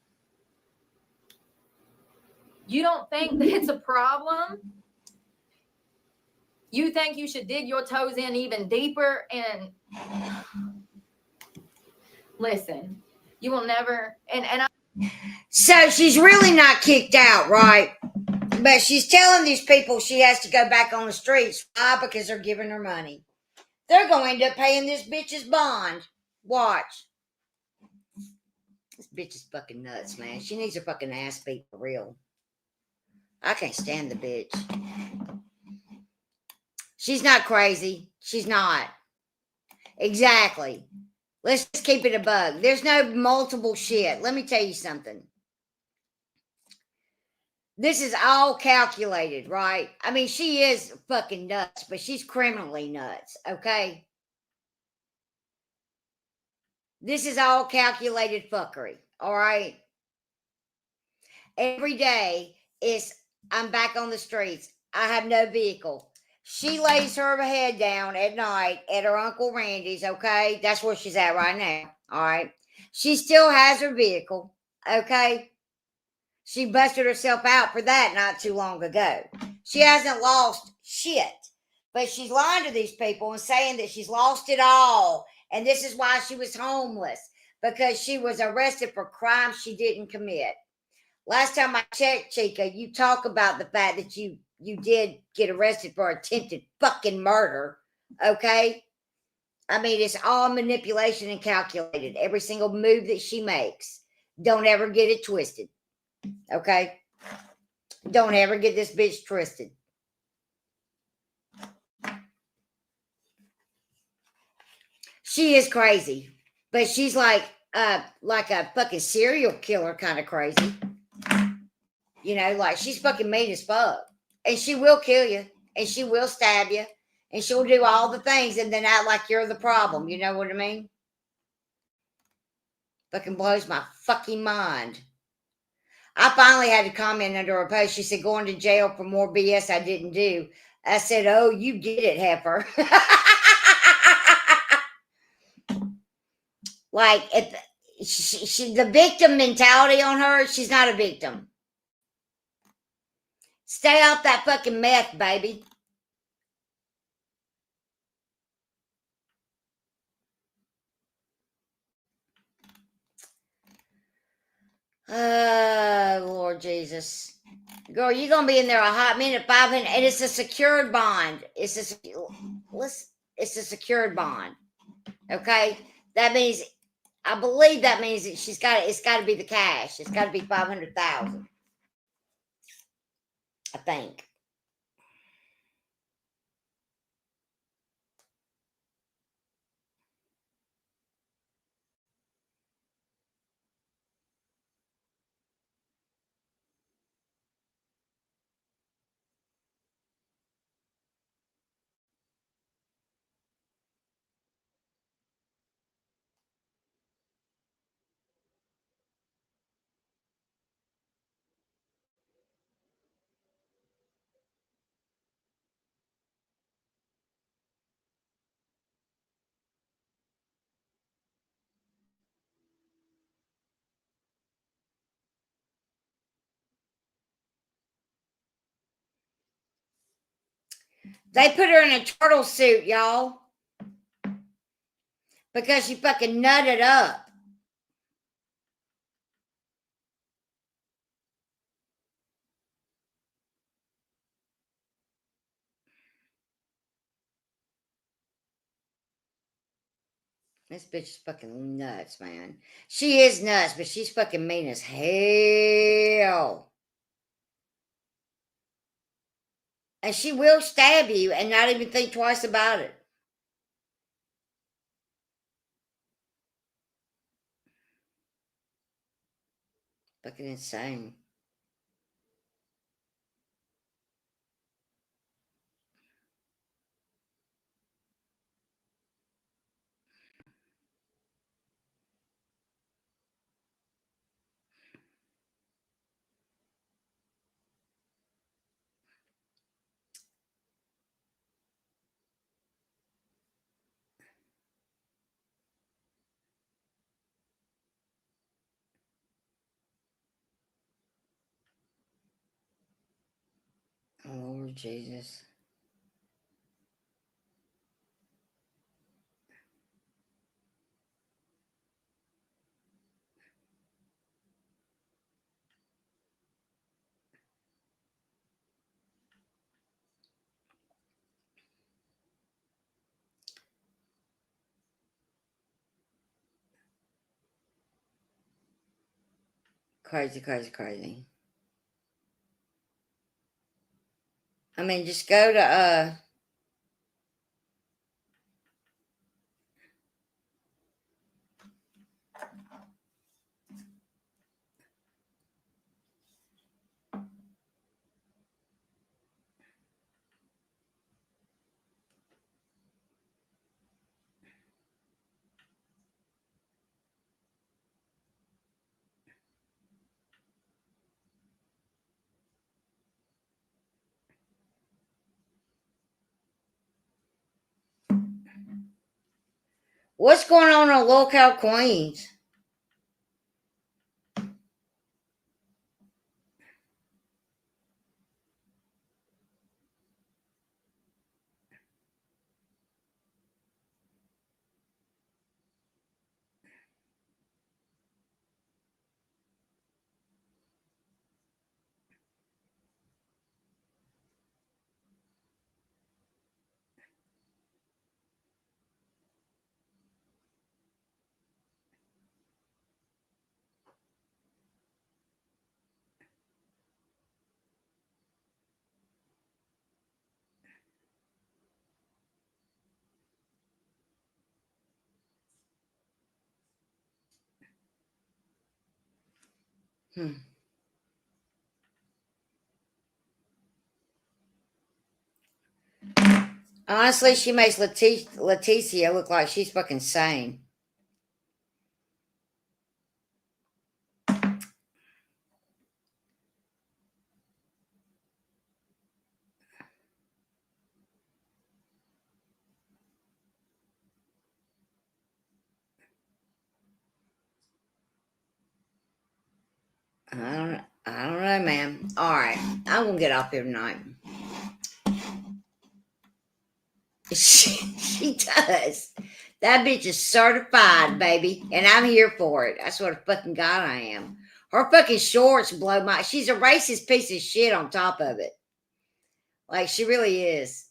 You don't think that it's a problem? You think you should dig your toes in even deeper and listen, you will never, So she's really not kicked out, right? But she's telling these people she has to go back on the streets. Why? Because they're giving her money. They're going to end up paying this bitch's bond. Watch. This bitch is fucking nuts, man. She needs her fucking ass beat for real. I can't stand the bitch. She's not crazy. She's not. Exactly. Let's just keep it a bug. There's no multiple shit. Let me tell you something. This is all calculated, right? I mean, she is fucking nuts, but she's criminally nuts, okay? This is all calculated fuckery. All right. Every day is I'm back on the streets. I have no vehicle. She lays her head down at night at her Uncle Randy's, okay? That's where she's at right now. All right. She still has her vehicle, okay? She busted herself out for that not too long ago. She hasn't lost shit. But she's lying to these people and saying that she's lost it all. And this is why she was homeless. Because she was arrested for crimes she didn't commit. Last time I checked, Chica, you talk about the fact that you did get arrested for attempted fucking murder. Okay? I mean, it's all manipulation and calculated. Every single move that she makes. Don't ever get it twisted. Okay? Don't ever get this bitch twisted. She is crazy. But she's like a fucking serial killer kind of crazy. You know, like she's fucking mean as fuck. And she will kill you. And she will stab you. And she'll do all the things and then act like you're the problem. You know what I mean? Fucking blows my fucking mind. I finally had to comment under her post. She said, going to jail for more BS I didn't do. I said, oh, you did it, heifer. Like, if the victim mentality on her, she's not a victim. Stay off that fucking meth, baby. Oh, Lord Jesus. Girl, you're going to be in there a hot minute, 500, and it's a secured bond. It's a secured bond. Okay? That means, I believe that means that it's got to be the cash. It's got to be 500,000. I think. They put her in a turtle suit, y'all. Because she fucking nutted up. This bitch is fucking nuts, man. She is nuts, but she's fucking mean as hell. And she will stab you and not even think twice about it. Fucking insane. Oh, Lord Jesus. Crazy, crazy, crazy. I mean, just go to, What's going on Lookout Queens? Honestly, she makes Leticia look like she's fucking sane. I don't know, man. All right, I'm gonna get off here tonight. She does. That bitch is certified, baby, and I'm here for it. That's what a fucking god I am. Her fucking shorts blow my. She's a racist piece of shit on top of it. Like she really is.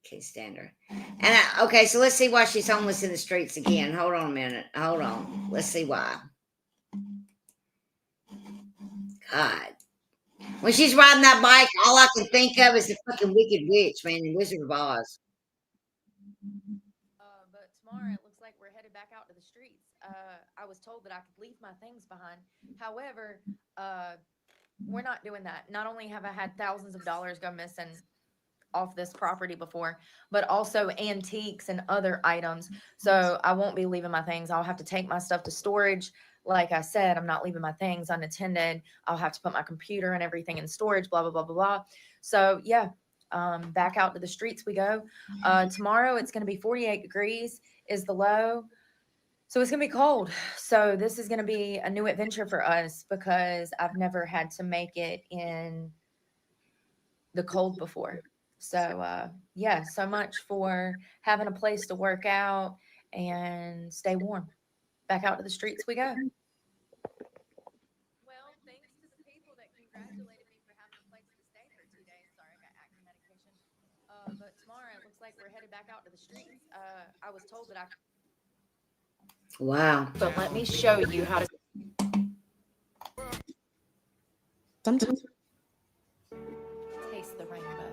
Can't stand her. And okay, so let's see why she's homeless in the streets again. Hold on a minute. Hold on. Let's see why. God. When she's riding that bike, all I can think of is the fucking Wicked Witch, man, the Wizard of Oz. But tomorrow it looks like we're headed back out to the streets. I was told that I could leave my things behind. However, we're not doing that. Not only have I had thousands of dollars go missing off this property before, but also antiques and other items. So I won't be leaving my things. I'll have to take my stuff to storage. Like I said, I'm not leaving my things unattended. I'll have to put my computer and everything in storage, blah, blah, blah, blah, blah. So yeah, back out to the streets we go. Tomorrow it's going to be 48 degrees is the low. So it's going to be cold. So this is going to be a new adventure for us because I've never had to make it in the cold before. So yeah, so much for having a place to work out and stay warm. Back out to the streets we go. Well, thanks to the people that congratulated me for having a place to stay for 2 days. Sorry, I got acne medication. But tomorrow it looks like we're headed back out to the streets. I was told that I. Wow. But let me show you how to. Sometimes. Taste the rainbow.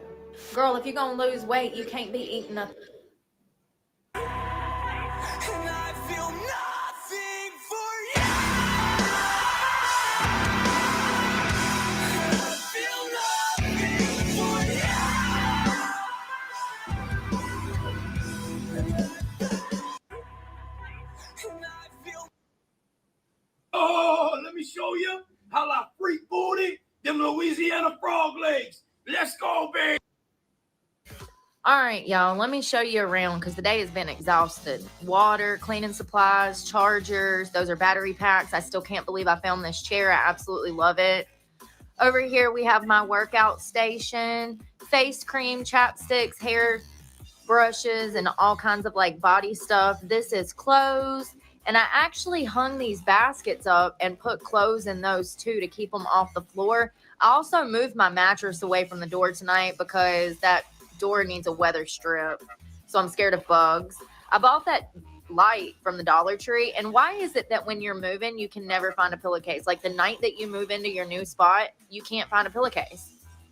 Girl, if you're going to lose weight, you can't be eating nothing. And I feel nothing for you. I feel nothing for you. And I feel. Oh, let me show you how I free booty them Louisiana frog legs. Let's go, baby. All right, y'all, let me show you around because the day has been exhausted. Water, cleaning supplies, chargers. Those are battery packs. I still can't believe I found this chair. I absolutely love it. Over here, we have my workout station, face cream, chapsticks, hair brushes, and all kinds of like body stuff. This is clothes. And I actually hung these baskets up and put clothes in those too to keep them off the floor. I also moved my mattress away from the door tonight because that door needs a weather strip. So I'm scared of bugs. I bought that light from the Dollar Tree. And why is it that when you're moving, you can never find a pillowcase? Like the night that you move into your new spot, you can't find a pillowcase.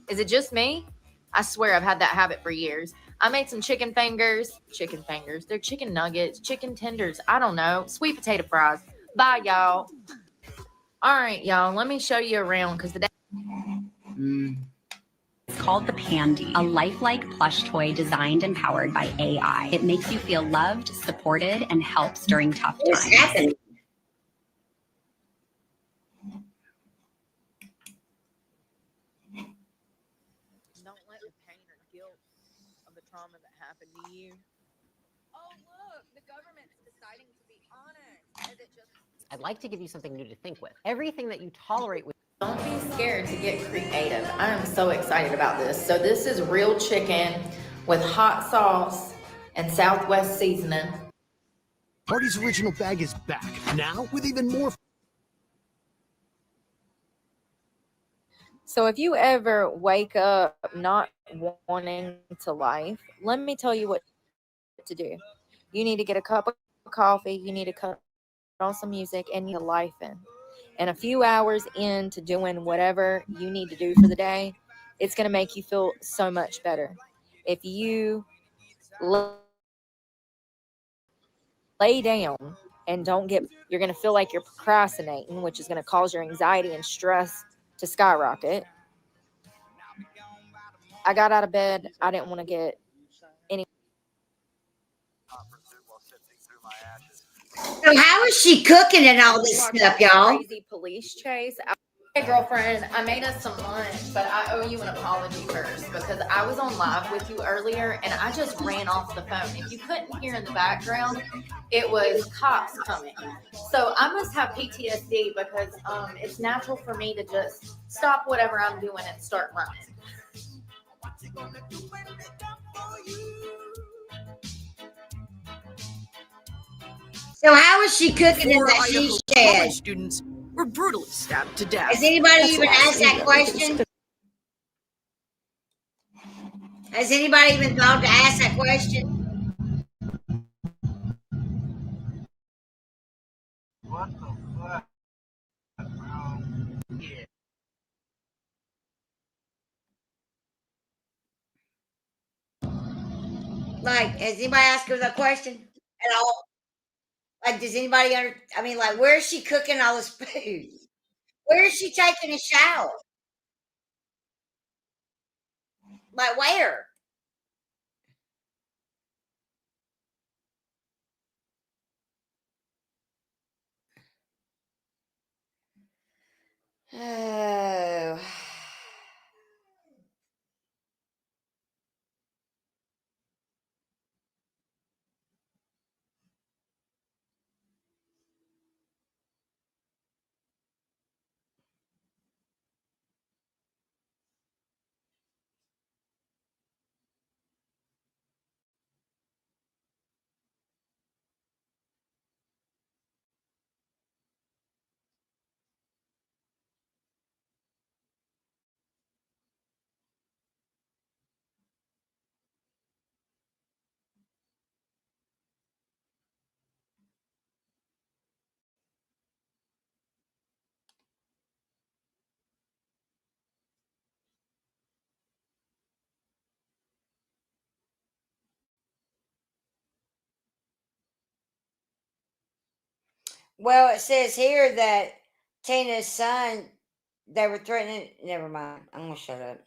Is it just me? I swear I've had that habit for years. I made some chicken fingers. They're chicken nuggets, chicken tenders. I don't know. Sweet potato fries. Bye, y'all. All right, y'all. Let me show you around because the day. It's called the Pandy, a lifelike plush toy designed and powered by AI. It makes you feel loved, supported, and helps during tough What's times. happening? Don't let the pain or guilt of the trauma that happened to you Oh, look, the government's deciding to be honest. Is it just I'd like to give you something new to think with. Everything that you tolerate with. Don't be scared to get creative. I am so excited about this. So this is real chicken with hot sauce and Southwest seasoning. Party's original bag is back, now with even more. So if you ever wake up not wanting to life, let me tell you what to do. You need to get a cup of coffee, you need to cut on some music, and you need to life in. And a few hours into doing whatever you need to do for the day, it's going to make you feel so much better. If you lay down and don't get, you're going to feel like you're procrastinating, which is going to cause your anxiety and stress to skyrocket. I got out of bed. I didn't want to get any. So how is she cooking and all this stuff, y'all? Crazy police chase. Hey girlfriend, I made us some lunch, but I owe you an apology first because I was on live with you earlier and I just ran off the phone. If you couldn't hear in the background, it was cops coming. So I must have PTSD because it's natural for me to just stop whatever I'm doing and start running. So how is she cooking in that she shed? Students were brutally stabbed to death. Has anybody even asked that question? Has anybody even thought to ask that question? What the fuck, bro? Yeah. Like, has anybody asked her that question at all? Like, does anybody I mean, like, where is she cooking all this food? Where is she taking a shower? Like, where? Oh. Well, it says here that Tina's son, they were threatening. Never mind. I'm going to shut up.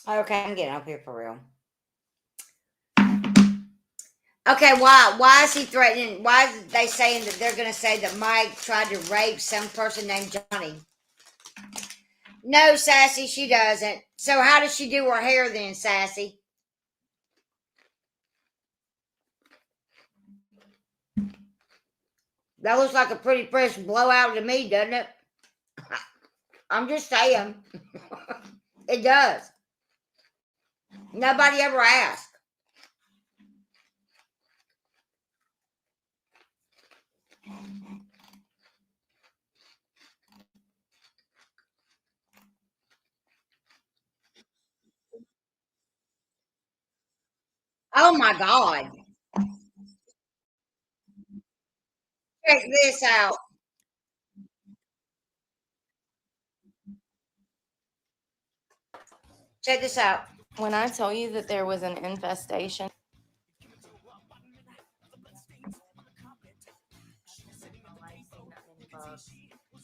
Okay, I'm getting up here for real. Okay, why is he threatening? Why is they saying that they're going to say that Mike tried to rape some person named Johnny? No, Sassy, she doesn't. So how does she do her hair then, Sassy? That looks like a pretty fresh blowout to me, doesn't it? I'm just saying. It does. Nobody ever asked. Oh my God. Check this out. Check this out. When I tell you that there was an infestation,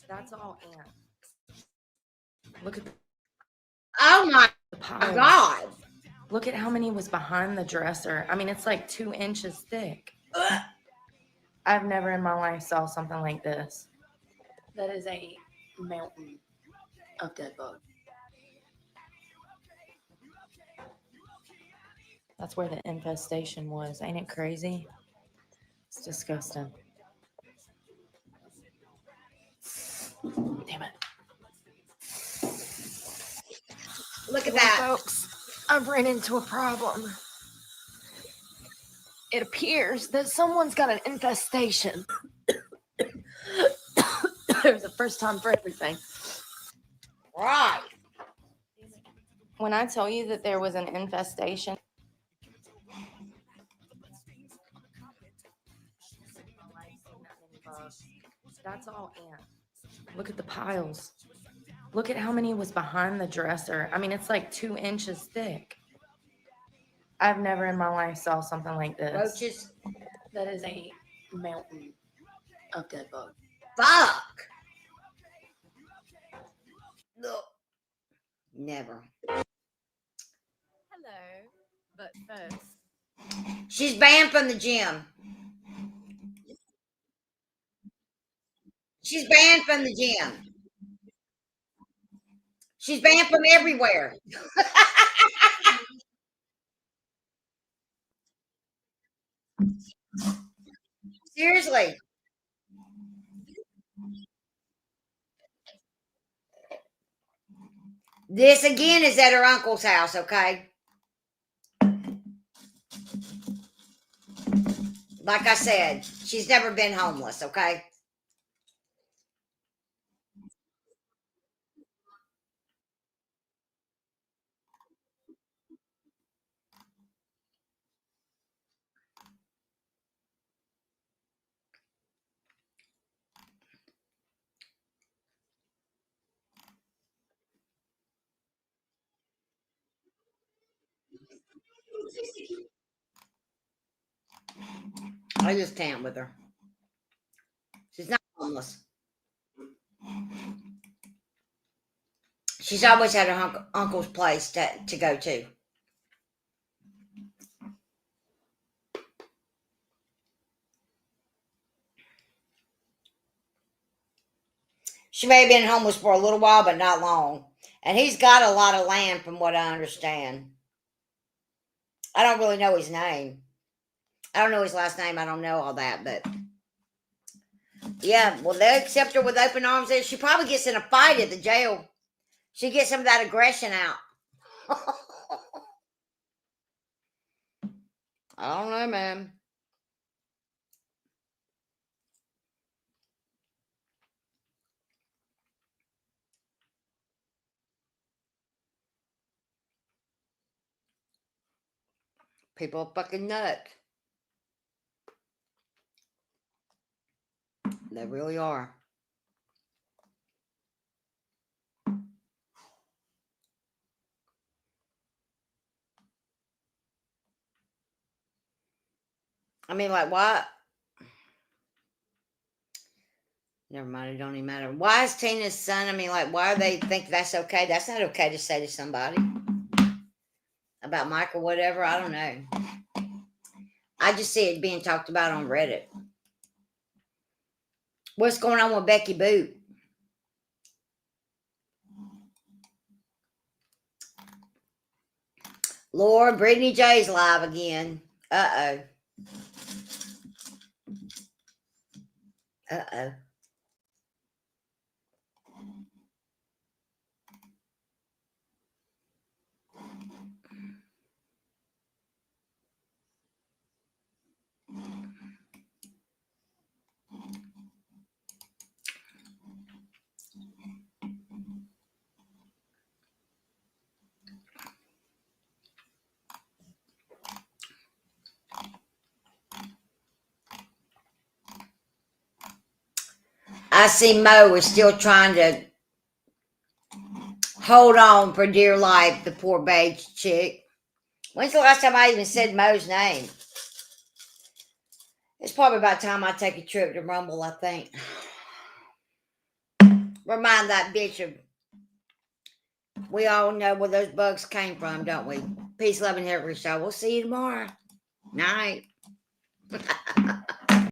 that's all ants. Look at Oh my the piles. God. Look at how many was behind the dresser. I mean, it's like 2 inches thick. I've never in my life saw something like this. That is a mountain of dead bugs. That's where the infestation was. Ain't it crazy? It's disgusting. Damn it. Look at Well, that. folks, I've ran into a problem. It appears that someone's got an infestation. There's a first time for everything. Right. When I tell you that there was an infestation, that's all ants. Look at the piles. Look at how many was behind the dresser. I mean, it's like 2 inches thick. I've never in my life saw something like this. Roaches. That is a mountain of dead bugs. Fuck. Look. Never. Hello. But first, She's banned from the gym. She's banned from the gym. She's banned from everywhere. Seriously. This again is at her uncle's house, okay? Like I said, she's never been homeless, okay? I just can't with her. She's not homeless. She's always had her uncle's place to go to. She may have been homeless for a little while, but not long. And he's got a lot of land from what I understand. I don't really know his name. I don't know his last name. I don't know all that, but yeah, well, they accept her with open arms. She probably gets in a fight at the jail. She gets some of that aggression out. I don't know, man. People are fucking nuts. They really are. I mean, like, why? Never mind, it don't even matter. Why is Tina's son? I mean, like, why do they think that's okay? That's not okay to say to somebody about Mike or whatever. I don't know. I just see it being talked about on Reddit. What's going on with Becky Boot? Lord, Brittany J's live again. Uh-oh. Uh-oh. I see Mo is still trying to hold on for dear life, the poor beige chick. When's the last time I even said Mo's name? It's probably about time I take a trip to Rumble, I think. Remind that bitch of, we all know where those bugs came from, don't we? Peace, love, and hair show. We'll see you tomorrow. Night.